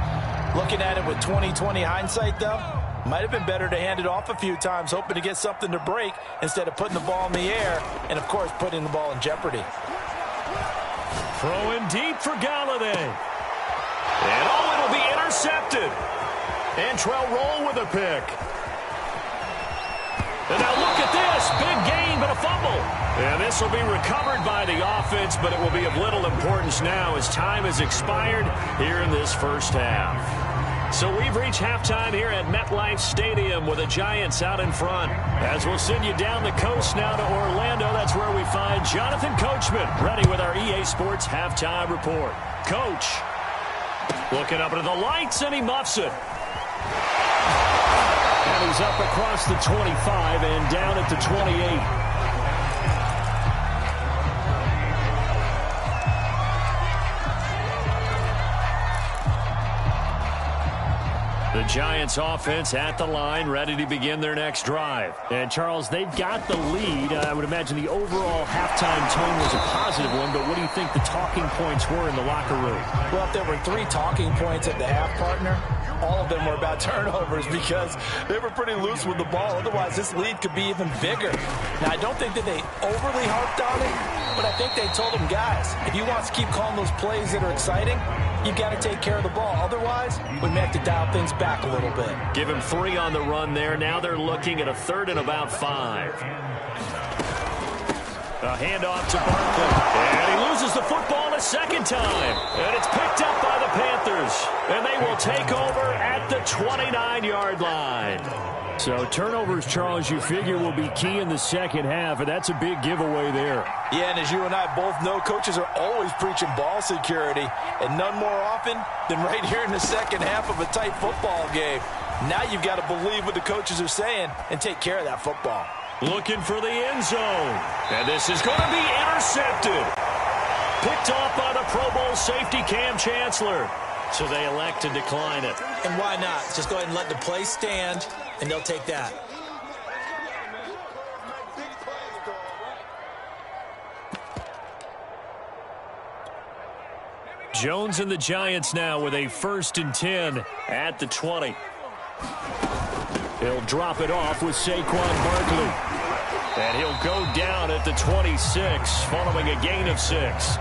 Looking at it with 20/20 hindsight, though, might have been better to hand it off a few times, hoping to get something to break instead of putting the ball in the air and, of course, putting the ball in jeopardy. Throwing deep for Galladay. And, it'll be intercepted. Antrell Roll with a pick. And now look at this. Big gain, but a fumble. And this will be recovered by the offense, but it will be of little importance now as time has expired here in this first half. So we've reached halftime here at MetLife Stadium with the Giants out in front. As we'll send you down the coast now to Orlando, that's where we find Jonathan Coachman ready with our EA Sports halftime report. Coach, looking up into the lights, and he muffs it. And he's up across the 25 and down at the 28. The Giants offense at the line, ready to begin their next drive. And, Charles, they've got the lead. I would imagine the overall halftime tone was a positive one, but what do you think the talking points were in the locker room? Well, if there were 3 talking points at the half, partner, all of them were about turnovers because they were pretty loose with the ball. Otherwise, this lead could be even bigger. Now, I don't think that they overly harped on it, but I think they told them, guys, if you want to keep calling those plays that are exciting, you've got to take care of the ball. Otherwise, we may have to dial things back a little bit. Give him 3 on the run there. Now they're looking at a 3rd and about 5. A handoff to Barkley. And he loses the football a second time. And it's picked up by the Panthers. And they will take over at the 29-yard line. So turnovers, Charles, you figure will be key in the second half, and that's a big giveaway there. Yeah, and as you and I both know, coaches are always preaching ball security, and none more often than right here in the second half of a tight football game. Now you've got to believe what the coaches are saying and take care of that football. Looking for the end zone. And this is going to be intercepted. Picked off by the Pro Bowl safety Cam Chancellor. So they elect to decline it. And why not? Just go ahead and let the play stand, and they'll take that. Jones and the Giants now with a 1st and 10 at the 20. He'll drop it off with Saquon Barkley. And he'll go down at the 26 following a gain of 6.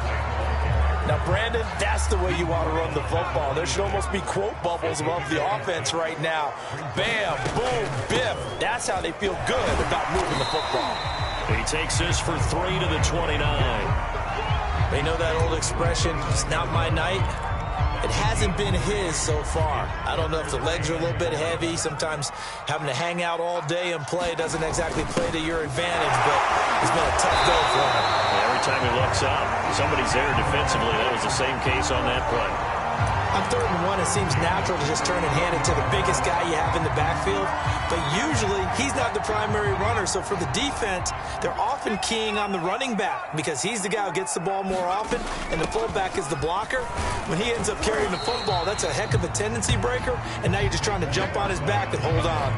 Now, Brandon, that's the way you want to run the football. There should almost be quote bubbles above the offense right now. Bam, boom, biff. That's how they feel good about moving the football. He takes this for 3 to the 29. They know that old expression, it's not my night. It hasn't been his so far. I don't know if the legs are a little bit heavy. Sometimes having to hang out all day and play doesn't exactly play to your advantage, but it's been a tough go for him. Every time he looks up, somebody's there defensively. That was the same case on that play. On 3rd and 1, it seems natural to just turn and hand it to the biggest guy you have in the backfield. But usually, he's not the primary runner. So for the defense, they're often keying on the running back because he's the guy who gets the ball more often, and the fullback is the blocker. When he ends up carrying the football, that's a heck of a tendency breaker, and now you're just trying to jump on his back and hold on.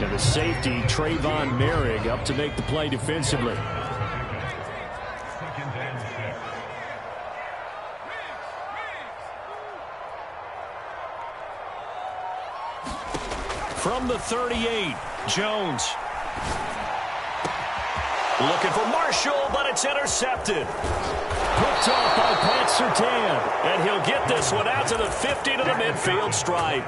And the safety, Trayvon Merrick, up to make the play defensively. From the 38, Jones. Looking for Marshall, but it's intercepted. Picked off by Pat Surtain. And he'll get this one out to the 50 to the midfield stripe.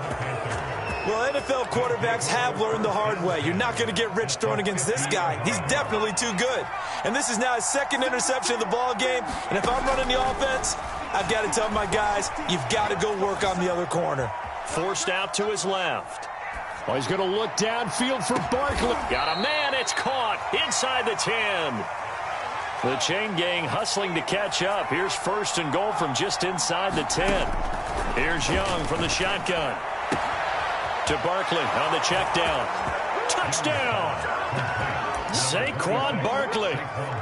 Well, NFL quarterbacks have learned the hard way. You're not going to get rich throwing against this guy. He's definitely too good. And this is now his 2nd interception of the ball game. And if I'm running the offense, I've got to tell my guys, you've got to go work on the other corner. Forced out to his left. Oh, he's going to look downfield for Barkley. Got a man, it's caught inside the 10. The chain gang hustling to catch up. Here's 1st and goal from just inside the 10. Here's Young from the shotgun. To Barkley on the check down. Touchdown! Saquon Barkley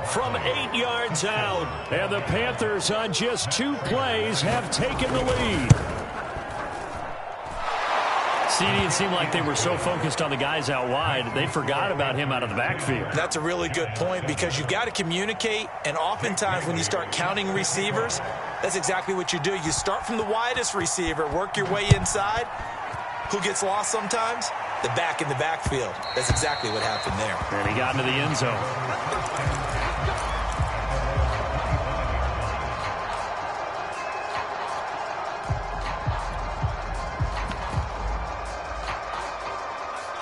from 8 yards out. And the Panthers on just 2 plays have taken the lead. See, it didn't seem like they were so focused on the guys out wide, they forgot about him out of the backfield. That's a really good point because you've got to communicate, and oftentimes when you start counting receivers, that's exactly what you do. You start from the widest receiver, work your way inside. Who gets lost sometimes? The back in the backfield. That's exactly what happened there. And he got into the end zone.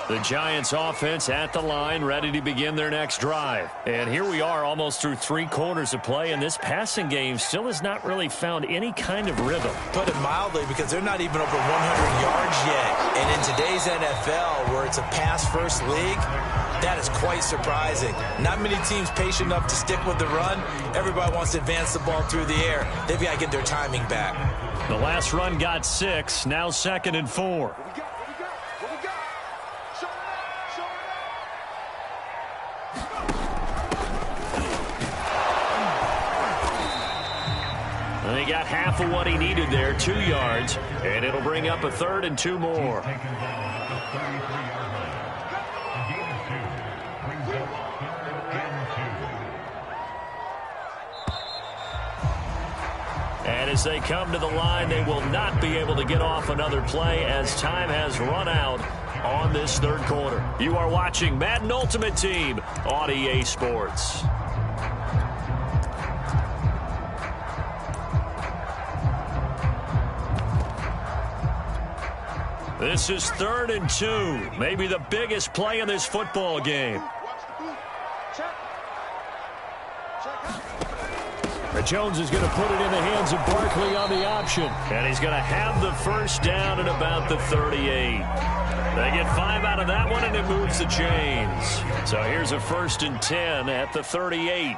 The Giants offense at the line, ready to begin their next drive. And here we are almost through 3 quarters of play, and this passing game still has not really found any kind of rhythm. Put it mildly, because they're not even over 100 yards yet. And in today's NFL, where it's a pass-first league, that is quite surprising. Not many teams patient enough to stick with the run. Everybody wants to advance the ball through the air. They've got to get their timing back. The last run got 6, now 2nd and 4. He got half of what he needed there, 2 yards, and it'll bring up a 3rd and 2 more. And as they come to the line, they will not be able to get off another play as time has run out on this 3rd quarter. You are watching Madden Ultimate Team on EA Sports. This is 3rd and 2, maybe the biggest play in this football game. Jones is going to put it in the hands of Barkley on the option. And he's going to have the 1st down at about the 38. They get 5 out of that one, and it moves the chains. So here's a 1st and 10 at the 38.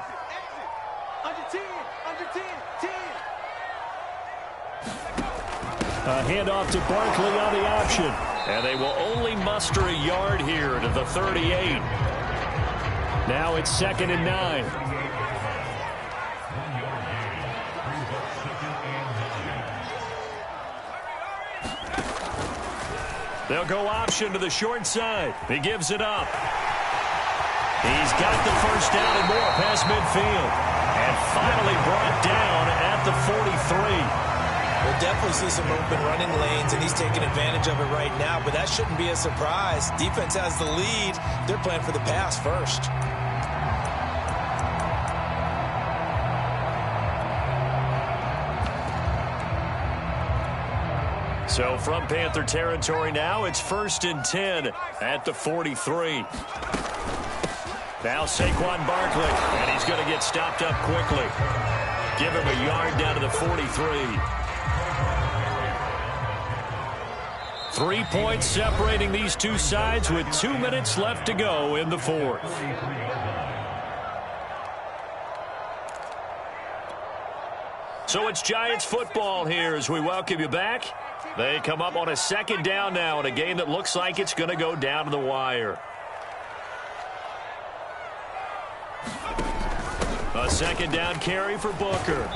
A handoff to Barkley on the option. And they will only muster a yard here to the 38. Now it's 2nd and 9. They'll go option to the short side. He gives it up. He's got the 1st down and more past midfield. And finally brought down at the 43. We'll definitely see some open running lanes, and he's taking advantage of it right now, but that shouldn't be a surprise. Defense has the lead. They're playing for the pass first. So from Panther territory now, it's 1st and 10 at the 43. Now Saquon Barkley, and he's going to get stopped up quickly. Give him a yard down to the 43. 3 points separating these two sides with 2 minutes left to go in the fourth. So it's Giants football here as we welcome you back. They come up on a second down now in a game that looks like it's going to go down to the wire. A second down carry for Booker.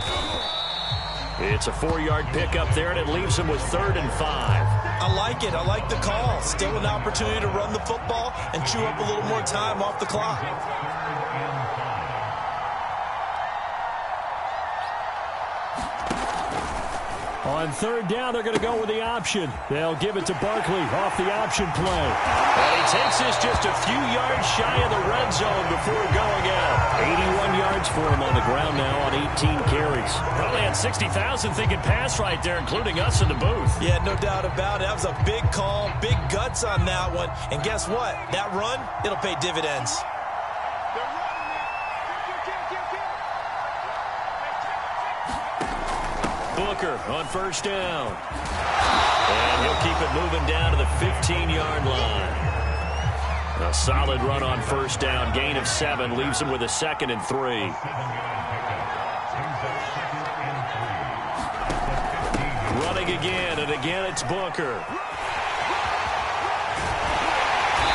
It's a 4-yard pickup there, and it leaves him with 3rd and 5. I like it. I like the call. Still an opportunity to run the football and chew up a little more time off the clock. On 3rd down, they're going to go with the option. They'll give it to Barkley off the option play. And he takes this just a few yards shy of the red zone before going out. 81 yards for him on the ground now on 18 carries. Probably had 60,000 thinking pass right there, including us in the booth. Yeah, no doubt about it. That was a big call, big guts on that one. And guess what? That run, it'll pay dividends. Booker on 1st down. And he'll keep it moving down to the 15-yard line. A solid run on 1st down. Gain of 7 leaves him with a 2nd and 3. Running again, and again it's Booker.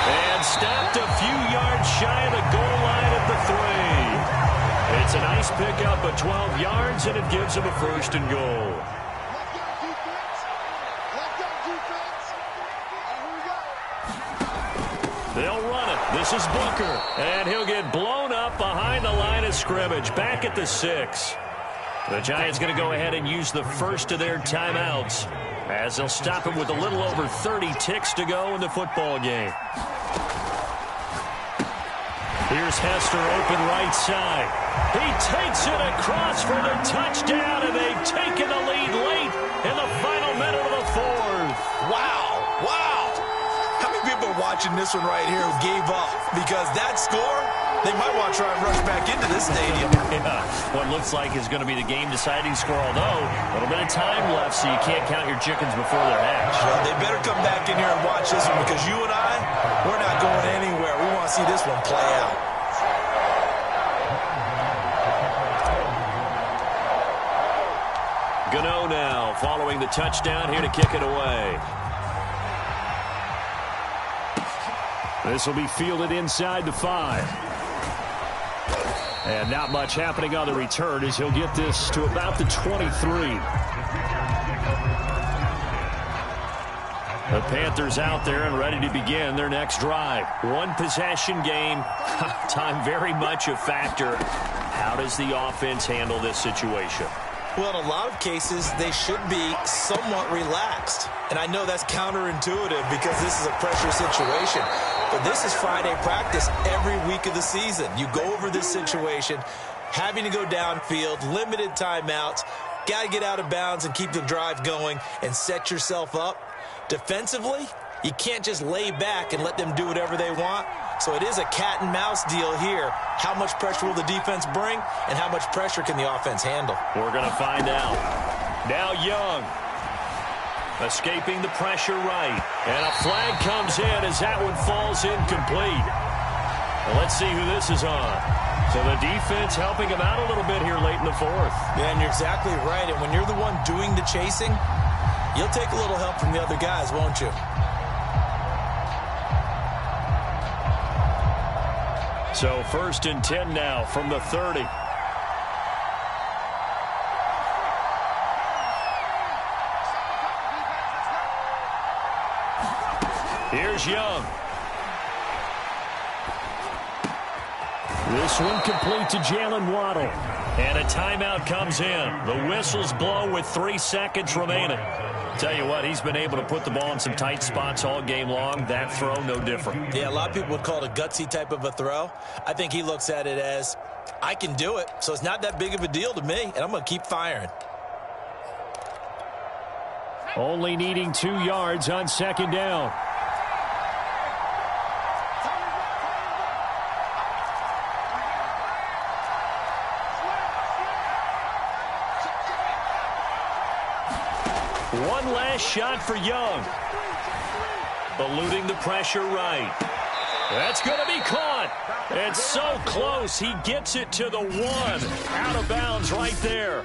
And stopped a few yards shy of the goal line at the 3. It's a nice pickup of 12 yards, and it gives him a 1st and goal. They'll run it. This is Booker, and he'll get blown up behind the line of scrimmage, back at the 6. The Giants going to go ahead and use the first of their timeouts, as they'll stop him with a little over 30 ticks to go in the football game. Here's Hester open right side. He takes it across for the touchdown, and they've taken the lead late in the final minute of the 4th. Wow, wow. How many people are watching this one right here who gave up? Because that score, they might want to try and rush back into this stadium. Yeah, what looks like is going to be the game-deciding score, although a little bit of time left, so you can't count your chickens before they're hatched. Well, they better come back in here and watch this one, because you and I, we're not going anywhere. We want to see this one play out. Gano now following the touchdown here to kick it away. This will be fielded inside the 5. And not much happening on the return as he'll get this to about the 23. The Panthers out there and ready to begin their next drive. One possession game. Time very much a factor. How does the offense handle this situation? Well, in a lot of cases, they should be somewhat relaxed. And I know that's counterintuitive because this is a pressure situation. But this is Friday practice every week of the season. You go over this situation, having to go downfield, limited timeouts, got to get out of bounds and keep the drive going and set yourself up. Defensively, you can't just lay back and let them do whatever they want. So it is a cat and mouse deal here. How much pressure will the defense bring, and how much pressure can the offense handle? We're going to find out. Now Young, escaping the pressure right. And a flag comes in as that one falls incomplete. Well, let's see who this is on. So the defense helping him out a little bit here late in the 4th. Yeah, and you're exactly right. And when you're the one doing the chasing, you'll take a little help from the other guys, won't you? So 1st and 10 now from the 30. Here's Young. This one complete to Jalen Waddle. And a timeout comes in. The whistles blow with 3 seconds remaining. Tell you what, he's been able to put the ball in some tight spots all game long. That throw, no different. Yeah, a lot of people would call it a gutsy type of a throw. I think he looks at it as, I can do it, so it's not that big of a deal to me, and I'm going to keep firing. Only needing 2 yards on 2nd down. One last shot for Young. Eluding the pressure right. That's going to be caught. And so close. He gets it to the 1. Out of bounds right there.